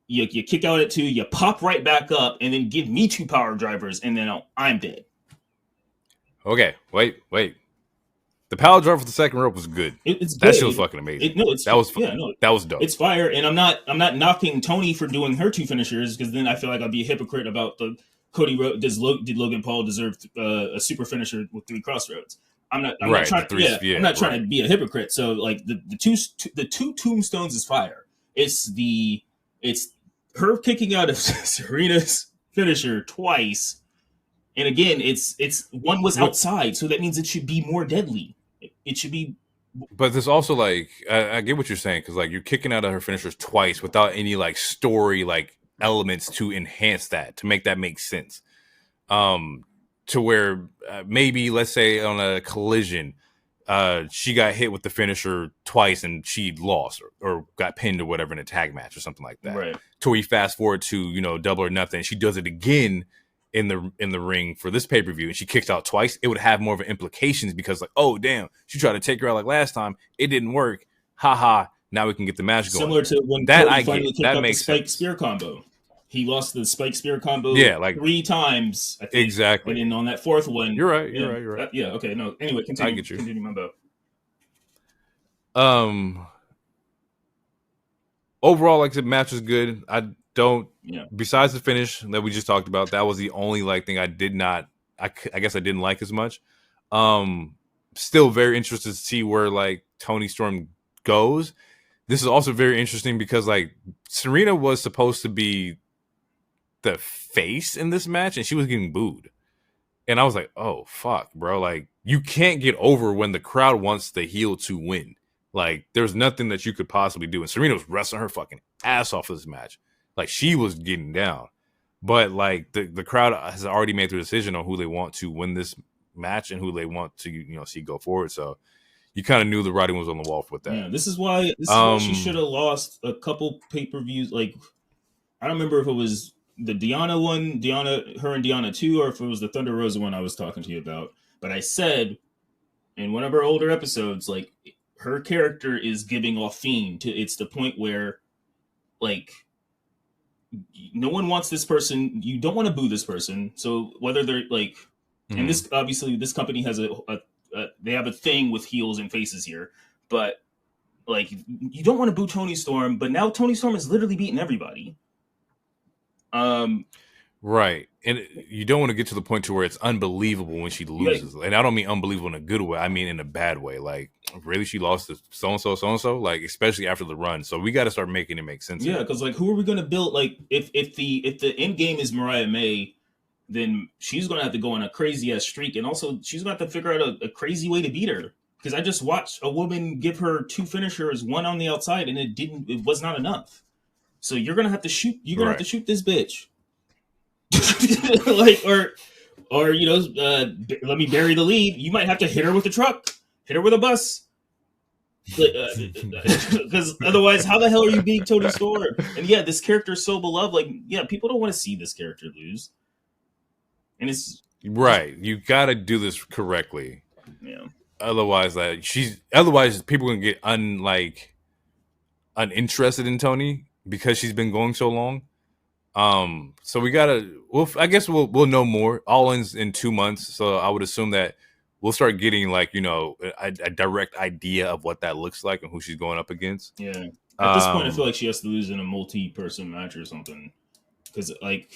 you kick out at 2, you pop right back up, and then give me 2 power drivers, and then I'm dead. Okay, wait. The power driver for the second rope was good. It's good. That shit was fucking amazing. That was dope. It's fire, and I'm not knocking Toni for doing her 2 finishers, because then I feel like I'd be a hypocrite about the Cody did Logan Paul deserve a super finisher with 3 crossroads? I'm not trying to be a hypocrite. So like the two tombstones is fire. It's her kicking out of Serena's finisher twice, and again, it's one was outside, so that means it should be more deadly. It should be. But there's also like I get what you're saying, because like you're kicking out of her finishers twice without any like story like elements to enhance that, to make that make sense. To where maybe, let's say on a collision, she got hit with the finisher twice and she lost or got pinned or whatever in a tag match or something like that. Right. To where you fast forward to, you know, Double or Nothing, she does it again in the ring for this pay-per-view and she kicked out twice, it would have more of an implications because like, oh damn, she tried to take her out like last time, it didn't work. Haha, now we can get the match going. Similar to when That Cody I finally get. kicked That out the makes Spike sense. Spear combo. He lost the Spike Spear combo Yeah, like 3 times, I think. exactly. And then on that fourth one, You're right. yeah, okay, no. Anyway, continue. I get you. Continue, my bad. Overall, like the match was good. I don't. Yeah. Besides the finish that we just talked about, that was the only like thing I did not. I guess I didn't like as much. Still very interested to see where like Toni Storm goes. This is also very interesting because like Serena was supposed to be the face in this match and she was getting booed. And I was like, oh fuck, bro. Like you can't get over when the crowd wants the heel to win. Like there's nothing that you could possibly do. And Serena was wrestling her fucking ass off of this match. Like she was getting down. But like the crowd has already made their decision on who they want to win this match and who they want to, see go forward. So you kind of knew the writing was on the wall with that. Yeah, this is why she should have lost a couple pay-per-views. Like, I don't remember if it was the Deanna one, her and Deanna 2, or if it was the Thunder Rosa one I was talking to you about. But I said in one of our older episodes, like, her character is giving off Fiend. It's the point where, like, no one wants this person. You don't want to boo this person. So whether they're, like, and this, obviously, this company has they have a thing with heels and faces here, but like you don't want to boo Toni Storm, but now Toni Storm is literally beating everybody. Right, and you don't want to get to the point to where it's unbelievable when she loses, and I don't mean unbelievable in a good way. I mean in a bad way. Like really, she lost to so and so, like especially after the run. So we got to start making it make sense. Yeah, because like who are we going to build? Like if the end game is Mariah May, then she's going to have to go on a crazy ass streak. And also she's going to have to figure out a crazy way to beat her. Because I just watched a woman give her 2 finishers, one on the outside, and it was not enough. So you're going to have to shoot. You're going to have to shoot this bitch. Like, or let me bury the lead. You might have to hit her with a truck, hit her with a bus. Because otherwise, how the hell are you beating Toni Storm? And yeah, this character is so beloved. Like, yeah, people don't want to see this character lose. And it's right. You got to do this correctly. Yeah. Otherwise, people gonna get uninterested in Toni because she's been going so long. So we gotta. I guess we'll know more. All in 2 months. So I would assume that we'll start getting a direct idea of what that looks like and who she's going up against. Yeah. At this point, I feel like she has to lose in a multi-person match or something because like.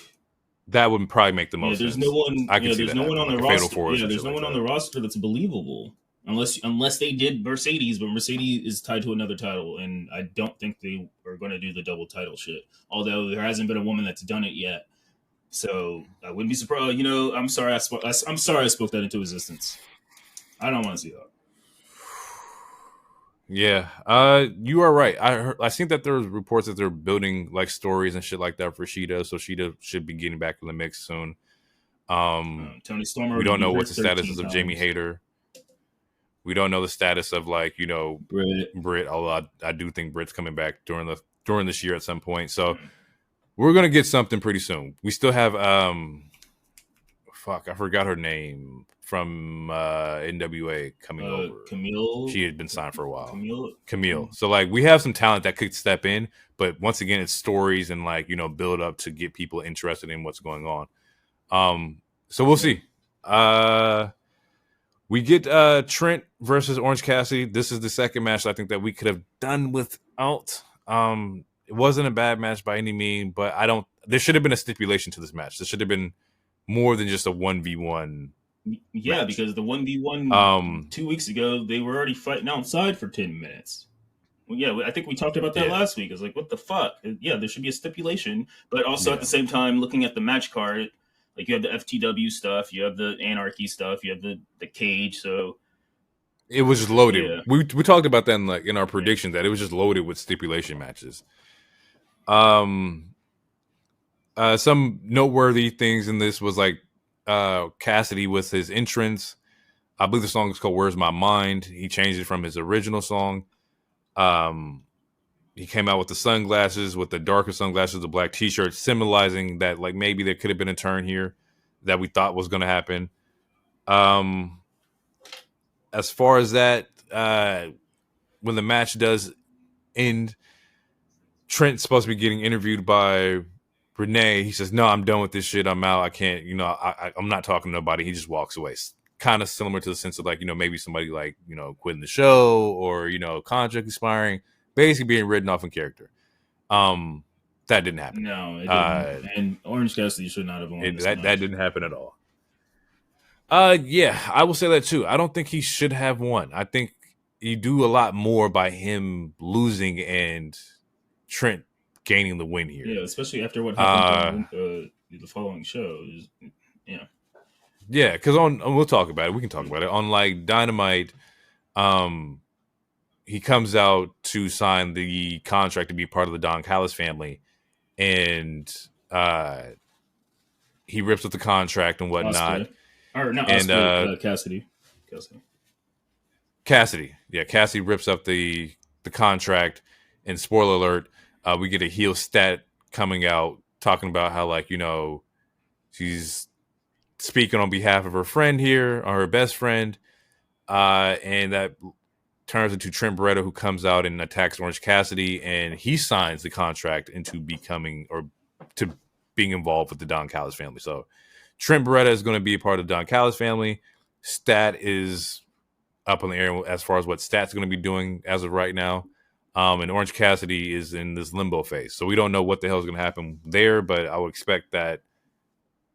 That would probably make the most sense. There's no one. I can see there's that no one on the roster. Yeah, there's no one like on the roster that's believable, unless they did Mercedes, but Mercedes is tied to another title, and I don't think they are going to do the double title shit. Although there hasn't been a woman that's done it yet, so I wouldn't be surprised. I'm sorry. I'm sorry I spoke that into existence. I don't want to see that. Yeah, you are right. I think that there's reports that they're building like stories and shit like that for Shida, so Shida should be getting back in the mix soon. Toni Storm. We don't know what the status is of Jamie Hayter. We don't know the status of Britt. Although I do think Britt's coming back during this year at some point. So we're gonna get something pretty soon. We still have I forgot her name from NWA coming over. Camille. She had been signed for a while. Camille. So we have some talent that could step in, but once again, it's stories and build up to get people interested in what's going on. So we'll see. We get Trent versus Orange Cassidy. This is the second match I think that we could have done without. It wasn't a bad match by any means, but there should have been a stipulation to this match. There should have been more than just a 1v1. Yeah, match. Because the 1v1 2 weeks ago, they were already fighting outside for 10 minutes. Well, yeah, I think we talked about that last week. It's like, what the fuck? Yeah, there should be a stipulation. But also at the same time, looking at the match card, like you have the FTW stuff, you have the Anarchy stuff, you have the cage. So it was just loaded. Yeah. We talked about that in our predictions that it was just loaded with stipulation matches. Some noteworthy things in this was Cassidy with his entrance. I believe the song is called "Where's My Mind." He changed it from his original song. He came out with the sunglasses, with the darker sunglasses, the black T-shirt, symbolizing that maybe there could have been a turn here. that we thought was going to happen. As far as that, when the match does end, Trent's supposed to be getting interviewed by Renee. He says, "No, I'm done with this shit. I'm out. I can't. I'm not talking to nobody." He just walks away. Kind of similar to the sense of like, maybe somebody like, quitting the show or contract expiring, basically being written off in character. That didn't happen. No, it didn't. And Orange Cassidy should not have won. That didn't happen at all. Yeah, I will say that too. I don't think he should have won. I think you do a lot more by him losing and Trent gaining the win here. Yeah, especially after what happened the following show. Yeah, because we'll talk about it. We can talk about it. On like Dynamite, he comes out to sign the contract to be part of the Don Callis family, and he rips up the contract and whatnot. Cassidy. Yeah, Cassidy rips up the contract, and spoiler alert, we get a heel stat coming out talking about how, like, she's speaking on behalf of her friend here, or her best friend, and that turns into Trent Beretta, who comes out and attacks Orange Cassidy, and he signs the contract into being involved with the Don Callis family. So Trent Beretta is going to be a part of the Don Callis family. Stat is up in the air as far as what Stat's going to be doing as of right now. And Orange Cassidy is in this limbo phase. So we don't know what the hell is going to happen there, but I would expect that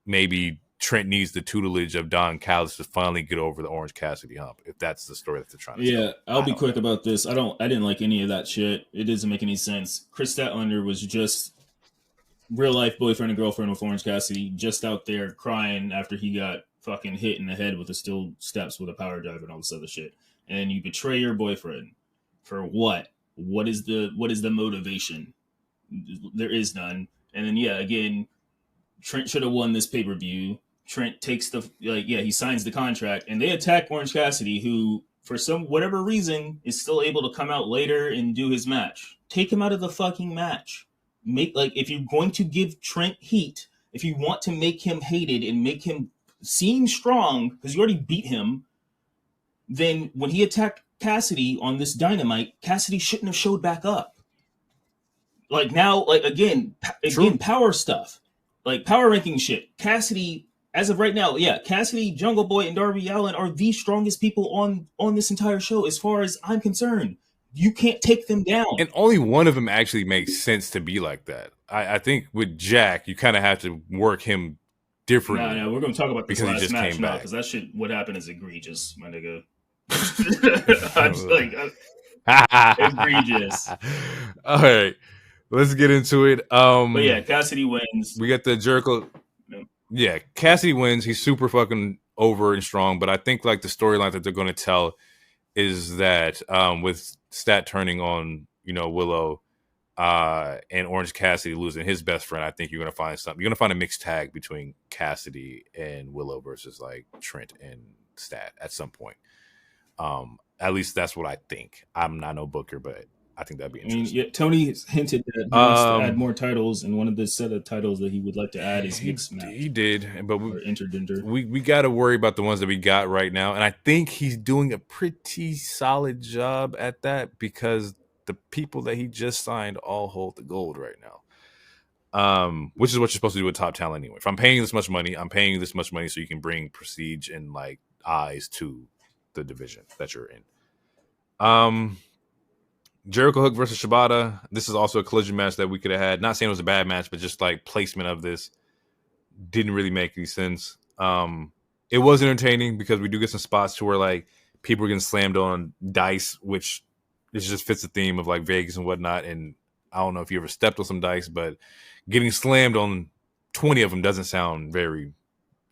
maybe Trent needs the tutelage of Don Callis to finally get over the Orange Cassidy hump, if that's the story that they're trying to tell. Yeah, I'll be quick about this. I didn't like any of that shit. It doesn't make any sense. Chris Statlander was just real life boyfriend and girlfriend with Orange Cassidy, just out there crying after he got fucking hit in the head with the steel steps with a power driver and all this other shit. And then you betray your boyfriend for what? What is the motivation? There is none. And then again, Trent should have won this pay-per-view. Trent takes he signs the contract, and they attack Orange Cassidy, who for whatever reason is still able to come out later and do his match. Take him out of the fucking match. If you're going to give Trent heat, if you want to make him hated and make him seem strong, because you already beat him, then when he attacked Cassidy on this Dynamite, Cassidy shouldn't have showed back up. Again, power stuff, like power ranking shit. Cassidy, as of right now, Cassidy, Jungle Boy, and Darby Allin are the strongest people on this entire show, as far as I'm concerned. You can't take them down. And only one of them actually makes sense to be like that. I think with Jack, you kind of have to work him differently. No, we're going to talk about this because last he just match came now, back. because that shit, what happened is egregious, my nigga. Egregious. All right, let's get into it. But yeah, Cassidy wins. We got the Jericho. Yeah, Cassidy wins. He's super fucking over and strong. But I think like the storyline that they're going to tell is that with Stat turning on Willow and Orange Cassidy losing his best friend, I think you're going to find something. You're going to find a mixed tag between Cassidy and Willow versus like Trent and Stat at some point. At least that's what I think. I'm not no booker, but I think that'd be interesting. Tony hinted that he wants to add more titles, and one of the set of titles that he would like to add is mixed match. He did, but intergender. We got to worry about the ones that we got right now, and I think he's doing a pretty solid job at that because the people that he just signed all hold the gold right now. Which is what you're supposed to do with top talent anyway. If I'm paying you this much money, I'm paying you this much money so you can bring prestige and like eyes to the division that you're in. Jericho Hook versus Shibata. This is also a collision match that we could have had. Not saying it was a bad match, but just like placement of this didn't really make any sense. It was entertaining because we do get some spots to where like people are getting slammed on dice, which it just fits the theme of like Vegas and whatnot. And I don't know if you ever stepped on some dice, but getting slammed on 20 of them doesn't sound very,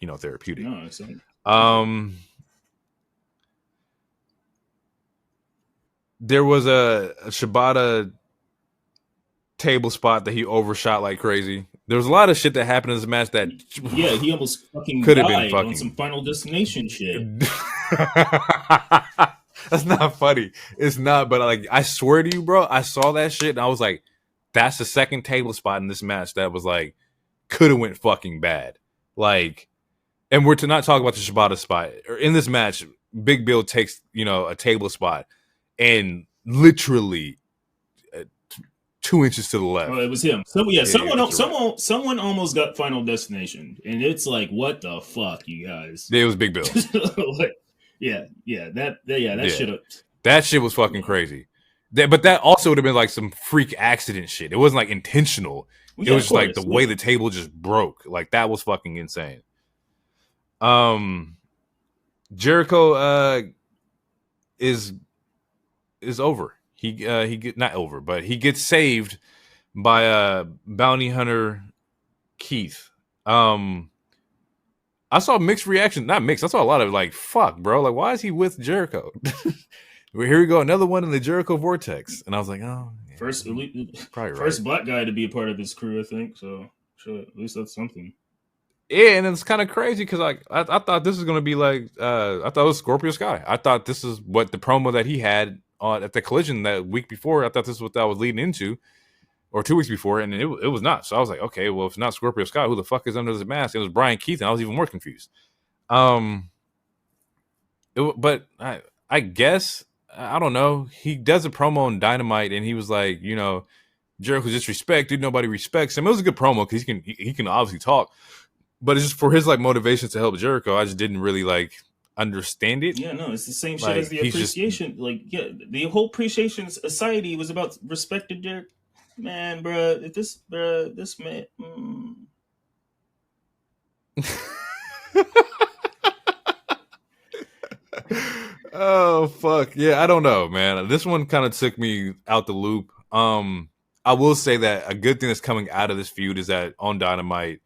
therapeutic. No, it's not. There was a Shibata table spot that he overshot like crazy. There was a lot of shit that happened in this match that he almost fucking could have died been fucking on some Final Destination shit. That's not funny. It's not, but like I swear to you, bro, I saw that shit and I was like, that's the second table spot in this match that was like could have went fucking bad. Like And we're to not talk about the Shibata spot. In this match, Big Bill takes, a table spot and literally 2 inches to the left. Oh, it was him. So yeah, Right. someone almost got Final Destination, and it's like, what the fuck, you guys? It was Big Bill. Like, that shit. That shit was fucking crazy. But that also would have been like some freak accident shit. It wasn't like intentional. Well, it was just like the way the table just broke. Like that was fucking insane. Jericho is over. He get not over, but he gets saved by bounty hunter Keith. I saw mixed reaction. Not mixed. I saw a lot of like, fuck, bro. Like, why is he with Jericho? Here we go, another one in the Jericho vortex. And I was like, oh, yeah, first right. Black guy to be a part of this crew, I think. So sure, at least that's something. Yeah, and it's kind of crazy because like I thought this was gonna be like I thought it was Scorpio Sky. I thought this is what the promo that he had on at the Collision that week before. I thought this is what that was leading into, or 2 weeks before, and it was not. So I was like, okay, well, if it's not Scorpio Sky, who the fuck is under this mask? It was Brian Keith, and I was even more confused. But I guess I don't know. He does a promo on Dynamite, and he was like, Jericho's disrespected. Nobody respects him. It was a good promo because he can obviously talk. But it's just for his like motivation to help Jericho. I just didn't really like understand it. Yeah, no, it's the same shit as the appreciation. The whole appreciation society was about respected Jericho. Man, bro, if this man. Oh fuck yeah, I don't know, man. This one kind of took me out the loop. I will say that a good thing that's coming out of this feud is that on Dynamite,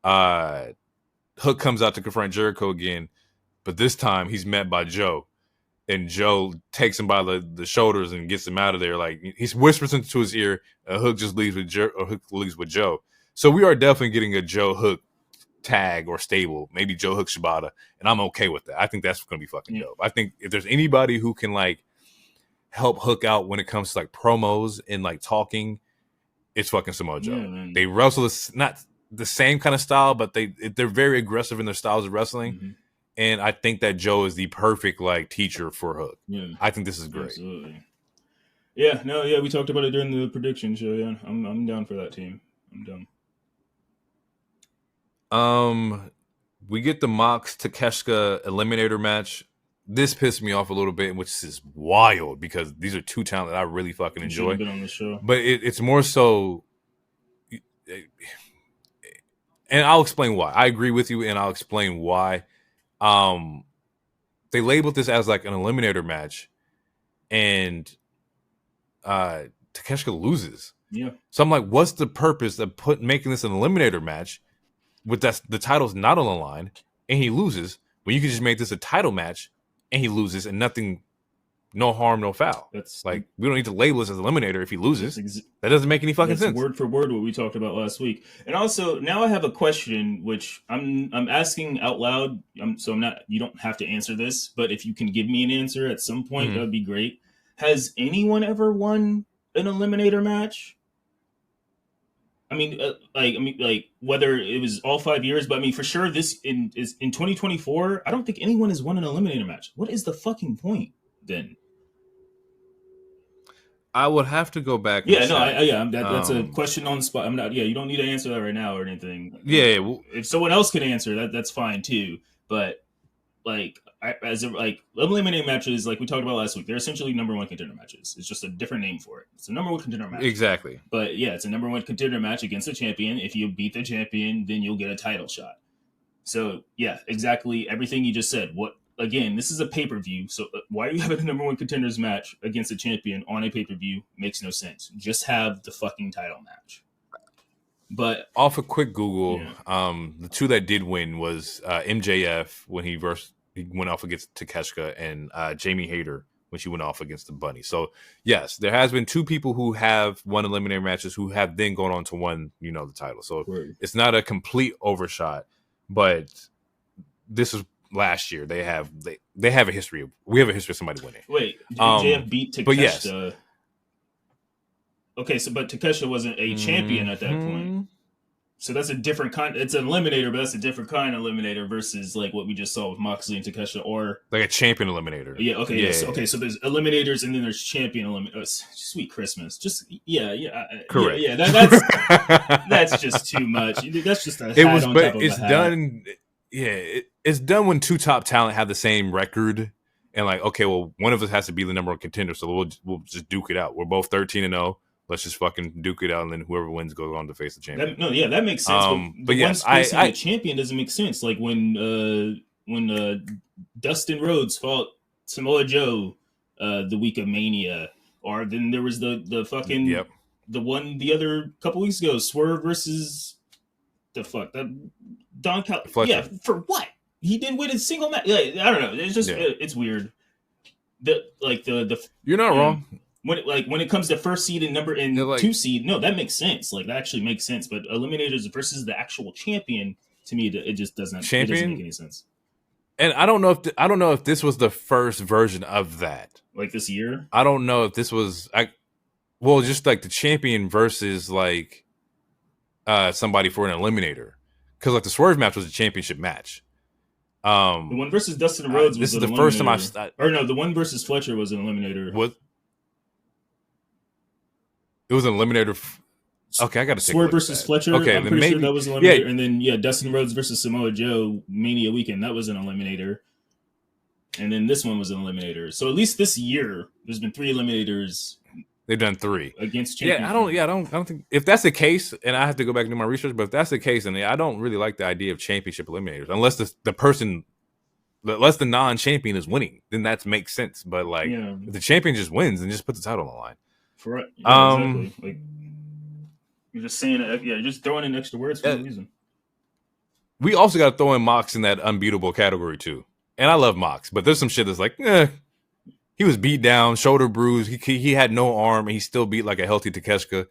Hook comes out to confront Jericho again, but this time he's met by Joe, and Joe takes him by the shoulders and gets him out of there. Like he whispers into his ear, Hook just leaves with Hook leaves with Joe. So we are definitely getting a Joe Hook tag or stable, maybe Joe Hook Shibata, and I'm okay with that. I think that's going to be fucking dope. I think if there's anybody who can like help Hook out when it comes to like promos and like talking, it's fucking Samoa Joe. Yeah, they wrestle not the same kind of style, but they're very aggressive in their styles of wrestling. Mm-hmm. And I think that Joe is the perfect like teacher for Hook. Yeah, I think this is great. Absolutely. Yeah, we talked about it during the prediction show. Yeah, I'm down for that team. I'm down. We get the Mox Takeshita eliminator match. This pissed me off a little bit, which is wild because these are two talent that I really fucking enjoy. Been on the show, but it's more so. And I'll explain why. I agree with you, and I'll explain why. They labeled this as like an eliminator match, and Takeshita loses. Yeah. So I'm like, what's the purpose of making this an eliminator match with the title's not on the line, and he loses, when you could just make this a title match, and he loses, and nothing, no harm, no foul. That's like, we don't need to label this as eliminator if he loses. That doesn't make any fucking sense. Word for word what we talked about last week. And also, now I have a question, which I'm asking out loud. So I'm not. You don't have to answer this, but if you can give me an answer at some point, that would be great. Has anyone ever won an eliminator match? I mean, whether it was all 5 years, but I mean, for sure, this is in 2024. I don't think anyone has won an eliminator match. What is the fucking point then? I would have to go back. That's a question on the spot. I'm not. Yeah, you don't need to answer that right now or anything. Yeah, if someone else can answer that's fine too. But eliminating matches, like we talked about last week, they're essentially number one contender matches. It's just a different name for it. It's a number one contender match. Exactly. But yeah, it's a number one contender match against the champion. If you beat the champion, then you'll get a title shot. So yeah, exactly everything you just said. Again, this is a pay-per-view, so why are you having a number one contenders match against a champion on a pay-per-view? Makes no sense. Just have the fucking title match. But off a quick Google, the two that did win was MJF when he went off against Takeshita, and Jamie Hayter when she went off against the Bunny. So yes, there has been two people who have won eliminator matches who have then gone on to win, the title. So it's not a complete overshot, but this is last year. They have a history. We have a history of somebody winning. Wait, MJF beat Takeshita? But yes. Okay, but Takeshita wasn't a champion at that point. So that's a different kind. It's an eliminator, but that's a different kind of eliminator versus like what we just saw with Moxley and Takeshita. Or like a champion eliminator. yeah, okay, Yeah, yes, okay. So there's eliminators and then there's champion eliminators. Sweet Christmas, just correct. yeah. That's just too much. That's just a hat on top but of it's a hat. done. Yeah, it's done when two top talent have the same record, and like, okay, well, one of us has to be the number one contender, so we'll just duke it out. We're both 13-0. Let's just fucking duke it out, and then whoever wins goes on to face the champion. That makes sense. But yes, facing the champion doesn't make sense. Like when Dustin Rhodes fought Samoa Joe the week of Mania, or then there was the fucking the other couple weeks ago, Swerve versus the fuck that Don Cal. Fletcher. Yeah, for what? He didn't win a single match. I don't know. It's just it's weird. You're not wrong. When it comes to first seed and like, 2 seed, no, that makes sense. Like that actually makes sense. But eliminators versus the actual champion, to me, it just doesn't. It doesn't make any sense. And I don't know if this was the first version of that. Like this year, I don't know if this was just like the champion versus like somebody for an eliminator, because like the Swerve match was a championship match. The one versus Dustin Rhodes was this is the first time the one versus Fletcher was an eliminator. It was an eliminator. Okay, I got to take Swerve versus Fletcher. Okay, I'm pretty sure that was an eliminator. Yeah. And then Dustin Rhodes versus Samoa Joe Mania weekend, that was an eliminator. And then this one was an eliminator. So at least this year, there's been 3 eliminators. They've done 3 against champions. I don't think if that's the case, and I have to go back and do my research. But if that's the case, then I don't really like the idea of championship eliminators, unless the non-champion is winning, then that makes sense. But like, if the champion just wins, then just put the title on the line. Exactly. Like you're just saying, you're just throwing in extra words for no reason. We also got to throw in Mox in that unbeatable category too. And I love Mox, but there's some shit that's like, he was beat down, shoulder bruised. He had no arm, and he still beat like a healthy Takeshita.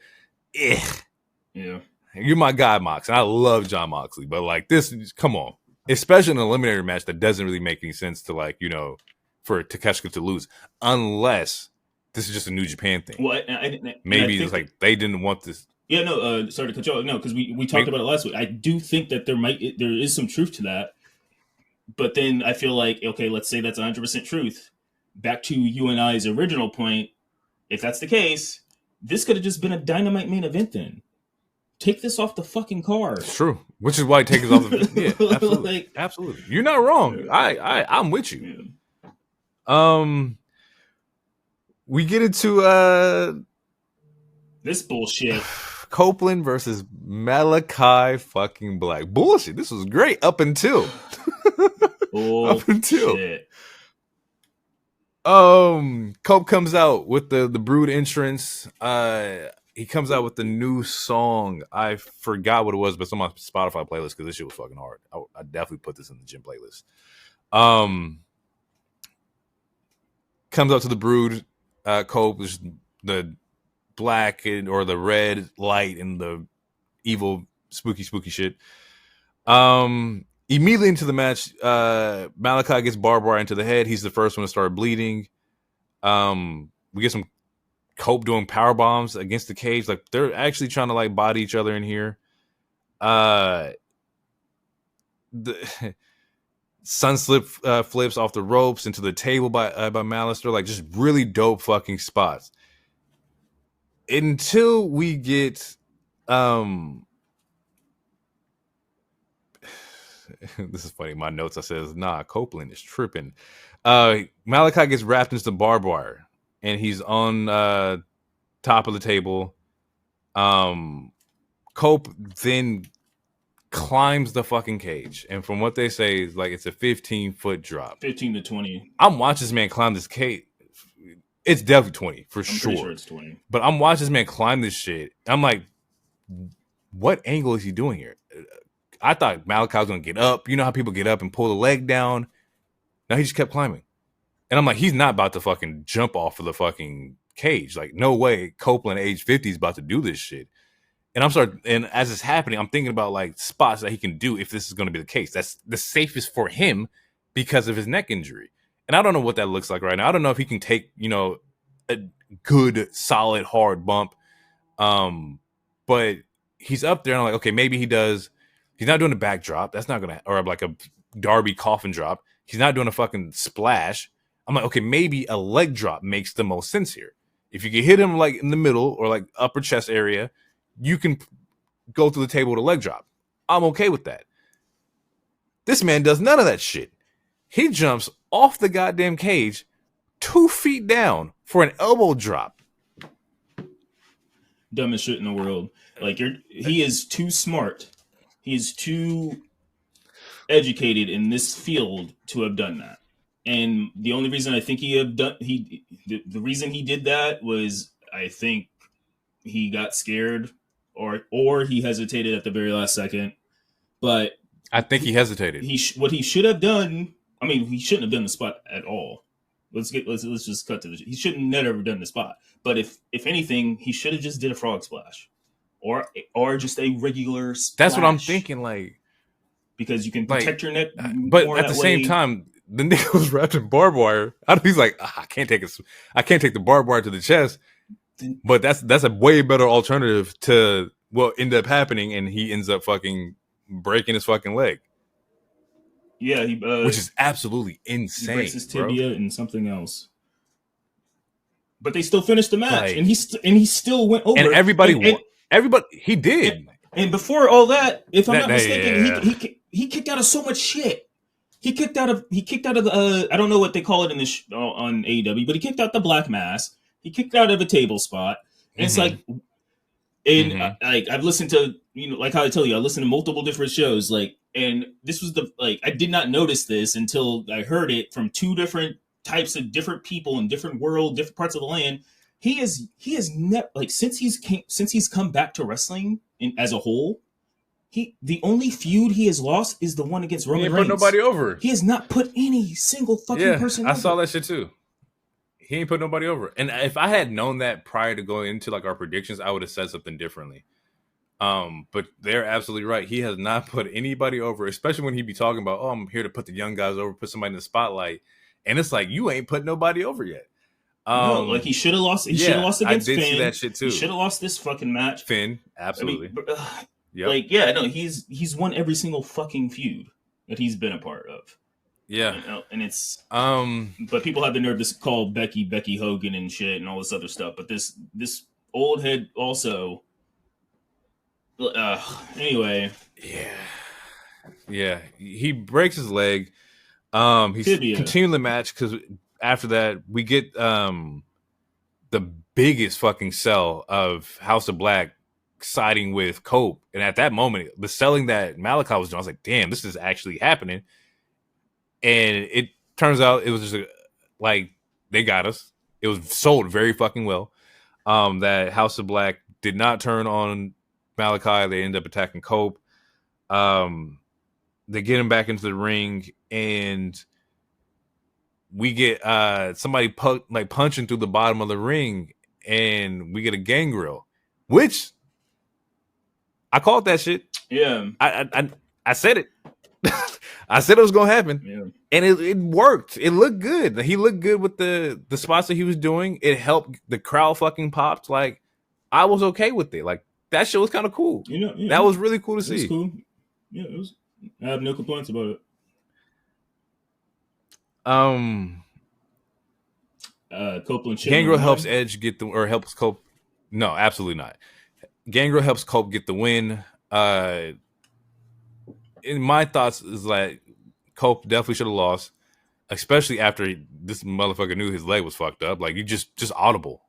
Yeah, you're my guy, Mox, and I love Jon Moxley, but like this, come on, especially in an eliminator match that doesn't really make any sense to like for Takeshita to lose, unless this is just a New Japan thing. Well, maybe it's like they didn't want this. Yeah, no, sorry to cut you off. No, because we talked about it last week. I do think that there is some truth to that. But then I feel like, okay, let's say that's 100% truth. Back to you and I's original point, if that's the case, this could have just been a Dynamite main event then. Take this off the fucking card. It's true. Which is why it takes it off the absolutely. Absolutely. You're not wrong. I'm with you. Yeah. We get into this bullshit. Copeland versus Malakai fucking Black. Bullshit. This was great up until Shit. Cope comes out with the Brood entrance. He comes out with the new song. I forgot what it was, but it's on my Spotify playlist because this shit was fucking hard. I definitely put this in the gym playlist. Comes out to the Brood. Cope is the black or the red light and the evil spooky shit. Immediately into the match, Malakai gets barbed wire into the head. He's the first one to start bleeding. We get some Cope doing power bombs against the cage. Like they're actually trying to like body each other in here. The sun flips off the ropes into the table by Malister. Like just really dope fucking spots. Until we get this is funny. My notes I says, Copeland is tripping. Malakai gets wrapped into the barbed wire, and he's on top of the table. Cope then climbs the fucking cage, and from what they say, is like it's a 15-foot drop, 15 to 20. I'm watching this man climb this cage. It's definitely 20 for I'm sure. Sure it's 20. But I'm watching this man climb this shit. I'm like, what angle is he doing here? I thought Malakai was going to get up. You know how people get up and pull the leg down? No, he just kept climbing. And I'm like, he's not about to fucking jump off of the fucking cage. Like, no way Copeland at age 50 is about to do this shit. And and as it's happening, I'm thinking about like spots that he can do if this is going to be the case. That's the safest for him because of his neck injury. And I don't know what that looks like right now. I don't know if he can take, a good, solid, hard bump. But he's up there, and I'm like, okay, maybe he does. He's not doing a backdrop. That's not gonna, or like a Darby coffin drop. He's not doing a fucking splash. I'm like, okay, maybe a leg drop makes the most sense here. If you can hit him like in the middle or like upper chest area, you can go through the table with a leg drop. I'm okay with that. This man does none of that shit. He jumps off the goddamn cage 2 feet down for an elbow drop. Dumbest shit in the world. Like he is too smart. He is too educated in this field to have done that. And the only reason I think the reason he did that was, I think he got scared or he hesitated at the very last second. But I think he hesitated. What he should have done. I mean, he shouldn't have done the spot at all. Let's just cut to the. He shouldn't have never done the spot. But if anything, he should have just did a frog splash, or just a regular splash. That's what I'm thinking. Like, because you can protect your neck. But at the same time, the nigga was wrapped in barbed wire. He's like, I can't take the barbed wire to the chest. But that's a way better alternative to what ended up happening, and he ends up fucking breaking his fucking leg. Yeah, which is absolutely insane. He breaks his tibia and something else. But they still finished the match, and he still went over. And everybody, he did. And before all that, if I'm not mistaken, he kicked out of so much shit. He kicked out of the I don't know what they call it in this on AEW, but he kicked out the black mass. He kicked out of a table spot, and it's like, and like I've listened to, like how I tell you, I listened to multiple different shows, like, and this was I did not notice this until I heard it from two different types of different people in different parts of the land. He has since he's come back to wrestling as a whole, the only feud he has lost is the one against Roman Reigns. He ain't put nobody over. He has not put any single fucking person over. I saw that shit too. He ain't put nobody over. And if I had known that prior to going into like our predictions, I would have said something differently. But they're absolutely right. He has not put anybody over, especially when he be talking about, I'm here to put the young guys over, put somebody in the spotlight. And it's like, you ain't put nobody over yet. No, like he should have lost. He should have lost against Finn. I did see that shit too. He should have lost this fucking match. Finn, absolutely. He's won every single fucking feud that he's been a part of. Yeah, and it's but people have the nerve to call Becky Hogan and shit and all this other stuff. But this old head also. Anyway. Yeah. He breaks his leg. He's continuing the match because after that we get the biggest fucking sell of House of Black siding with Cope, and at that moment, the selling that Malakai was doing, I was like, damn, this is actually happening. And it turns out it was just they got us. It was sold very fucking well. That House of Black did not turn on Malakai. They end up attacking Cope. They get him back into the ring, and we get somebody punching through the bottom of the ring, and we get a gangrel, which I called that shit. Yeah, I said it. I said it was gonna happen, and it worked. It looked good. He looked good with the spots that he was doing. It helped the crowd fucking popped. Like, I was okay with it. Like, that shit was kind of cool. That was really cool to see. It was cool. Yeah, it was. I have no complaints about it. Copeland. Gangrel helps Edge get helps Cope. No, absolutely not. Gangrel helps Cope get the win. In my thoughts is like Cope definitely should have lost, especially after this motherfucker knew his leg was fucked up. Like, you just audible.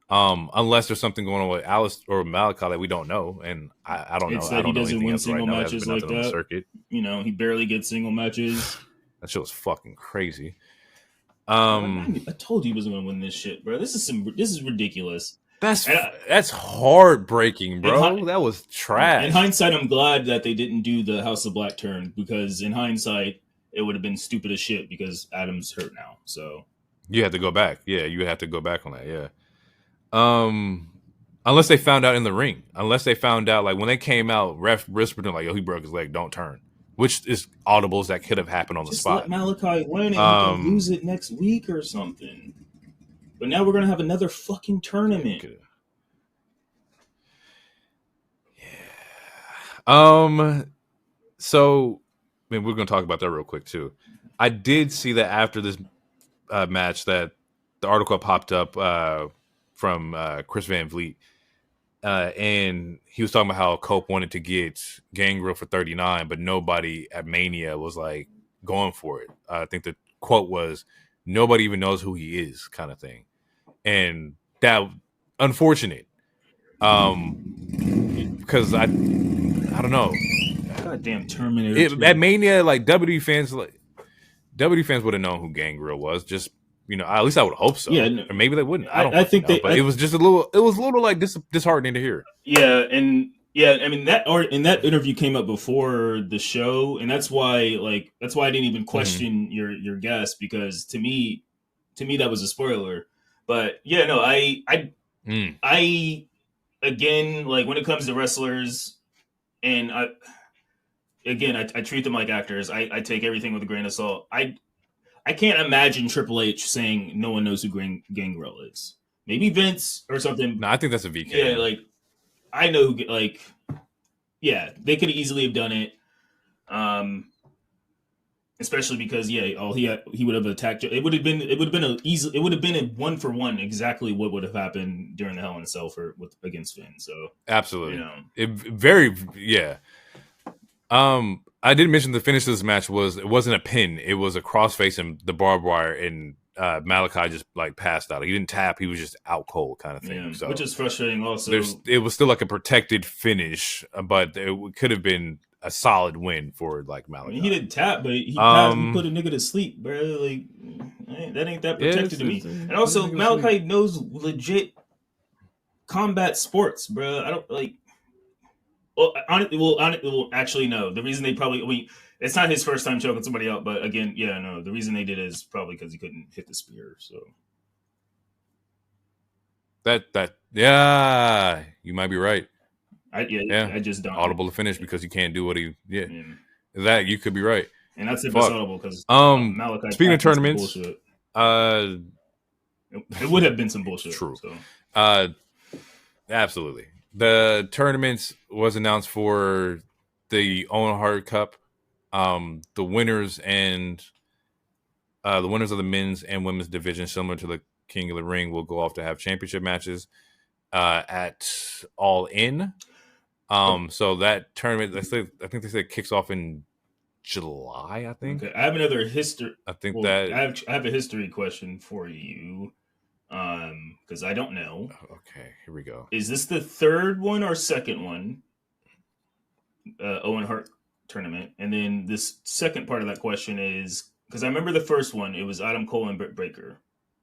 Unless there's something going on with Alice or Malakai that we don't know, and I don't know. It's that he doesn't win single matches like that. Circuit. He barely gets single matches. That shit was fucking crazy. I told you he was going to win this shit, bro. This is ridiculous. That's heartbreaking, bro. That was trash. In hindsight, I'm glad that they didn't do the House of Black turn, because in hindsight, it would have been stupid as shit because Adam's hurt now. So you had to go back. Yeah, you have to go back on that. Yeah. Unless they found out in the ring. Unless they found out, like, when they came out, ref whispered like, yo, he broke his leg, don't turn. Which is audibles that could have happened on the spot. Just let Malakai win and he can lose it next week or something. But now we're going to have another fucking tournament. Yeah. So, I mean, we're gonna talk about that real quick too. I did see that after this match that the article popped up from Chris Van Vliet, and he was talking about how Cope wanted to get Gangrel for 39, but nobody at Mania was like going for it. I think the quote was, "Nobody even knows who he is," kind of thing, and that unfortunate. Because I don't know. Goddamn Terminator. At Mania, like WWE fans would have known who Gangrel was. Just at least I would hope so. Yeah, no, Or maybe they wouldn't. I don't I fucking think know. But it was just a little. It was a little like disheartening to hear. Yeah, and yeah, I mean that art in that interview came up before the show, and that's why I didn't even question your guess, because to me that was a spoiler. But yeah, no, I again, like, when it comes to wrestlers, and I treat them like actors. I take everything with a grain of salt. I can't imagine Triple H saying no one knows who Gangrel is. Maybe Vince or something. No, I think that's a VK. Yeah, like, I know who, like, yeah, they could easily have done it. Especially because he would have attacked. It would have been a 1-for-1 exactly what would have happened during the Hell in a Cell against Finn. So Absolutely, yeah. I did mention the finish of this match it wasn't a pin. It was a crossface and the barbed wire, and Malakai just like passed out. He didn't tap. He was just out cold kind of thing. Yeah, so, which is frustrating also. It was still like a protected finish, but it could have been a solid win for like Malakai. I mean, he didn't tap, but he put a nigga to sleep, bro. Like, that ain't that protected to me. And also, Malakai knows legit combat sports, bro. I don't like. Well, actually, no. The reason they probably, it's not his first time choking somebody out, but again, yeah, no. The reason they did it is probably because he couldn't hit the spear. So yeah, you might be right. I just don't audible to finish because you can't do what he that you could be right, and that's if it's audible, because Malakai. Speaking of tournaments, it would have been some bullshit. True. So. Absolutely. The tournaments was announced for the Owen Hart Cup. The winners of the men's and women's division, similar to the King of the Ring, will go off to have championship matches at All In. So that tournament, I think they said kicks off in July. I think. Okay. I have another history. I think I have a history question for you. Because I don't know. Okay, here we go. Is this the third one or second one? Owen Hart tournament, and then this second part of that question is, because I remember the first one, it was Adam Cole and Britt Baker,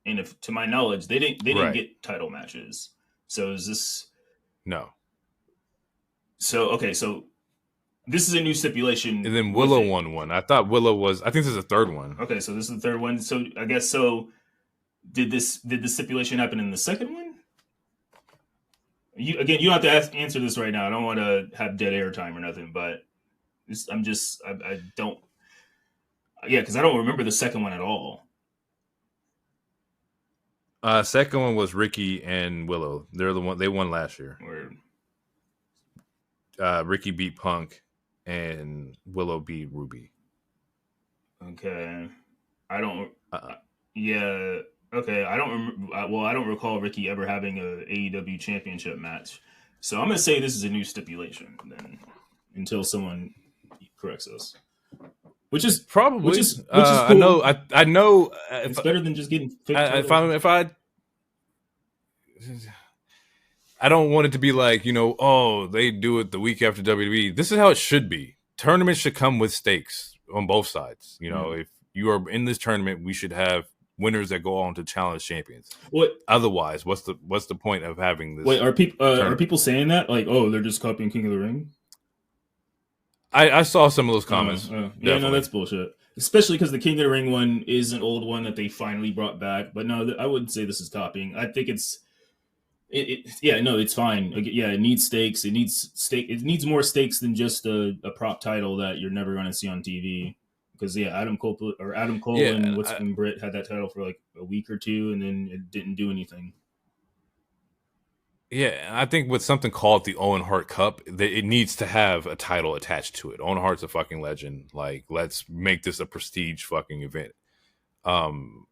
and if to my knowledge they didn't get title matches. So is this no? So okay, so this is a new stipulation. And then Willow won one. I thought Willow was. I think this is the third one. Okay, so this is the third one. So I guess so. Did the stipulation happen in the second one? You don't have to answer this right now. I don't want to have dead air time or nothing, but I don't. Yeah, because I don't remember the second one at all. Second one was Ricky and Willow. They're the one they won last year. Ricky beat Punk, and Willow beat Ruby. Okay, I don't. Yeah. Okay, I don't remember. Well, I don't recall Ricky ever having a AEW championship match, so I'm gonna say this is a new stipulation then, until someone corrects us. Which is probably which is cool. I know. It's better than just getting. I don't want it to be like they do it the week after WWE. This is how it should be. Tournaments should come with stakes on both sides. If you are in this tournament, we should have winners that go on to challenge champions. What? Otherwise, what's the point of having this? Wait, are people saying that, like, oh, they're just copying King of the Ring? I saw some of those comments. Yeah, no, that's bullshit. Especially because the King of the Ring one is an old one that they finally brought back. But no, I wouldn't say this is copying. I think it's fine. It needs stakes. It needs more stakes than just a prop title that you're never going to see on TV. Because Adam Cole and Britt had that title for like a week or two, and then it didn't do anything. Yeah, I think with something called the Owen Hart Cup, it needs to have a title attached to it. Owen Hart's a fucking legend. Like, let's make this a prestige fucking event. Um,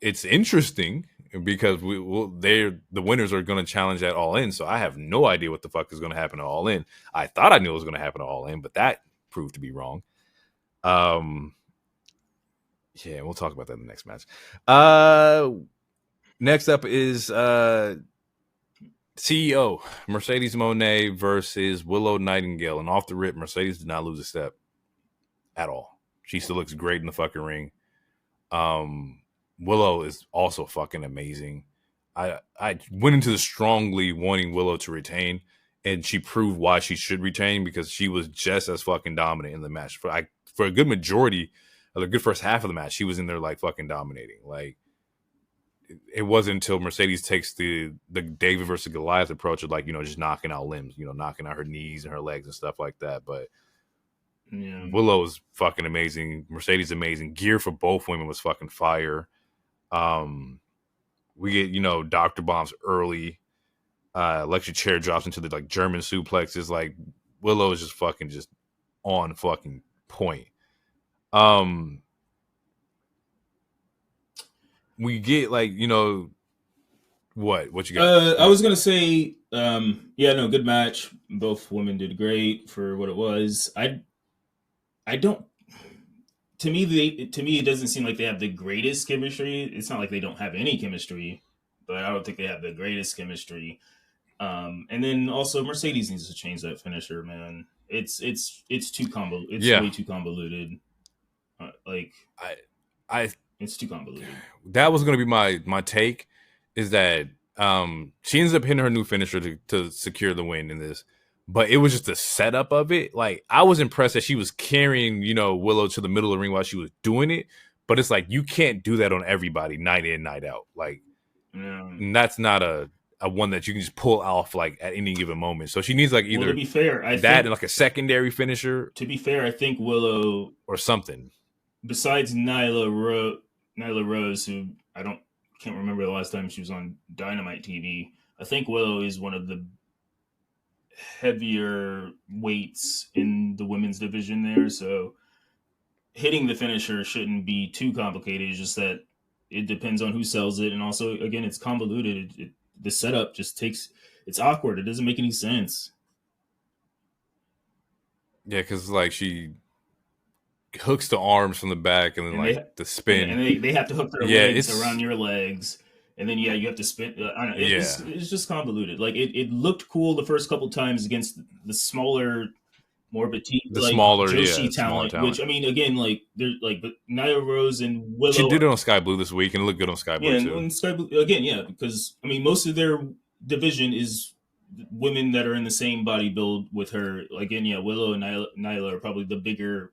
it's interesting because the winners are going to challenge at All In. So I have no idea what the fuck is going to happen at All In. I thought I knew it was going to happen at All In, but that proved to be wrong. Yeah, we'll talk about that in the next match. Next up is CEO Mercedes Moné versus Willow Nightingale, and off the rip, Mercedes did not lose a step at all. She still looks great in the fucking ring. Willow is also fucking amazing. I went into the strongly wanting Willow to retain, and she proved why she should retain because she was just as fucking dominant in the match. For a good majority of the good first half of the match, she was in there like fucking dominating. Like, it wasn't until Mercedes takes the David versus Goliath approach of, like, you know, just knocking out limbs, you know, knocking out her knees and her legs and stuff like that. But Yeah. Willow is fucking amazing. Mercedes amazing. Gear for both women was fucking fire. We get, you know, Dr. Bombs early. Electric chair drops into the like German suplexes. Like, Willow is just on fucking point. We get, like, you know, what you got? I was gonna say, yeah, no, good match. Both women did great for what it was. I don't. To me, it doesn't seem like they have the greatest chemistry. It's not like they don't have any chemistry, but I don't think they have the greatest chemistry. And then also Mercedes needs to change that finisher, man. It's too It's Yeah, way too convoluted. Like, I it's too convoluted. that was gonna be my take, is that she ends up hitting her new finisher to secure the win in this. But it was just the setup of it. Like, I was impressed that she was carrying, you know, Willow to the middle of the ring while she was doing it. But it's like, you can't do that on everybody night in, night out. Like, Yeah. that's not a one that you can just pull off like at any given moment. So she needs like Well, to either be fair, that and like a secondary finisher I think Willow, or something. besides Nyla Rose, who can't remember the last time she was on Dynamite TV. I think Willow is one of the heavier weights in the women's division there, so hitting the finisher shouldn't be too complicated. It's just that it depends on who sells it, and also, again, it's convoluted. The setup just takes, it's awkward. It doesn't make any sense. Yeah, because like she hooks the arms from the back and then And like the spin. they have to hook their Yeah, legs it's around your legs, and then, yeah, you have to spin. I don't know, yeah it's just convoluted. Like, it looked cool the first couple times against the smaller, more petite, the like smaller Joshi smaller talent. Which, talent. I mean, again, like, they're like, but Nia Rose and She Willow, did it on Sky Blue this week and it looked good on Sky yeah, Blue too. and Sky Blue, again, yeah, because, I mean, most of their division is women that are in the same body build with her. Again, yeah, Willow and Nyla are probably the bigger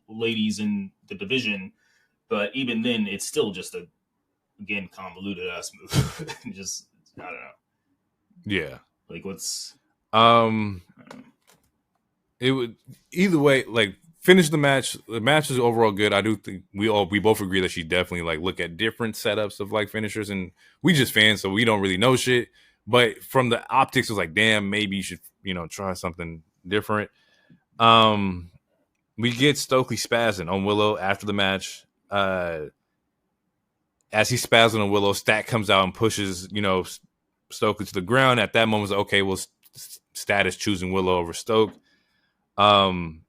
ladies in the division, but even then, it's still just a, again, convoluted ass move. Just, I don't know. Yeah. Like, what's It would either way, like, finish the match. The match is overall good. I do think we both agree that she definitely like look at different setups of like finishers, and we just fans, so we don't really know shit. But from the optics, it was like, damn, maybe you should, you know, try something different. We get Stokely spazzing on Willow after the match. As he's spazzing on Willow, Stat comes out and pushes, you know, Stokely to the ground. At that moment, it's like, okay, well, Stat is choosing Willow over Stoke. And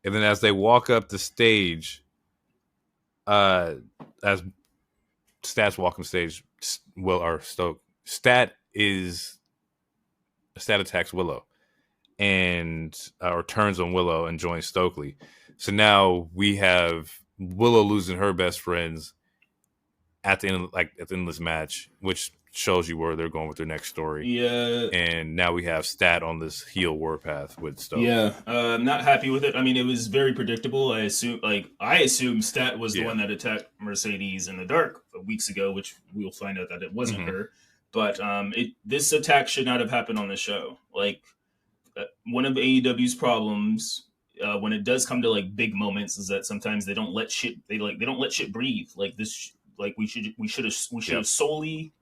then as they walk up the stage, as Stat's walking stage, Stat attacks Willow and or turns on Willow and joins Stokely. So now we have Willow losing her best friends at the end of this match, which shows you where they're going with their next story. Yeah. And now we have Stat on this heel warpath with Stoke. Yeah, I'm not happy with it. I mean, it was very predictable. I assume Stat was the one that attacked Mercedes in the dark weeks ago, which we'll find out that it wasn't her. But this attack should not have happened on the show. Like, one of AEW's problems when it does come to like big moments is that sometimes they don't let shit. They don't let shit breathe. Like this. Like we should have solely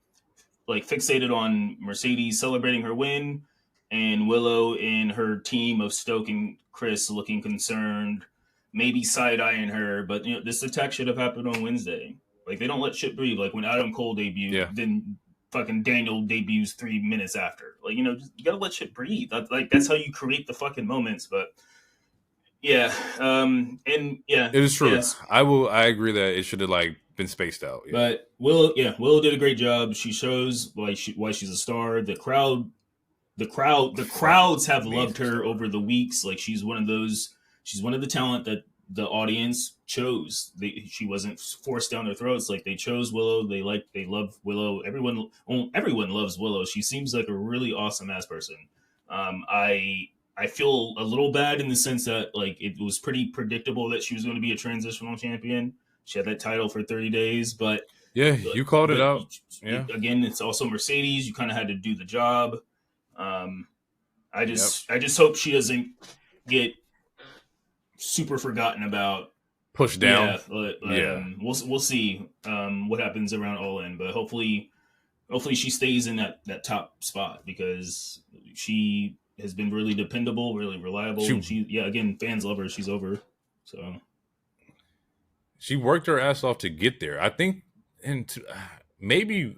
like fixated on Mercedes celebrating her win, and Willow and her team of Stoke and Chris looking concerned, maybe side eyeing her. But this attack should have happened on Wednesday. Like they don't let shit breathe. Like when Adam Cole debuted, then fucking Daniel debuts 3 minutes after. Like you gotta let shit breathe. That's how you create the fucking moments. But yeah, and yeah, it is true. Yes. I agree that it should have like been spaced out. Yeah. But Willow did a great job. She shows why she's a star. The crowds have loved her over the weeks. Like she's one of the talent that the audience chose. She wasn't forced down their throats. Like they chose Willow. They love Willow. Everyone loves Willow. She seems like a really awesome ass person. I feel a little bad in the sense that like it was pretty predictable that she was going to be a transitional champion. She had that title for 30 days, but yeah, you called it out. Yeah. Again, it's also Mercedes. You kind of had to do the job. I just hope she doesn't get super forgotten about, pushed down. We'll see what happens around All In, but hopefully she stays in that top spot because she has been really dependable, really reliable. Again, fans love her. She's over, so she worked her ass off to get there. I think, and maybe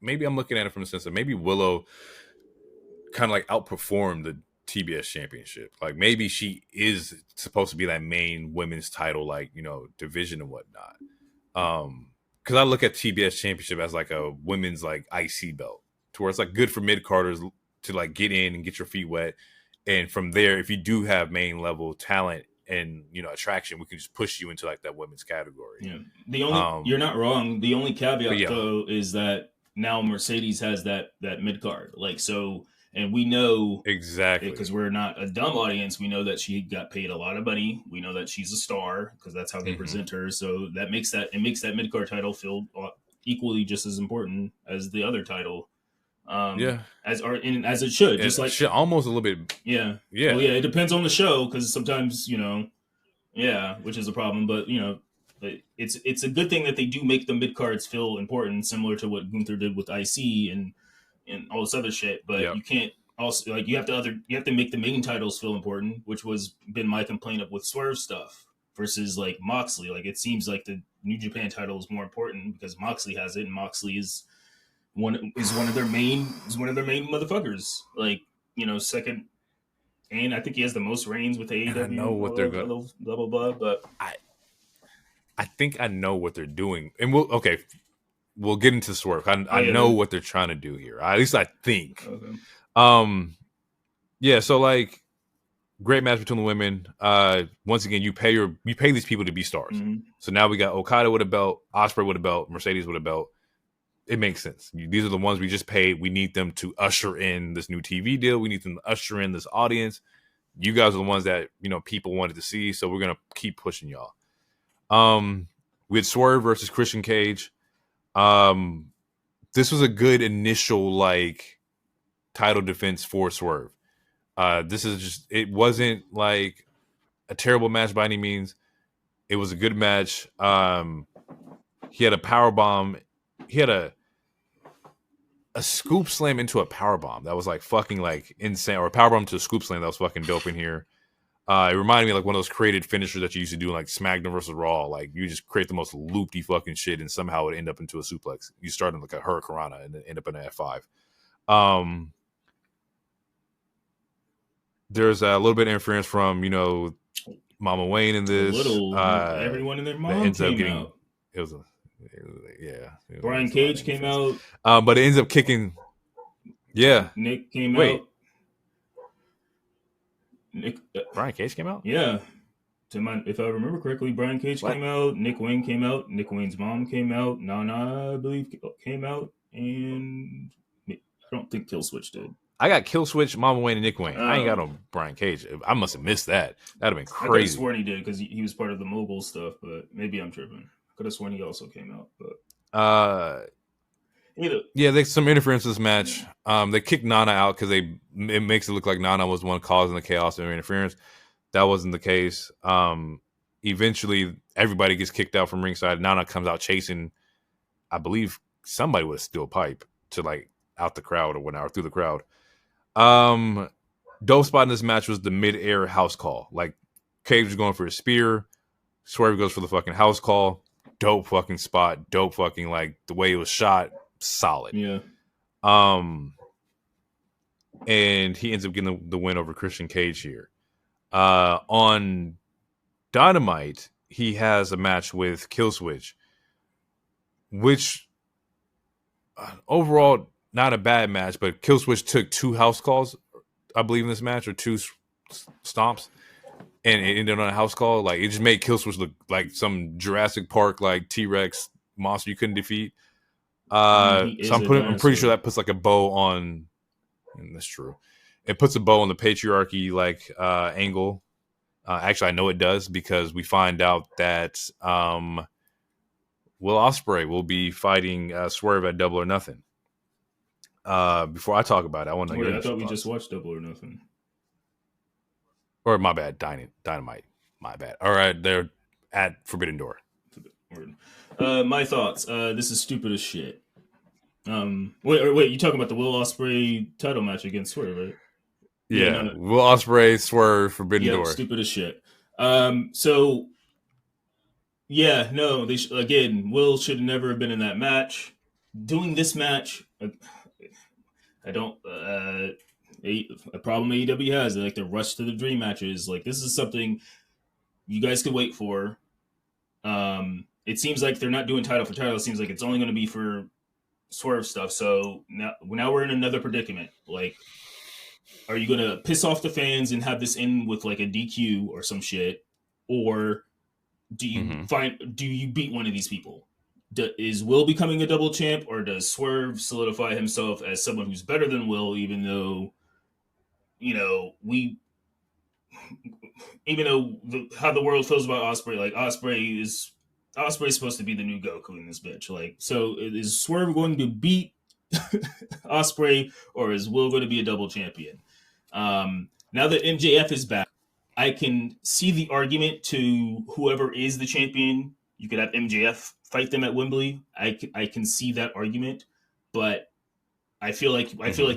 I'm looking at it from the sense that maybe Willow kind of like outperformed the TBS championship. Like maybe she is supposed to be that main women's title, like, division and whatnot. Because I look at TBS championship as like a women's like IC belt, to where it's like good for mid-carders to like get in and get your feet wet. And from there, if you do have main level talent and, attraction, we can just push you into like that women's category. Yeah. The only, you're not wrong. The only caveat though, is that now Mercedes has that mid-card. Like, so, and we know exactly because we're not a dumb audience. We know that she got paid a lot of money. We know that she's a star because that's how they present her. So that makes that mid-card title feel equally just as important as the other title. As it should, just like almost a little bit. Yeah. Well, it depends on the show because sometimes which is a problem. But it's a good thing that they do make the mid cards feel important, similar to what Gunther did with IC and all this other shit. But you can't also you have to make the main titles feel important, which was been my complaint with Swerve stuff versus like Moxley. Like it seems like the New Japan title is more important because Moxley has it, and Moxley is one of their main motherfuckers. Like second, and I think he has the most reigns with AEW. I know what they're going blah blah blah. But I think I know what they're doing, and we'll get into Swerve. I know what they're trying to do here. At least I think. Okay. So like, great match between the women. Once again, you pay these people to be stars. Mm-hmm. So now we got Okada with a belt, Ospreay with a belt, Mercedes with a belt. It makes sense. These are the ones we just paid. We need them to usher in this new TV deal. We need them to usher in this audience. You guys are the ones that people wanted to see, so we're gonna keep pushing y'all. We had Swerve versus Christian Cage. This was a good initial like title defense for Swerve. It wasn't like a terrible match by any means. It was a good match. He had a power bomb. He had a scoop slam into a power bomb that was like fucking like insane, or a power bomb to a scoop slam that was fucking dope in here. It reminded me of like one of those created finishers that you used to do in like SmackDown versus Raw. Like you just create the most loopy fucking shit and somehow it end up into a suplex. You start in like a Hurricanrana and then end up in an F5. There's a little bit of interference from Mama Wayne in this. Everyone and their mom came out. It was Brian Cage came out. But it ends up kicking. Yeah. Nick came out. Brian Cage came out? Yeah. If I remember correctly, Brian Cage came out. Nick Wayne came out. Nick Wayne's mom came out. Nana, I believe, came out. And I don't think Killswitch did. I got Killswitch, Mama Wayne, and Nick Wayne. I ain't got on Brian Cage. I must have missed that. That'd have been crazy. I could have sworn he did because he was part of the mogul stuff, but maybe I'm tripping. Could have sworn he also came out, but there's some interference in this match. They kicked Nana out because it makes it look like Nana was the one causing the chaos and interference. That wasn't the case. Eventually, everybody gets kicked out from ringside. Nana comes out chasing, I believe, somebody with a steel pipe. to like out the crowd or whatnot, or through the crowd. Dope spot in this match was the mid-air house call. Like Cage was going for a spear, Swerve goes for the fucking house call. Dope fucking spot. Dope fucking like the way it was shot. Solid. Yeah. And he ends up getting the win over Christian Cage here. On Dynamite, he has a match with Killswitch, which overall not a bad match, but Killswitch took 2 house calls, I believe, in this match, or 2 stomps, and it ended on a house call. Like, it just made Killswitch look like some Jurassic Park like T-Rex monster you couldn't defeat. So I'm pretty sure that puts like a bow on, and that's true. It puts a bow on the patriarchy like angle. Actually, I know it does, because we find out that Will Ospreay will be fighting Swerve at Double or Nothing. Before I talk about it, I want to know. I thought we just watched Double or Nothing. Or my bad, Dynamite. My bad. All right, they're at Forbidden Door. My thoughts. This is stupid as shit. Wait, you talking about the Will Ospreay title match against Swerve, right? Yeah, no. Will Ospreay, Swerve, Forbidden Door. Stupid as shit. So yeah, no, again, Will should never have been in that match. Doing this match, I don't. A problem AEW has, they like to rush to the dream matches. Like, this is something you guys could wait for. It seems like they're not doing title for title. It seems like it's only going to be for Swerve stuff. So now we're in another predicament. Like, are you going to piss off the fans and have this end with like a DQ or some shit, or do you beat one of these people? Is Will becoming a double champ, or does Swerve solidify himself as someone who's better than Will, even though, how the world feels about Ospreay, like Ospreay's supposed to be the new Goku in this bitch. Like, so is Swerve going to beat Ospreay, or is Will going to be a double champion? Now that MJF is back, I can see the argument to whoever is the champion. You could have MJF fight them at Wembley. I can see that argument, but I feel like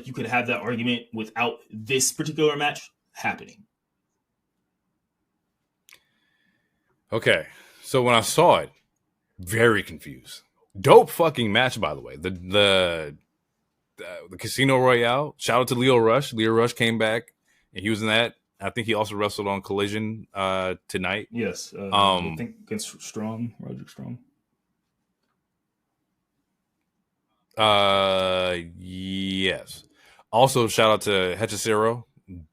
you could have that argument without this particular match happening. Okay, so when I saw it, very confused. Dope fucking match, by the way. The Casino Royale. Shout out to Leo Rush. Leo Rush came back, and he was in that. I think he also wrestled on Collision tonight. Yes, I think against Roderick Strong. Yes. Also, shout out to Hechicero.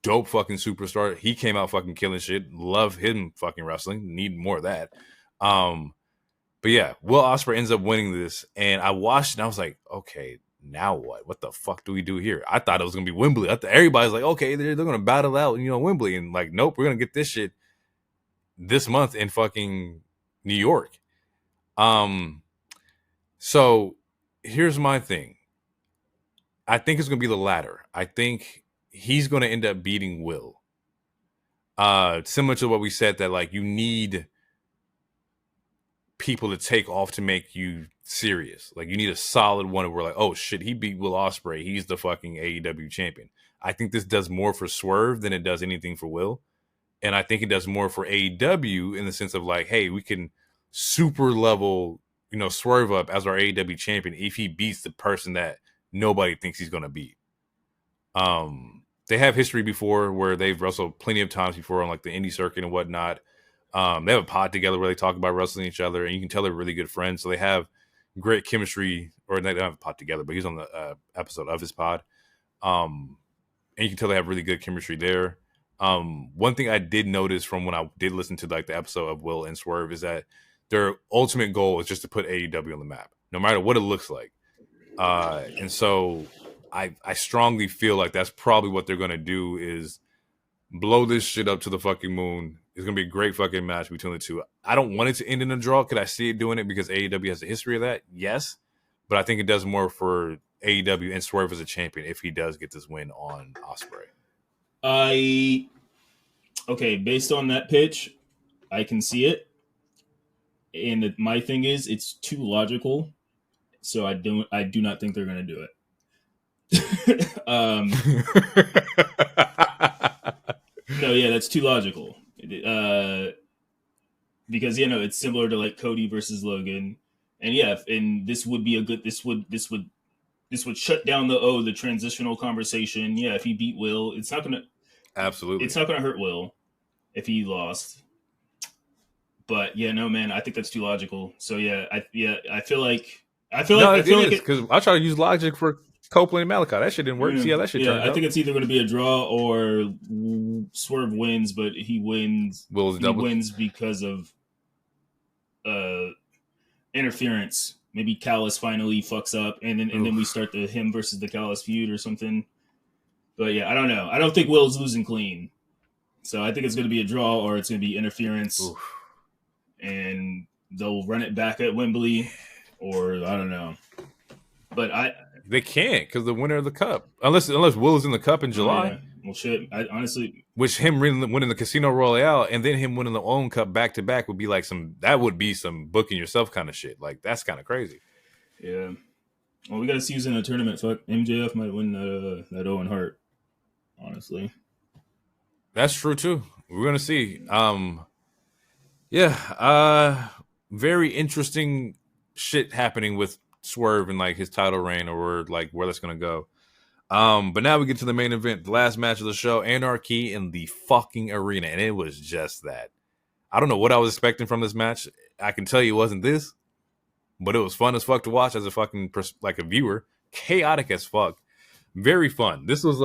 Dope fucking superstar. He came out fucking killing shit. Love him fucking wrestling. Need more of that. But yeah, Will Ospreay ends up winning this, and I watched it and I was like, okay, now what? What the fuck do we do here? I thought it was gonna be Wembley. Everybody's like, okay, they're gonna battle out, Wembley, and like, nope, we're gonna get this shit this month in fucking New York. So here's my thing. I think it's gonna be the latter. I think he's gonna end up beating Will. Similar to what we said, that like you need people to take off to make you serious. Like, you need a solid one where like, oh shit, he beat Will Ospreay. He's the fucking AEW champion. I think this does more for Swerve than it does anything for Will. And I think it does more for AEW in the sense of like, hey, we can super level, Swerve up as our AEW champion if he beats the person that nobody thinks he's going to beat. They have history before where they've wrestled plenty of times before on like the indie circuit and whatnot. They have a pod together where they talk about wrestling each other, and you can tell they're really good friends. So they have great chemistry, or they don't have a pod together, but he's on the episode of his pod. And you can tell they have really good chemistry there. One thing I did notice from when I did listen to like the episode of Will and Swerve is that their ultimate goal is just to put AEW on the map, no matter what it looks like. And so I strongly feel like that's probably what they're going to do, is blow this shit up to the fucking moon. It's going to be a great fucking match between the two. I don't want it to end in a draw. Could I see it doing it because AEW has a history of that? Yes. But I think it does more for AEW and Swerve as a champion if he does get this win on Ospreay. Based on that pitch, I can see it. And my thing is, it's too logical. So I do not think they're going to do it. um, no, yeah, that's too logical. Because it's similar to like Cody versus Logan, and yeah, and this would be a good. This would shut down the transitional conversation. Yeah, if he beat Will, it's Absolutely. not gonna hurt Will if he lost. But yeah, no man, I think that's too logical. So yeah, I feel like No, I it feel like is it. because I try to use logic for Copeland and Malakai. That shit didn't work. Yeah, See how that shit yeah, turned I think out? it's either going to be a draw or Swerve wins, but he wins. Will's He double. wins because of uh interference. Maybe Callis finally fucks up, and then we start the him versus the Callis feud or something. But yeah, I don't know. I don't think Will's losing clean, so I think it's going to be a draw or it's going to be interference, Oof. and they'll run it back at Wembley, or I don't know. But They can't because the winner of the cup, unless Will is in the cup in oh July, yeah, well shit. I honestly, which him winning the Casino Royale and then him winning the own cup back to back would be like some booking yourself kind of shit. Like that's kind of crazy. yeah. Well, we got to see who's in a tournament. Fuck, MJF might win that Owen Hart. Honestly, That's true too. We're gonna see. Yeah. Very interesting shit happening with Swerve and like his title reign or like where that's gonna go. But now we get to the main event, the last match of the show, Anarchy in the fucking arena, and it was just that. I don't know what I was expecting from this match. I can tell you it wasn't this, but it was fun as fuck to watch as a fucking like a viewer. Chaotic as fuck, very fun. This was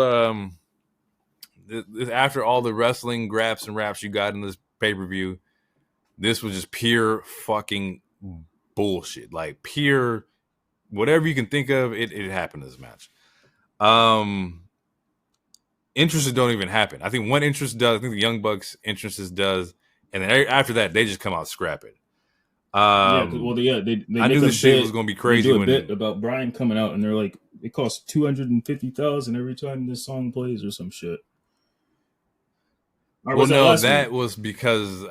after all the wrestling graps and raps you got in this pay per view. This was just pure fucking bullshit, like pure whatever you can think of. It happened in this match. Entrances don't even happen. I think one entrance does. I think the Young Bucks entrances does, and then after that they just come out scrapping. yeah. They I make knew a this shit bit. was gonna be They crazy do a when. bit about Brian coming out, and they're like, it costs $250,000 every time this song plays or some shit. Or Well, was that no, last that week? was because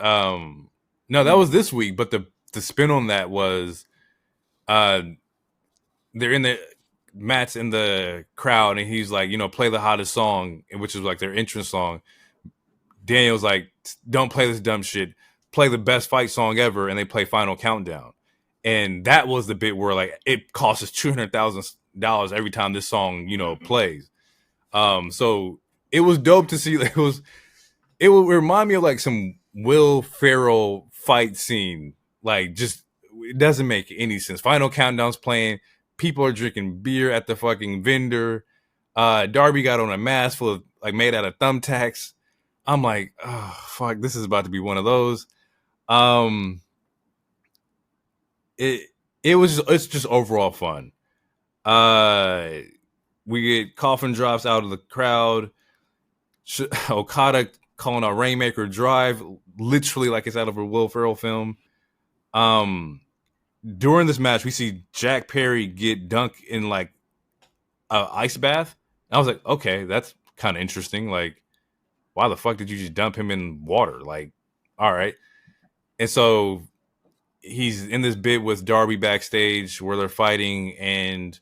no, that was this week. But the spin on that was uh they're in the Matt's in the crowd and he's like, play the hottest song, which is like their entrance song. Daniel's like, don't play this dumb shit. Play the best fight song ever, and they play Final Countdown. And that was the bit where like it costs us $200,000 every time this song, plays. So it was dope to see. Like, it would remind me of like some Will Ferrell fight scene. Like, just it doesn't make any sense. Final Countdown's playing. People are drinking beer at the fucking vendor. Darby got on a mask full of like made out of thumbtacks. I'm like, oh fuck, this is about to be one of those. Um, it's just overall fun. We get coffin drops out of the crowd. Okada calling out Rainmaker Drive, literally like it's out of a Will Ferrell film. During this match, we see Jack Perry get dunked in like an ice bath. And I was like, okay, that's kind of interesting. Like, why the fuck did you just dump him in water? Like, all right. And so he's in this bit with Darby backstage where they're fighting, and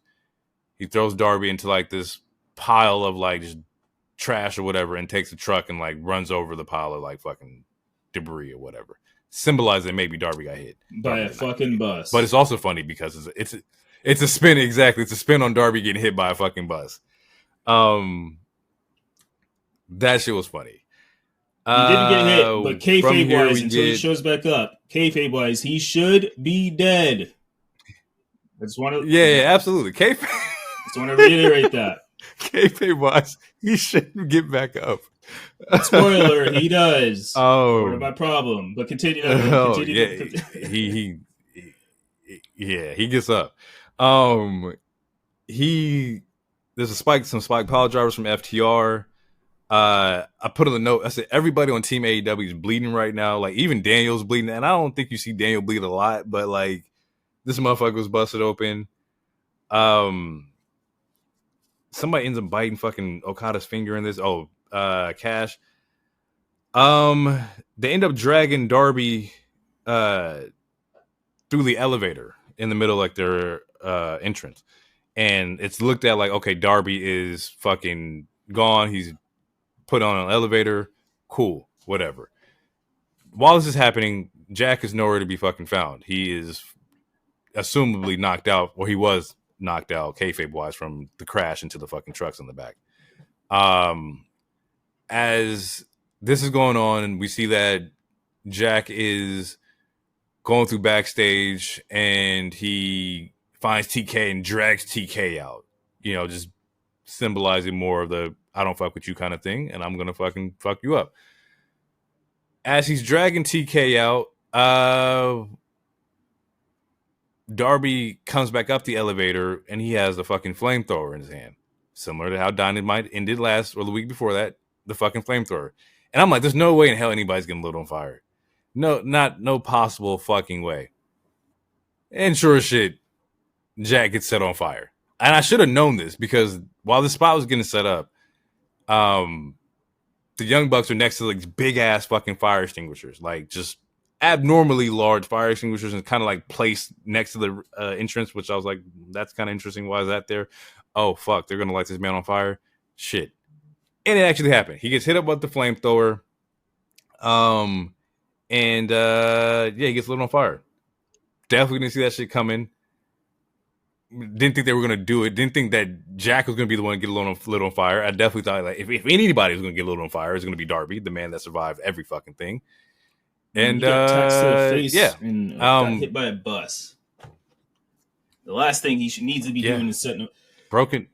he throws Darby into like this pile of like just trash or whatever, and takes a truck and like runs over the pile of like fucking debris or whatever, symbolizing that maybe Darby got hit By a fucking But bus. it's also funny because it's a spin. Exactly, it's a spin on Darby getting hit by a fucking bus. That shit was funny. He didn't get hit, but From kayfabe here wise, we until he get shows back up, kayfabe wise, he should be dead. I just want to, yeah, absolutely. just want to reiterate that. Kayfabe wise, he shouldn't get back up. Spoiler: he does. Oh, Part of my problem. But continue. oh Continue. yeah, he gets up. He there's some spike pile drivers from FTR. I put on the note. I said everybody on Team AEW is bleeding right now. Like even Daniel's bleeding, and I don't think you see Daniel bleed a lot, but like this motherfucker was busted open. Somebody ends up biting fucking Okada's finger in this. Oh, Cash. They end up dragging Darby through the elevator in the middle, like their entrance. and it's looked at like, okay, Darby is fucking gone. He's put on an elevator. Cool, whatever. While this is happening, Jack is nowhere to be fucking found. He is assumably knocked out, or he was knocked out, kayfabe wise, from the crash into the fucking trucks in the back. As this is going on, and we see that Jack is going through backstage, and he finds TK and drags TK out. You know, just symbolizing more of the "I don't fuck with you" kind of thing, and I'm gonna fucking fuck you up. As he's dragging TK out, Darby comes back up the elevator, and he has the fucking flamethrower in his hand, similar to how Dynamite ended last or the week before that, the fucking flamethrower. And I'm like, there's no way in hell anybody's getting lit on fire. No possible fucking way. And sure as shit, Jack gets set on fire. And I should have known this, because while the spot was getting set up, the Young Bucks are next to like big ass fucking fire extinguishers, like just abnormally large fire extinguishers, and kind of like placed next to the entrance, which I was like, that's kind of interesting. Why is that there? Oh, fuck, they're going to light this man on fire? Shit. And it actually happened. He gets hit up with the flamethrower. He gets lit on fire. Definitely didn't see that shit coming. Didn't think they were going to do it. Didn't think that Jack was going to be the one to get lit on fire. I definitely thought, like, if anybody was going to get lit on fire, it's going to be Darby, the man that survived every fucking thing. And he got taxed to the face and got hit by a bus. The last thing he needs to be doing is setting up. Broken.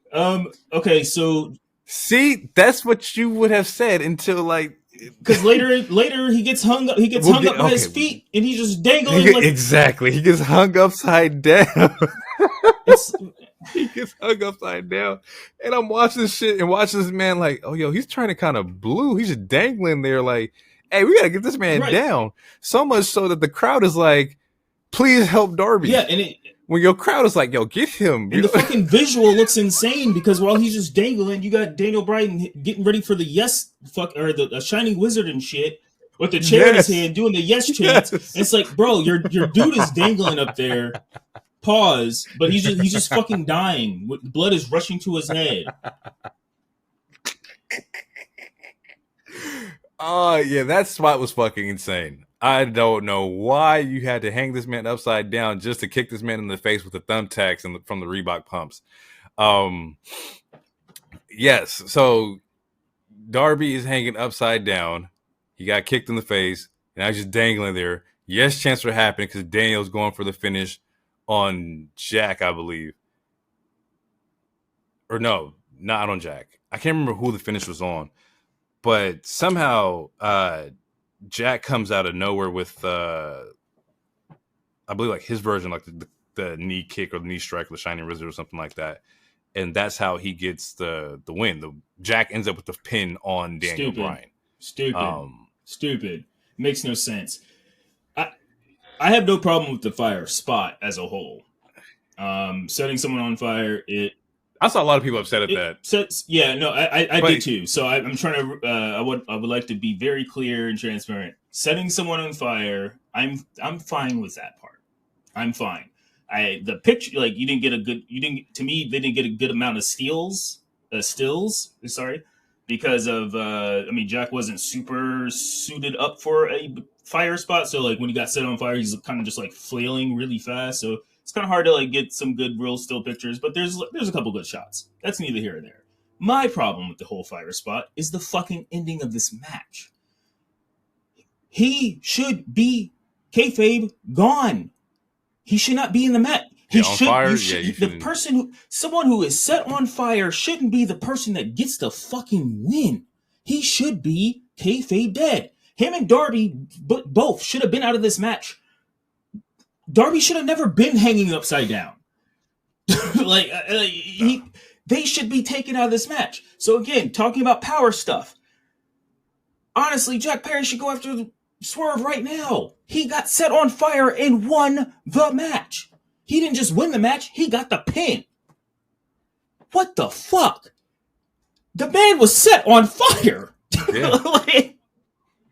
Okay, so see, that's what you would have said until like, because later he gets hung up. He gets hung up by his feet, and he's just dangling. Exactly, he gets hung upside down. He gets hung upside down, and I'm watching this shit and watching this man like, oh yo, he's trying to kind of blue. He's just dangling there like, hey, we gotta get this man down. So much so that the crowd is like, please help Darby. Yeah, and when your crowd is like, yo, get him. And the fucking visual looks insane, because while he's just dangling, you got Daniel Bryan getting ready for the the Shining Wizard and shit with the chair in his hand doing the yes chants. And it's like, bro, your dude is dangling up there. Pause, but he's just fucking dying. Blood is rushing to his head. Oh, yeah, that spot was fucking insane. I don't know why you had to hang this man upside down just to kick this man in the face with the thumbtacks from the Reebok pumps. Yes, so Darby is hanging upside down. He got kicked in the face, and I was just dangling there. Yes, chance for happening because Daniel's going for the finish on Jack, I believe. Or no, not on Jack. I can't remember who the finish was on. But somehow Jack comes out of nowhere with, I believe, like his version, like the knee kick or the knee strike of the Shining Wizard or something like that. And that's how he gets the win. Jack ends up with the pin on Daniel Bryan. Stupid. Makes no sense. I have no problem with the fire spot as a whole. Setting someone on fire, I saw a lot of people upset at that. I did too. So I'm trying to. I would like to be very clear and transparent. Setting someone on fire, I'm fine with that part. I'm fine. The picture, like, they didn't get a good amount of stills. Sorry, because of Jack wasn't super suited up for a fire spot. So like when he got set on fire, he's kind of just like flailing really fast. So it's kind of hard to like get some good real still pictures, but there's a couple good shots. That's neither here or there. My problem with the whole fire spot is the fucking ending of this match. He should be kayfabe gone. He should not be in the match. Someone who is set on fire shouldn't be the person that gets the fucking win. He should be kayfabe dead. Him and Darby both should have been out of this match. Darby should have never been hanging upside down. They should be taken out of this match. So again, talking about power stuff. Honestly, Jack Perry should go after Swerve right now. He got set on fire and won the match. He didn't just win the match, he got the pin. What the fuck? The man was set on fire. Yeah.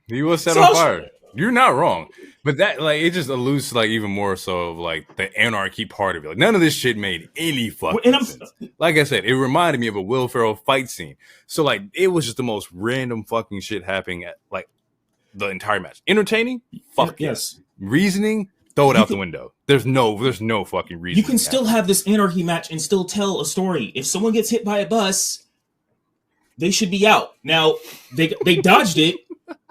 He was set on fire. You're not wrong. But that, like, it just alludes to, like, even more so of, like, the anarchy part of it. Like, none of this shit made any fucking sense. Like I said, it reminded me of a Will Ferrell fight scene. So, like, it was just the most random fucking shit happening at, like, the entire match. Entertaining? Fuck yes. Reasoning? Throw it out the window. There's no fucking reason. You can still have this anarchy match and still tell a story. If someone gets hit by a bus, they should be out. Now, they dodged it,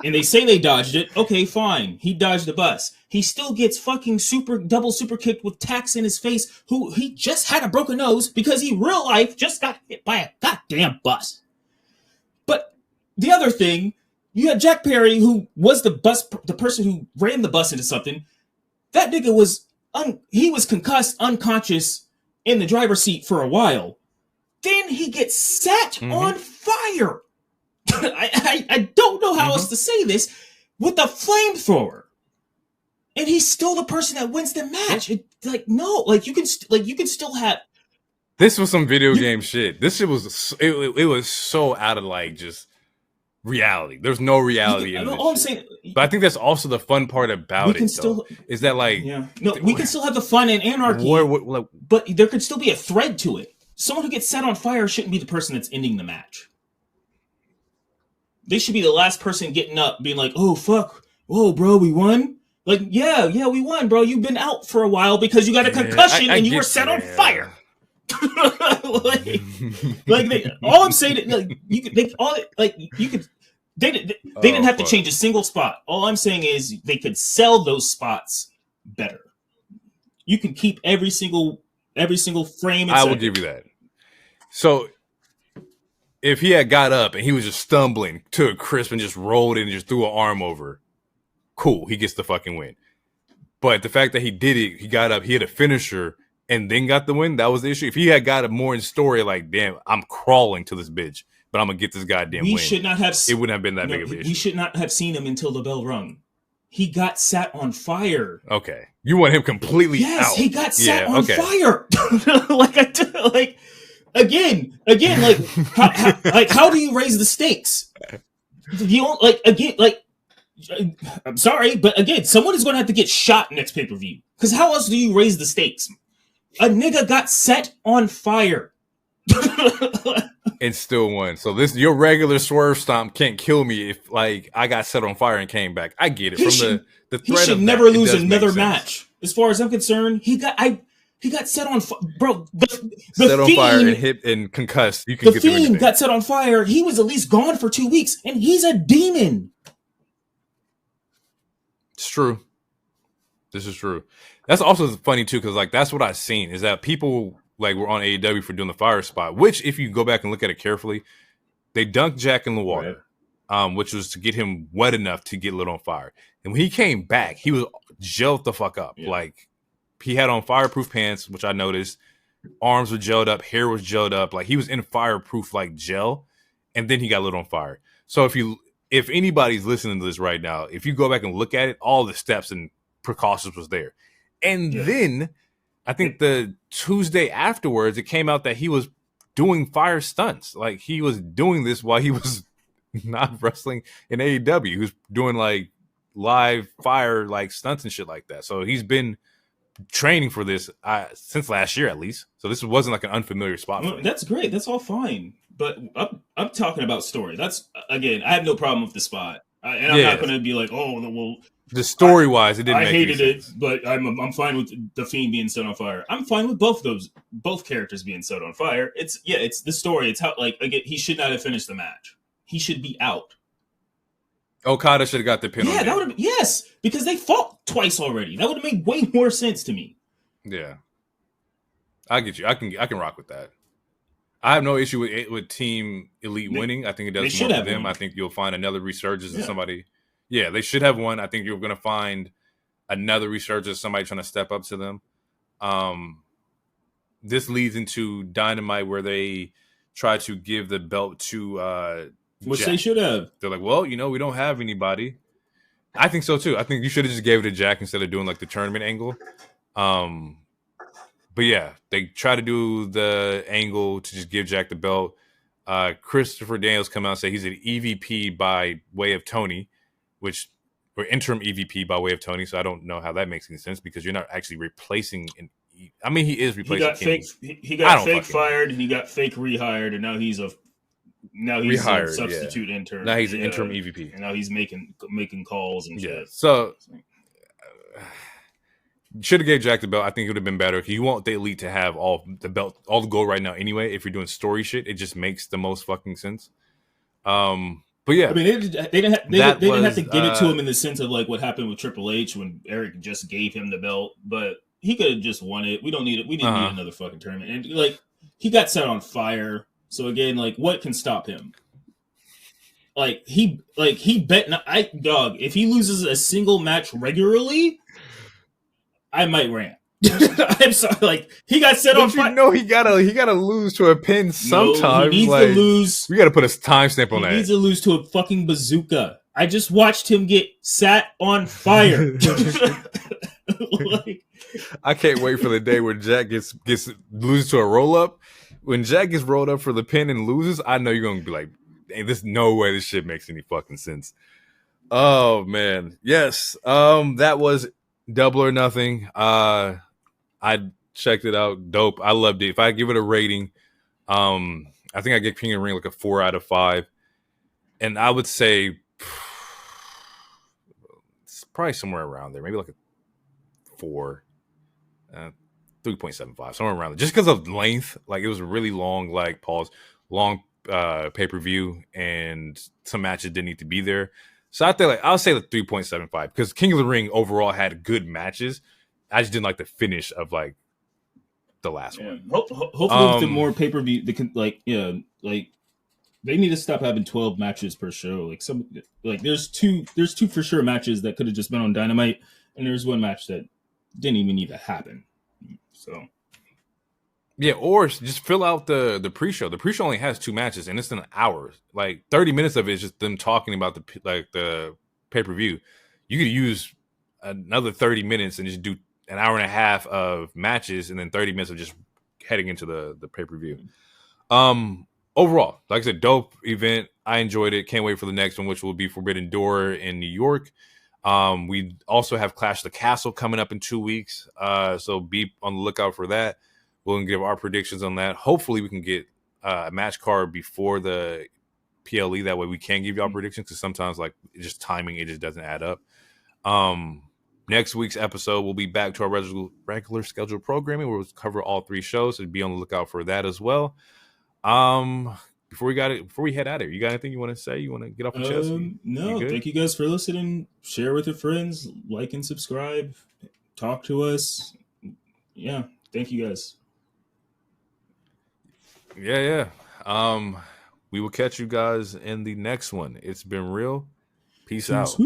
and they say they dodged it. Okay, fine. He dodged the bus. He still gets fucking double super kicked with tacks in his face, who he just had a broken nose because he real life just got hit by a goddamn bus. But the other thing, you had Jack Perry, who was the person who ran the bus into something. That nigga was he was concussed, unconscious in the driver's seat for a while. Then he gets set on fire. I don't know how else to say this, with a flamethrower, and he's still the person that wins the match. You can still have. This was some video game shit. This shit was it was so out of like just reality. There's no reality in this. All I'm saying, but I think that's also the fun part about it. Is that like we can still have the fun and anarchy, but there could still be a thread to it. Someone who gets set on fire shouldn't be the person that's ending the match. They should be the last person getting up, being like, "Oh fuck, whoa, bro, we won." Like, yeah, we won, bro. You've been out for a while because you got a concussion and you were set on fire. All I'm saying, they didn't have to change a single spot. All I'm saying is they could sell those spots better. You can keep every single frame. I will give you that. So if he had got up and he was just stumbling to a crisp and just rolled in and just threw an arm over, cool, he gets the fucking win. But the fact that he did it, he got up, he had a finisher, and then got the win, that was the issue. If he had got a more in story, like, damn, I'm crawling to this bitch, but I'm going to get this goddamn win. It wouldn't have been that big of an issue. We should not have seen him until the bell rung. He got sat on fire. Okay. You want him completely out. Yes, he got sat on fire. Again, how do you raise the stakes? I'm sorry, but again, someone is going to have to get shot next pay-per-view. Because how else do you raise the stakes? A nigga got set on fire. And still won. So your regular swerve stomp can't kill me if like I got set on fire and came back. I get it. He should never lose another match. As far as I'm concerned, he got set on fire, bro. Set on fire and hit and concussed. You can the Fiend got set on fire. He was at least gone for 2 weeks, and he's a demon. It's true. This is true. That's also funny too, because like that's what I've seen is that people like were on AEW for doing the fire spot. Which, if you go back and look at it carefully, they dunked Jack in the water, which was to get him wet enough to get lit on fire. And when he came back, he was gelled the fuck up. Yeah. Like he had on fireproof pants, which I noticed. Arms were gelled up, hair was gelled up. Like he was in fireproof like gel, and then he got lit on fire. So if anybody's listening to this right now, if you go back and look at it, all the steps and precautions was there. And then I think the Tuesday afterwards, it came out that he was doing fire stunts. Like he was doing this while he was not wrestling in AEW. He was doing like live fire like stunts and shit like that. So he's been training for this since last year at least. So this wasn't like an unfamiliar spot for him. That's great. That's all fine. But I'm talking about story. That's, again, I have no problem with the spot. And I'm not going to be like, oh, well, the story wise, it didn't. I hated it, but I'm fine with the Fiend being set on fire. I'm fine with both characters being set on fire. It's the story. It's how, like, again, he should not have finished the match. He should be out. Okada should have got the pin. Yeah, that would have, yes, because they fought twice already. That would have made way more sense to me. Yeah, I get you. I can rock with that. I have no issue with Team Elite winning. I think it does more for them. Won. I think you'll find another resurgence of somebody. Yeah, they should have won. I think you're going to find another resurgence, somebody trying to step up to them. This leads into Dynamite where they try to give the belt to which Jack. They should have. They're like, well, we don't have anybody. I think so too. I think you should have just gave it to Jack instead of doing like the tournament angle. But yeah, they try to do the angle to just give Jack the belt. Christopher Daniels come out and say he's an EVP by way of Tony, which or interim EVP by way of Tony. So I don't know how that makes any sense because you're not actually replacing. I mean, he is He replacing got Kenny. fake. He I got don't fake fucking know. fired, and he got fake rehired, and now he's a Rehired, substitute intern. Now he's an interim EVP, and now he's making calls and shit. So should have gave Jack the belt. I think it would have been better. You want the Elite to have all the gold right now anyway. If you're doing story shit, it just makes the most fucking sense. But yeah, I mean, they didn't have to give it to him in the sense of like what happened with Triple H when Eric just gave him the belt, but he could have just won it. We don't need it. We didn't need another fucking tournament. And like he got set on fire. So again, like what can stop him? He bet dog. If he loses a single match regularly, I might rant. I'm sorry. Like he got set on fire. He gotta lose to a pin sometime. No, he needs to lose. We gotta put a timestamp on that. He needs to lose to a fucking bazooka. I just watched him get sat on fire. I can't wait for the day where Jack loses to a roll up. When Jack gets rolled up for the pin and loses, I know you're gonna be like, "Hey, there's no way this shit makes any fucking sense." Oh man, yes. That was Double or Nothing. I checked it out. Dope. I loved it. If I give it a rating, I think I give King of the Ring like a 4 out of 5, and I would say it's probably somewhere around there, maybe like a 4. 3.75, somewhere around there. Just because of length, like it was really long, long pay-per-view, and some matches didn't need to be there. So I think I'll say like 3.75 because King of the Ring overall had good matches. I just didn't like the finish of like the last one. Hopefully, with the more pay-per-view, they need to stop having 12 matches per show. There's two for sure matches that could have just been on Dynamite, and there's one match that didn't even need to happen. So yeah, or just fill out the pre-show. The pre-show only has 2 matches, and it's an hour. Like 30 minutes of it is just them talking about the pay-per-view. You could use another 30 minutes and just do an hour and a half of matches, and then 30 minutes of just heading into the pay-per-view. Overall, like I said, dope event. I enjoyed it. Can't wait for the next one, which will be Forbidden Door in New York. We also have Clash of the Castle coming up in 2 weeks. So be on the lookout for that. We'll give our predictions on that. Hopefully we can get a match card before the PLE. That way we can give y'all predictions, because sometimes like just timing, it just doesn't add up. Next week's episode, we'll be back to our regular scheduled programming where we'll cover all 3 shows. So be on the lookout for that as well. Before we head out of here, you got anything you want to say? You want to get off your chest? No, thank you guys for listening. Share with your friends, like and subscribe, talk to us. Yeah, thank you guys. Yeah. We will catch you guys in the next one. It's been real. Peace out.